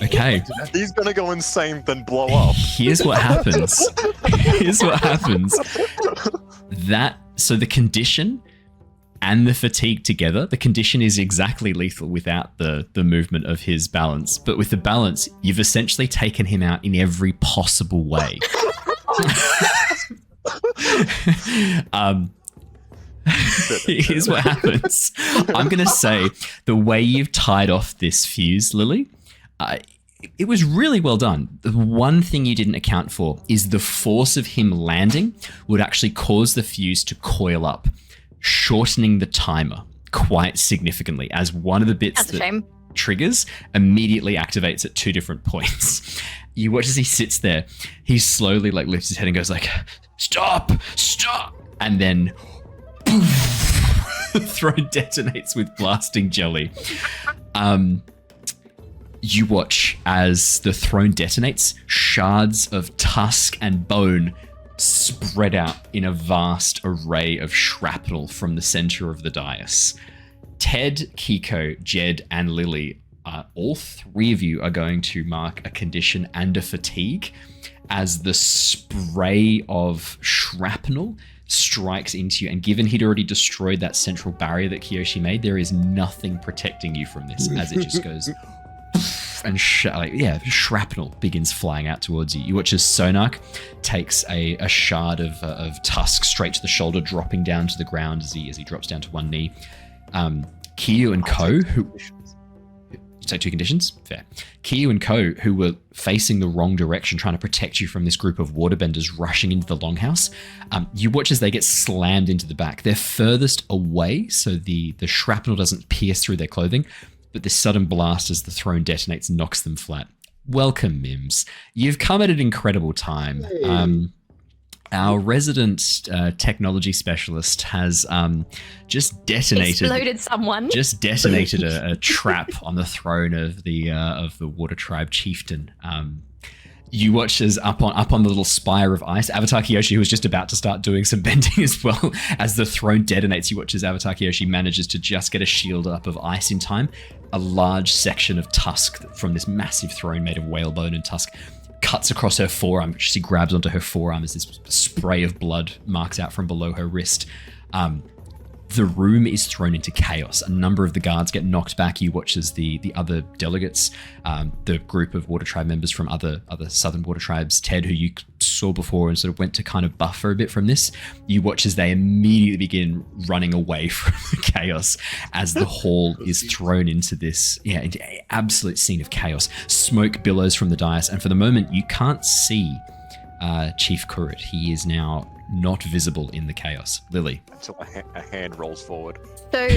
Okay. He's gonna go insane, then blow up. Here's what happens. Here's what happens. So the condition and the fatigue together, the condition is exactly lethal without the movement of his balance. But with the balance, you've essentially taken him out in every possible way. Here's what happens. I'm going to say the way you've tied off this fuse, Lilly, it was really well done. The one thing you didn't account for is the force of him landing would actually cause the fuse to coil up, shortening the timer quite significantly, as one of the bits That's a shame. triggers immediately activates at 2 different points. You watch as he sits there, he slowly like lifts his head and goes like, stop, and then poof, throne detonates with blasting jelly. You watch as the throne detonates, shards of tusk and bone spread out in a vast array of shrapnel from the center of the dais. Ted, Keeko, Jedd, and Lilly, all 3 of you are going to mark a condition and a fatigue as the spray of shrapnel strikes into you. And given he'd already destroyed that central barrier that Kyoshi made, there is nothing protecting you from this as it just goes and shrapnel begins flying out towards you. You watch as Sonark takes a shard of tusk straight to the shoulder, dropping down to the ground as he drops down to one knee. Kiyu and Ko, who... You take 2 conditions? Fair. Kiyu and Ko, who were facing the wrong direction, trying to protect you from this group of waterbenders rushing into the longhouse, you watch as they get slammed into the back. They're furthest away, so the shrapnel doesn't pierce through their clothing, but this sudden blast as the throne detonates knocks them flat. Welcome, Mims. You've come at an incredible time. Our resident technology specialist has just detonated a trap on the throne of the Water Tribe chieftain. You watch as up on the little spire of ice, Avatar Kyoshi, who was just about to start doing some bending as well, as the throne detonates, you watch as Avatar Kyoshi manages to just get a shield up of ice in time. A large section of tusk from this massive throne made of whalebone and tusk cuts across her forearm. She grabs onto her forearm as this spray of blood marks out from below her wrist. The room is thrown into chaos. A number of the guards get knocked back. You watch as the other delegates, the group of Water Tribe members from other Southern Water Tribes, Ted, who you saw before and sort of went to kind of buffer a bit from this, you watch as they immediately begin running away from the chaos as the hall is thrown into this, into an absolute scene of chaos. Smoke billows from the dais, and for the moment, you can't see Chief Kurrit. He is now not visible in the chaos. Lilly. Until a hand rolls forward. So,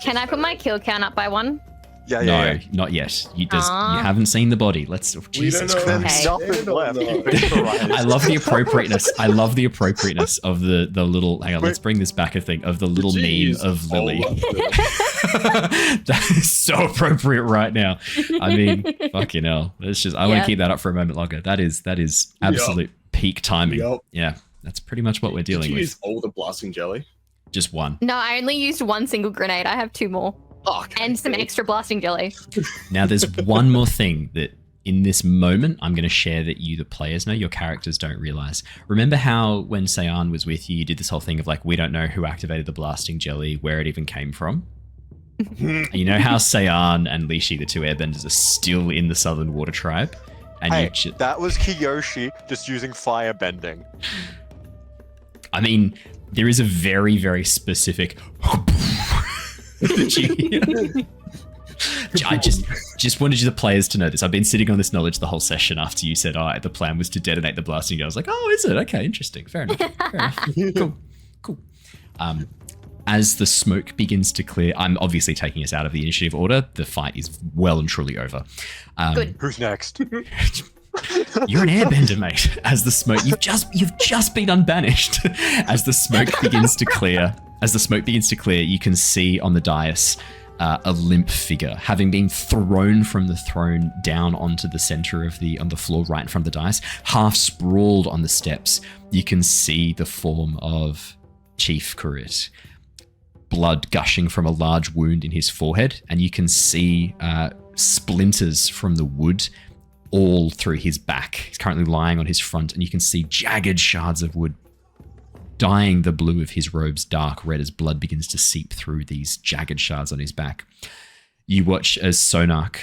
can I put my kill count up by 1? No, not yet. You haven't seen the body. Jesus Christ. Nothing left. I love the appropriateness. Of the little. Hang on, let's bring this back. Of the little meme of Lilly. That is so appropriate right now. I mean, fucking hell. It's just. I want to keep that up for a moment longer. That is absolute peak timing. Yep. Yeah, that's pretty much what we're dealing with. Use all the blasting jelly? Just 1. No, I only used 1 single grenade. I have 2 more. And some extra blasting jelly. Now, there's one more thing that in this moment I'm going to share that you, the players, know. Your characters don't realize. Remember how when Sayan was with you, you did this whole thing of like, we don't know who activated the blasting jelly, where it even came from? You know how Sayan and Lishi, the 2 airbenders, are still in the Southern Water Tribe? And that was Kyoshi just using fire bending. I mean, there is a very, very specific... I just wanted you, the players, to know this. I've been sitting on this knowledge the whole session after you said, the plan was to detonate the blasting. I was like, oh, is it? Okay, interesting. Fair enough. Cool. As the smoke begins to clear, I'm obviously taking us out of the initiative order. The fight is well and truly over. Good. Who's next? You're an airbender, mate. As the smoke, you've just been unbanished. As the smoke begins to clear, you can see on the dais a limp figure, having been thrown from the throne down onto the center on the floor right in front of the dais, half sprawled on the steps. You can see the form of Chief Kurrit, blood gushing from a large wound in his forehead, and you can see splinters from the wood all through his back. He's currently lying on his front, and you can see jagged shards of wood dyeing the blue of his robes dark red as blood begins to seep through these jagged shards on his back. You watch as Sonark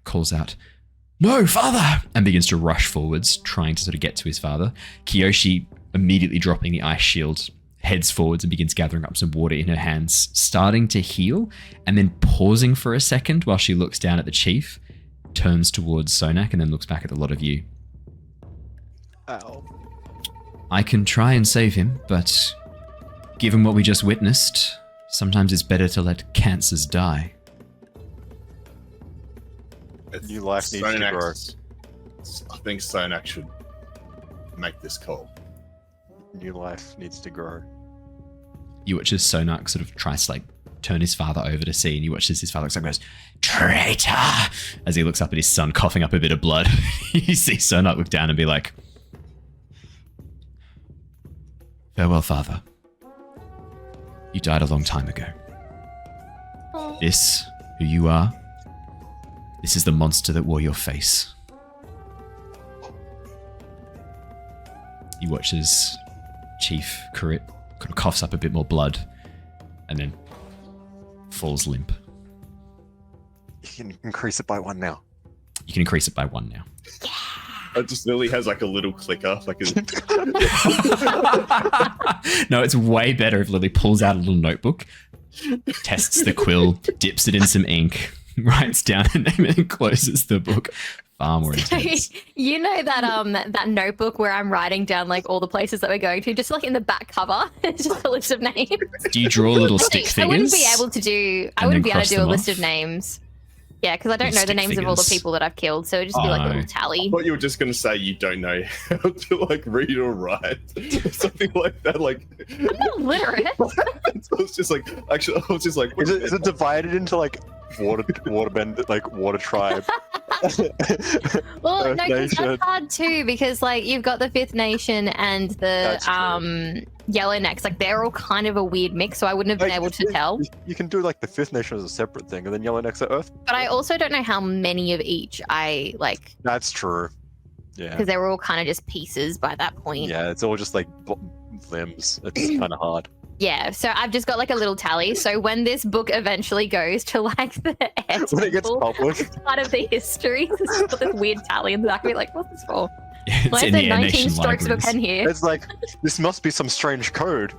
calls out, "No, father!" and begins to rush forwards, trying to sort of get to his father. Kyoshi immediately dropping the ice shield heads forwards and begins gathering up some water in her hands, starting to heal, and then pausing for a second while she looks down at the chief, turns towards Sonak, and then looks back at the lot of you. Ow. I can try and save him, but given what we just witnessed, sometimes it's better to let cancers die. New life needs to grow. I think Sonak should make this call. New life needs to grow. You watch as Sonak sort of tries to like turn his father over to see, and you watch as his father looks up and goes, "Traitor!" As he looks up at his son coughing up a bit of blood. You see Sonak look down and be like, "Farewell, father. You died a long time ago. This, who you are, this is the monster that wore your face." You watch as Chief Kurit kind of coughs up a bit more blood and then falls limp. You can increase it by 1 now. You can increase it by 1 now. Lily has like a little clicker, like a No, it's way better if Lily pulls out a little notebook, tests the quill, dips it in some ink, writes down a name, and then closes the book. Far more intense. You know that that notebook where I'm writing down like all the places that we're going to, just like in the back cover, it's just a list of names. Do you draw little stick figures? I wouldn't be able to do. I wouldn't be able to do a list of names. Yeah, because I don't know the names of all the people that I've killed, so it'd just be like a little tally. I thought you were just gonna say you don't know how to like read or write, something like that. Like I'm not literate. I was just like, actually, I was just like, Is it divided into like waterbender, like water tribe? Well, First no, because Nation. that's hard too, because like you've got the Fifth Nation and That's the Yellownecks, like they're all kind of a weird mix, so I wouldn't have been able to tell. You can do like the Fifth Nation as a separate thing, and then Yellownecks are Earth. But I also don't know how many of each I like, That's true. Yeah. because they were all kind of just pieces by that point. Yeah, it's all just like limbs. It's kind of hard. Yeah, so I've just got like a little tally. So when this book eventually goes to like the air When it gets temple, published. part of the history, it's got this weird tally in the back of me, like, what's this for? It's Why is in there the 19 Nation strokes of a libraries. pen here? It's like, this must be some strange code.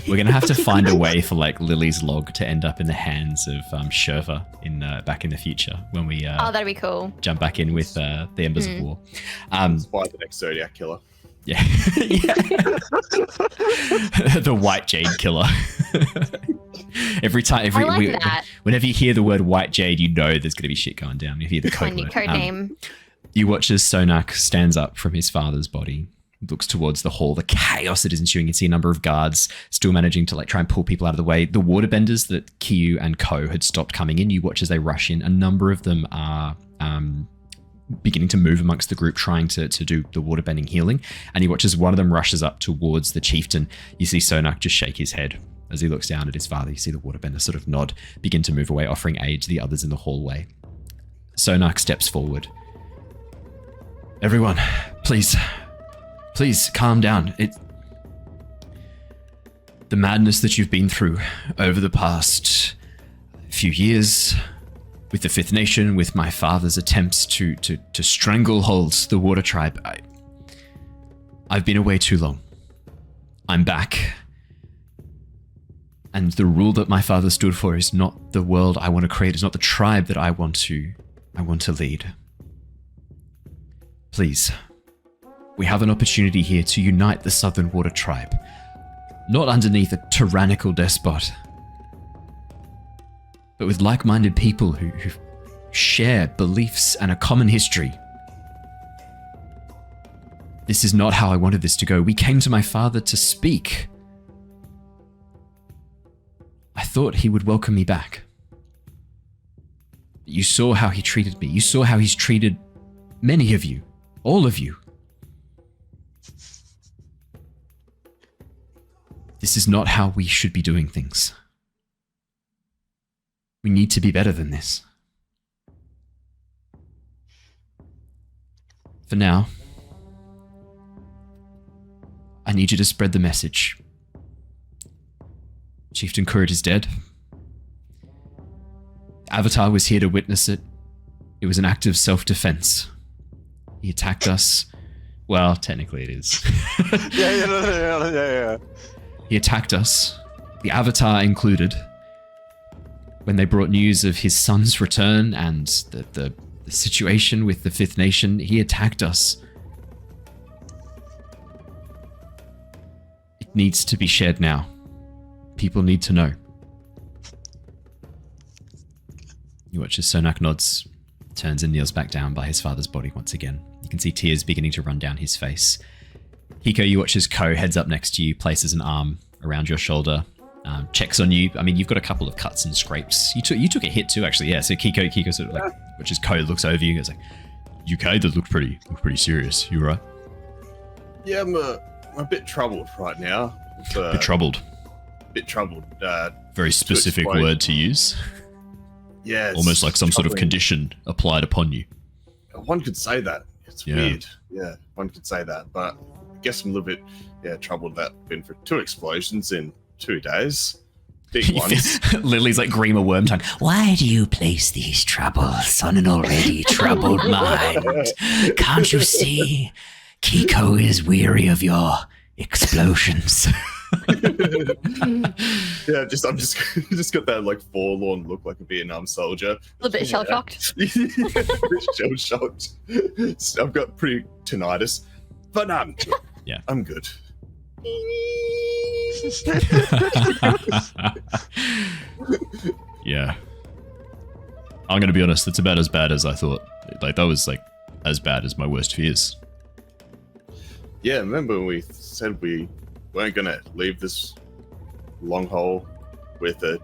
We're gonna have to find a way for like Lily's log to end up in the hands of Sherva in back in the future when we Oh, that'd be cool. jump back in with the Embers of War. by the next Zodiac killer. Yeah. Yeah. The White Jade Killer. Every time, I like that. whenever you hear the word White Jade, you know there's going to be shit going down. If you hear the My code new word. code name. You watch as Sonak stands up from his father's body, looks towards the hall, the chaos that is ensuing. You can see a number of guards still managing to like try and pull people out of the way. The Waterbenders that Kyu and Co had stopped coming in, you watch as they rush in. A number of them are beginning to move amongst the group, trying to do the waterbending healing. And you watch as one of them rushes up towards the chieftain. You see Sonak just shake his head as he looks down at his father. You see the waterbender sort of nod, begin to move away, offering aid to the others in the hallway. Sonak steps forward. Everyone, please calm down. The madness that you've been through over the past few years with the Fifth Nation, with my father's attempts to stranglehold the Water Tribe. I've been away too long. I'm back. And the rule that my father stood for is not the world I want to create. It's not the tribe that I want to lead. Please, we have an opportunity here to unite the Southern Water Tribe. Not underneath a tyrannical despot, but with like-minded people who share beliefs and a common history. This is not how I wanted this to go. We came to my father to speak. I thought he would welcome me back. You saw how he treated me. You saw how he's treated many of you. All of you. This is not how we should be doing things. We need to be better than this. For now, I need you to spread the message. Chieftain Kurit is dead. Avatar was here to witness it. It was an act of self-defense. He attacked us. Well, technically it is. Yeah. He attacked us, the Avatar included, when they brought news of his son's return and the situation with the Fifth Nation. He attacked us. It needs to be shared now. People need to know. You watch as Sonak nods, turns and kneels back down by his father's body once again. You can see tears beginning to run down his face. Keeko, you watch as Ko heads up next to you, places an arm around your shoulder, checks on you. I mean, you've got a couple of cuts and scrapes. You took a hit too, actually. Yeah. So Keeko sort of like, which is Ko looks over you and goes like, "You okay? That looked pretty serious. You right?" Yeah, I'm a bit troubled right now. Bit troubled. Bit troubled. Very specific word to use. Yeah. Almost like some sort of condition applied upon you. One could say that. It's weird. Yeah, one could say that. But I guess I'm a little bit, troubled that I've been for 2 explosions in 2 days. Big ones. Lily's like Grima Wormtongue. Why do you place these troubles on an already troubled mind? Can't you see? Keeko is weary of your explosions. Yeah, I've just got that like forlorn look like a Vietnam soldier. A little bit shell shocked. Shell shocked. I've got pretty tinnitus, but I'm good. Yeah, I'm good. Yeah. I'm gonna be honest, it's about as bad as I thought. Like, that was like as bad as my worst fears. Yeah, remember when we said we weren't gonna leave this long hole with a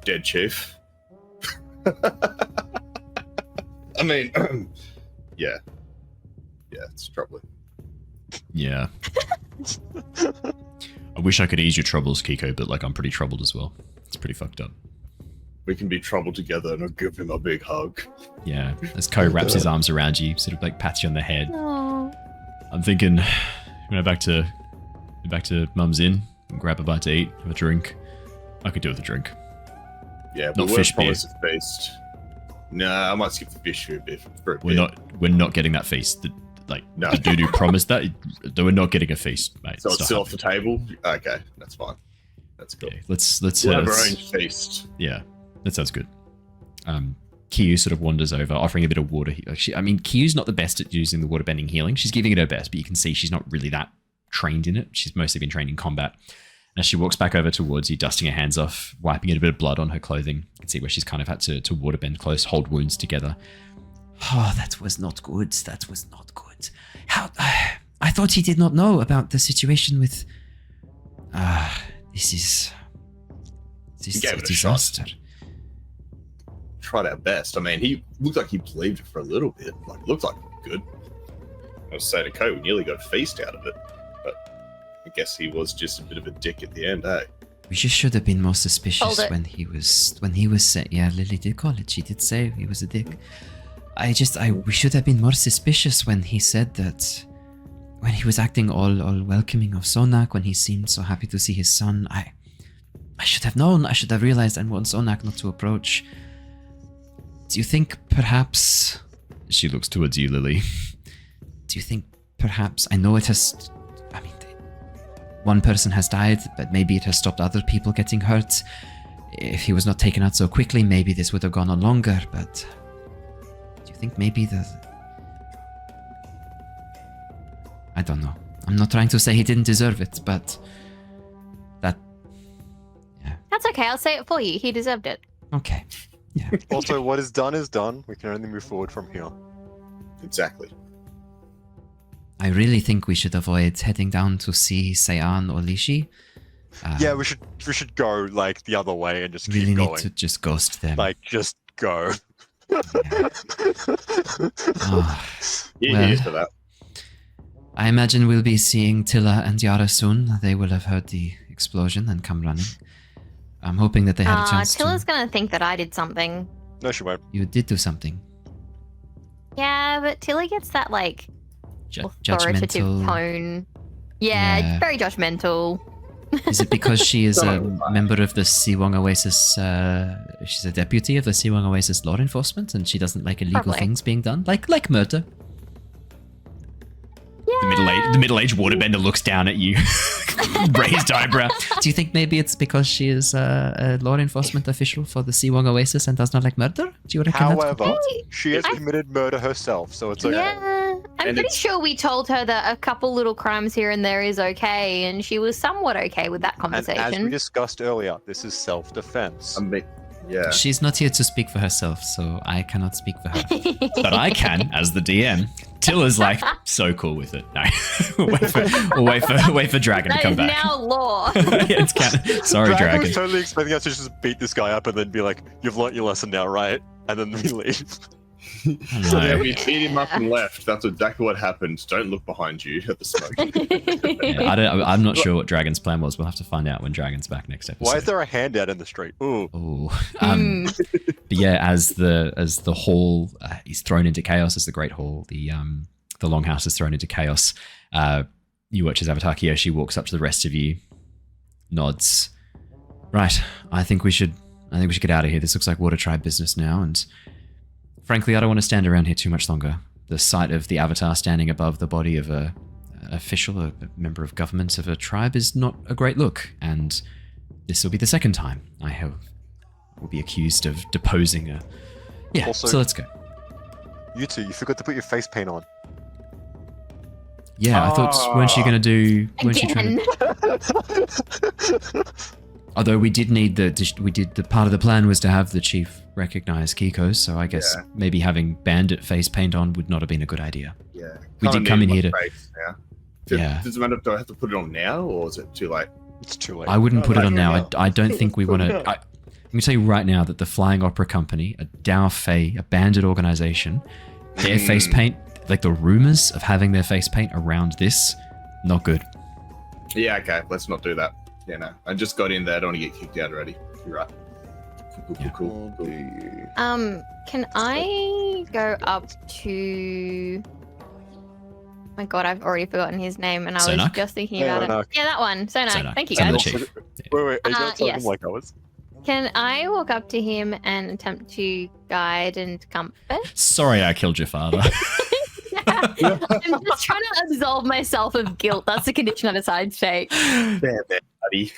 dead chief? I mean, yeah, it's troubling. Yeah. I wish I could ease your troubles, Keeko, but like I'm pretty troubled as well. It's pretty fucked up. We can be troubled together, and I'll give him a big hug. Yeah, as Ko wraps his arms around you, sort of like pats you on the head. Aww. I'm thinking, back to Mum's Inn, and grab a bite to eat, have a drink. I could do with a drink. Yeah, Not but fish we're beer. promised a feast. Nah, I might skip the fish for a bit. We're not getting that feast. No. The dude who promised that, we're not getting a feast, mate. So It's it's not still off happening. the table. Okay, that's fine. That's cool. Okay, let's We'll have our own feast. Yeah, that sounds good. Kyu sort of wanders over, offering a bit of water. Kyu's not the best at using the waterbending healing. She's giving it her best, but you can see she's not really that trained in it. She's mostly been trained in combat. As she walks back over towards you, dusting her hands off, wiping a bit of blood on her clothing, you can see where she's kind of had to waterbend close, hold wounds together. Oh, that was not good. That was not good. How? I thought he did not know about the situation with. This is gave a it a disaster. Tried our best. I mean, he looked like he believed it for a little bit. Like, looked like good. I was saying to Ko, we nearly got a feast out of it. But I guess he was just a bit of a dick at the end, eh? We just should have been more Hold suspicious it. when he was saying. Yeah, Lily did call it. She did say he was a dick. We should have been more suspicious when he said that. When he was acting all welcoming of Sonak, when he seemed so happy to see his son. I should have known. I should have realized and warned Sonak not to approach. Do you think perhaps... She looks towards you, Lily. Do you think perhaps... I know it has... I mean, one person has died, but maybe it has stopped other people getting hurt. If he was not taken out so quickly, maybe this would have gone on longer, but... Do you think maybe the... I don't know. I'm not trying to say he didn't deserve it, but... That... Yeah. That's okay. I'll say it for you. He deserved it. Okay. Yeah. Also, what is done is done. We can only move forward from here. Exactly. I really think we should avoid heading down to see Sayan or Lishi. Yeah, we should go like the other way and just Really keep need going. to just ghost them. Like, just go. Yeah. Oh, Here's for that. I imagine we'll be seeing Tilla and Yara soon. They will have heard the explosion and come running. I'm hoping that they had a chance Tilla's to... gonna think that I did something. No, she won't. You did do something. Yeah, but Tilla gets that like authoritative Judgmental. tone. Yeah, Yeah. very judgmental. Is it because she is a Don't know. member of the Siwang Oasis? She's a deputy of the Siwang Oasis law enforcement, and she doesn't like illegal Probably. things being done, like murder. Yeah. The middle-aged waterbender looks down at you, raised eyebrow. Do you think maybe it's because she is a law enforcement official for the Seawong Oasis and does not like murder? Do you reckon that's However, correct? she has committed murder herself, so it's okay. Yeah, I'm pretty sure we told her that a couple little crimes here and there is okay, and she was somewhat okay with that And as we conversation. discussed earlier, this is self-defense. Yeah. She's not here to speak for herself, so I cannot speak for her. But I can, as the DM. Tilla's like so cool with it. No, we'll wait for Dragon to That come is back. now law. Yeah, it's canon. Sorry, Dragon. was totally expecting us to just beat this guy up and then be like, "You've learnt your lesson now, right?" And then we leave. So yeah, we beat him up and left. That's exactly what happened. Don't look behind you at the smoke. Yeah, I'm not sure what Dragon's plan was. We'll have to find out when Dragon's back next episode. Why is there a hand out in the street? Ooh. Ooh. But yeah, as the hall is thrown into chaos, as the Great Hall, the Longhouse is thrown into chaos, you watch as Avatar Kyoshi walks up to the rest of you, nods. Right, I think we should get out of here. This looks like Water Tribe business now, and frankly, I don't want to stand around here too much longer. The sight of the Avatar standing above the body of an official, a member of government of a tribe, is not a great look, and this will be the second time I will be accused of deposing a... Yeah, Also- so let's go. You two, you forgot to put your face paint on. Yeah, I thought, weren't you trying Again. to... Although we did need the part of the plan was to have the chief recognize Keeko, so I guess maybe having bandit face paint on would not have been a good idea. Yeah. We did come in here to... Now. Yeah. Does it matter? Do I have to put it on now, or is it too late? It's too late. I wouldn't put it on now. now. I don't think we want to... I'm going to tell you right now that the Flying Opera Company, a Dao Fei, a bandit organization, their face paint, like the rumors of having their face paint around this, not good. Yeah, okay. Let's not do that. Yeah, no. I just got in there. I don't want to get kicked out already. You're right. Cool. Can I go up to... My God, I've already forgotten his name, and I was Sonak? just thinking about it. Sonak. Yeah, that one. Sonak. Sonak. Thank you, Sonak guys. the chief. Wait, are you gonna tell yes. them like ours? Can I walk up to him and attempt to guide and comfort? Sorry I killed your father. I'm just trying to absolve myself of guilt. That's the condition I decided to take. Damn it, buddy.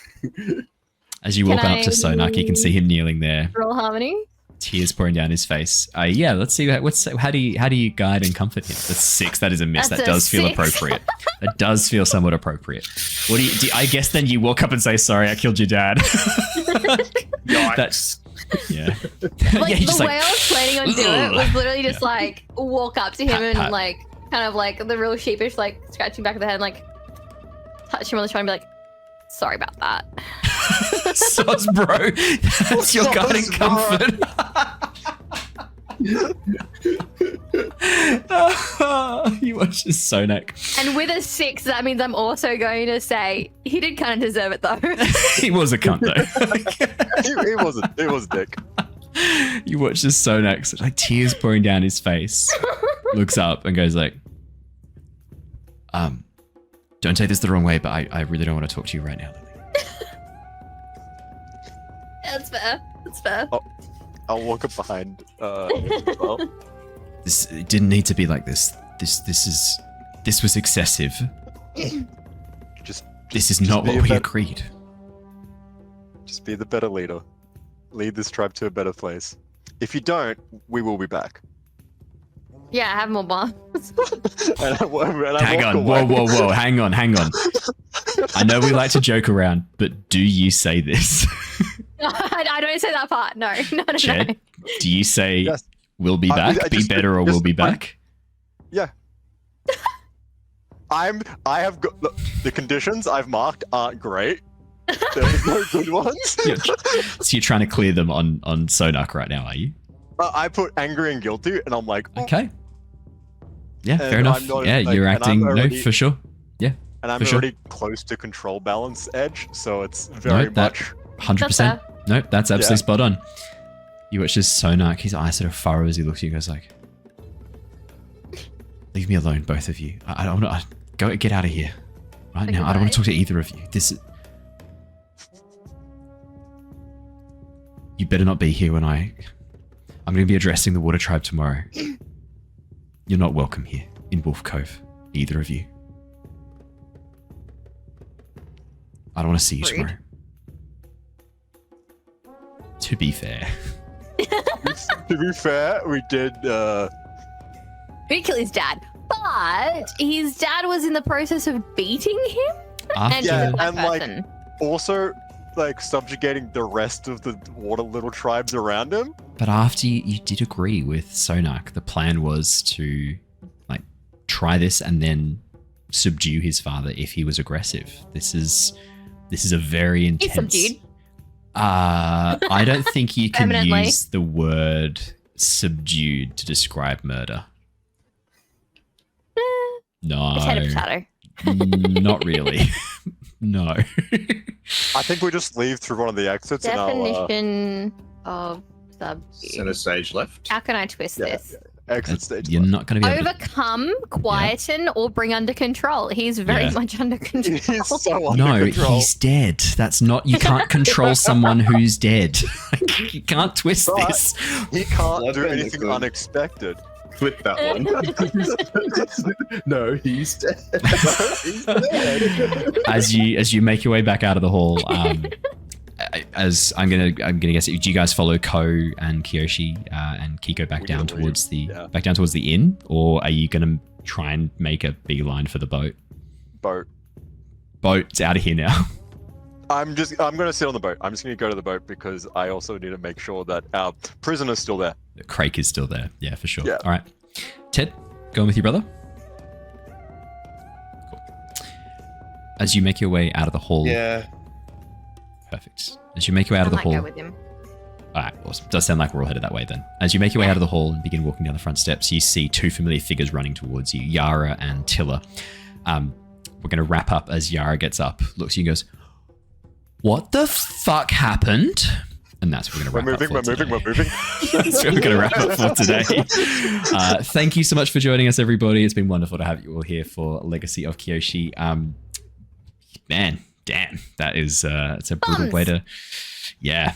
As you walk Can up to I- Sonak, you can see him kneeling there, Roll harmony. tears pouring down his face. Yeah, let's see. How do you guide and comfort him? That's 6. That is a miss. That's That a does feel 6. appropriate. That does feel somewhat appropriate. What do you? I guess then you walk up and say, "Sorry, I killed your dad." Yikes. That's yeah. Like yeah, the just way I was planning on doing it was literally just Yeah. like walk up to him Pat, and pat. like kind of like the real sheepish like scratching back of the head and like touch him on the shoulder and be like, sorry about that. Soz, bro. That's your guiding Soz, bro. comfort. You watch this Sonak. And with a 6, that means I'm also going to say he did kind of deserve it though. He was a cunt though. He wasn't. It was Dick. You watch this Sonak, like tears pouring down his face, looks up and goes like, don't take this the wrong way, but I really don't want to talk to you right now, Lilly. That's fair. That's fair. I'll walk up behind him as well. It didn't need to be like this. This was excessive. This is not be what a we better- agreed. Just be the better leader. Lead this tribe to a better place. If you don't, we will be back. Yeah, have more bombs. And I Hang walk on, away. whoa, hang on. I know we like to joke around, but do you say this? I don't say that part. No. Jedd, do you say Yes. we'll be I back, be just- better, or just- we'll be back? Yeah. I have got the conditions I've marked aren't great. There's no good ones. Yeah. So you're trying to clear them on Sonak right now, are you? I put angry and guilty, and I'm like, "Oh," Okay. Yeah, And fair enough. I'm not, Yeah, like, you're and acting. I'm already- No, for sure. and I'm for sure. already close to control balance edge, so it's very No, that- much. 100%. No, that's absolutely Yeah. spot on. You watch this Sonak, his eyes sort of furrow as he looks at you and goes like, leave me alone, both of you. I don't want to... Get out of here. Right now. I don't want to talk to either of you. This is... You better not be here when I'm going to be addressing the Water Tribe tomorrow. You're not welcome here in Wolf Cove, either of you. I don't want to see you Rude. tomorrow. To be fair. To be fair, we did. We kill his dad, but his dad was in the process of beating him, and he's After, a black and, like, person. Also, like subjugating the rest of the water little tribes around him. but after you did agree with Sonak, the plan was to like try this and then subdue his father if he was aggressive. This is a very intense. He's subdued. I don't think you can Permanently. use the word subdued to describe murder. No, Potato. not really. No. I think we just leave through one of the exits and I'll Definition of subdue. Center stage left. How can I twist this? exit stage. You're not going to be able to. Overcome, quieten, or bring under control. He's very Yeah. much under control. He's so under No, control. he's dead. That's not. You can't control someone who's dead. You can't twist But- this. He can't do Bloodbender anything could. unexpected. Clip that one. No, he's dead. He's dead. As you make your way back out of the hall, as I'm gonna guess, do you guys follow Ko and Kyoshi and Keeko back We down need to leave. towards the Yeah. back down towards the inn, or are you gonna try and make a beeline for the boat? Boat. Boat's out of here now. I'm gonna sit on the boat. I'm just gonna go to the boat because I also need to make sure that our prisoner's still there. Crake is still there. Yeah, for sure. Yeah. All right, Ted, going with your brother. Cool. As you make your way out of the hall. Yeah. Perfect. As you make your way out of the I might hall. go with him. All right, awesome. Does sound like we're all headed that way then. As you make your way out of the hall and begin walking down the front steps, you see two familiar figures running towards you, Yara and Tilla. We're going to wrap up as Yara gets up, looks at you and goes, "What the fuck happened?" And that's what we're going to wrap up for today. We're moving. That's what we're going to wrap up for today. Thank you so much for joining us, everybody. It's been wonderful to have you all here for Legacy of Kyoshi. Man, damn, that is it's a brutal Bums. way to... Yeah.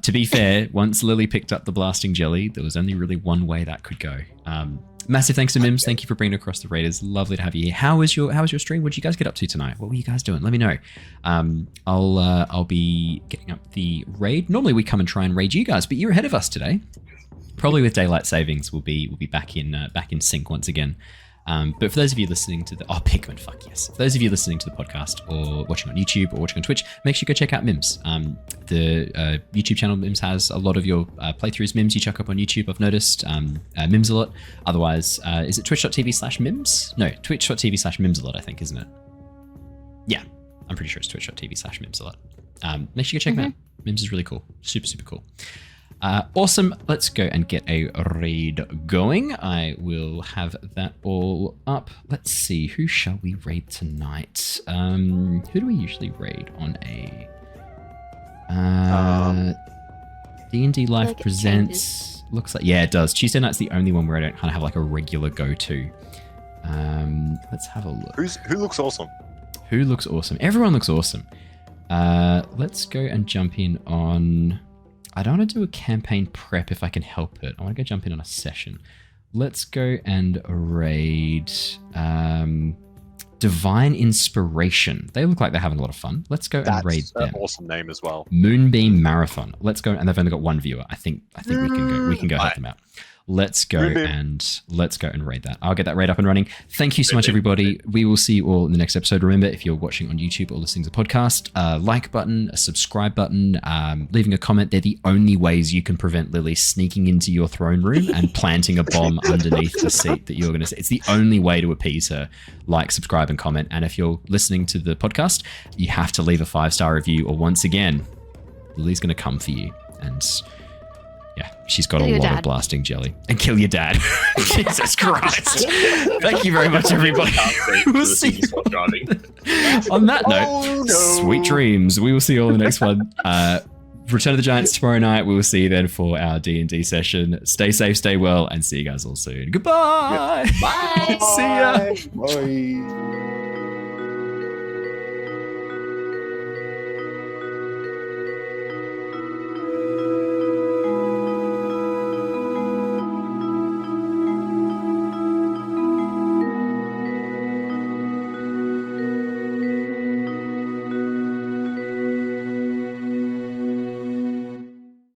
To be fair, once Lilly picked up the blasting jelly, there was only really one way that could go. Massive thanks to Mims. Thank you for bringing across the Raiders. Lovely to have you here. How was your stream? What did you guys get up to tonight? What were you guys doing? Let me know. I'll be getting up the raid. Normally we come and try and raid you guys, but you're ahead of us today. Probably with daylight savings, we'll be back in sync once again. But for those of you listening to the Pikmin, fuck yes. For those of you listening to the podcast or watching on YouTube or watching on Twitch, make sure you go check out Mims. The YouTube channel Mims has a lot of your playthroughs. Mims you chuck up on YouTube, I've noticed. Mims a lot. Otherwise, is it twitch.tv/Mims? No, twitch.tv/Mims a lot, I think, isn't it? Yeah, I'm pretty sure it's twitch.tv/Mims a lot. Make sure you go check him out. Mims is really cool. Super, super cool. Awesome. Let's go and get a raid going. I will have that all up. Let's see. Who shall we raid tonight? Who do we usually raid on a... D&D Live like it Presents. Looks like... Yeah, it does. Tuesday night's the only one where I don't kind of have like a regular go-to. Let's have a look. Who looks awesome? Who looks awesome? Everyone looks awesome. Let's go and jump in on... I don't want to do a campaign prep if I can help it. I want to go jump in on a session. Let's go and raid Divine Inspiration. They look like they're having a lot of fun. Let's go and raid That's an them. awesome name as well. Moonbeam Marathon. Let's go, and they've only got one viewer. I think we can go help them out. Let's go Moonbeam. and raid that. I'll get that raid up and running. Thank you so much, everybody. We will see you all in the next episode. Remember, if you're watching on YouTube or listening to the podcast, like button, a subscribe button, leaving a comment. They're the only ways you can prevent Lilly sneaking into your throne room and planting a bomb underneath the seat that you're going to sit. It's the only way to appease her. Like, subscribe, and comment. And if you're listening to the podcast, you have to leave a 5-star review, or once again, Lily's going to come for you. And yeah, she's got Kill a your lot of dad. blasting jelly. And kill your dad. Jesus Christ. Thank you very much, everybody. We'll see you. On that note, Oh, no. sweet dreams. We will see you all in the next one. Return of the Giants tomorrow night. We will see you then for our D&D session. Stay safe, stay well, and see you guys all soon. Goodbye. Bye. See ya. Bye.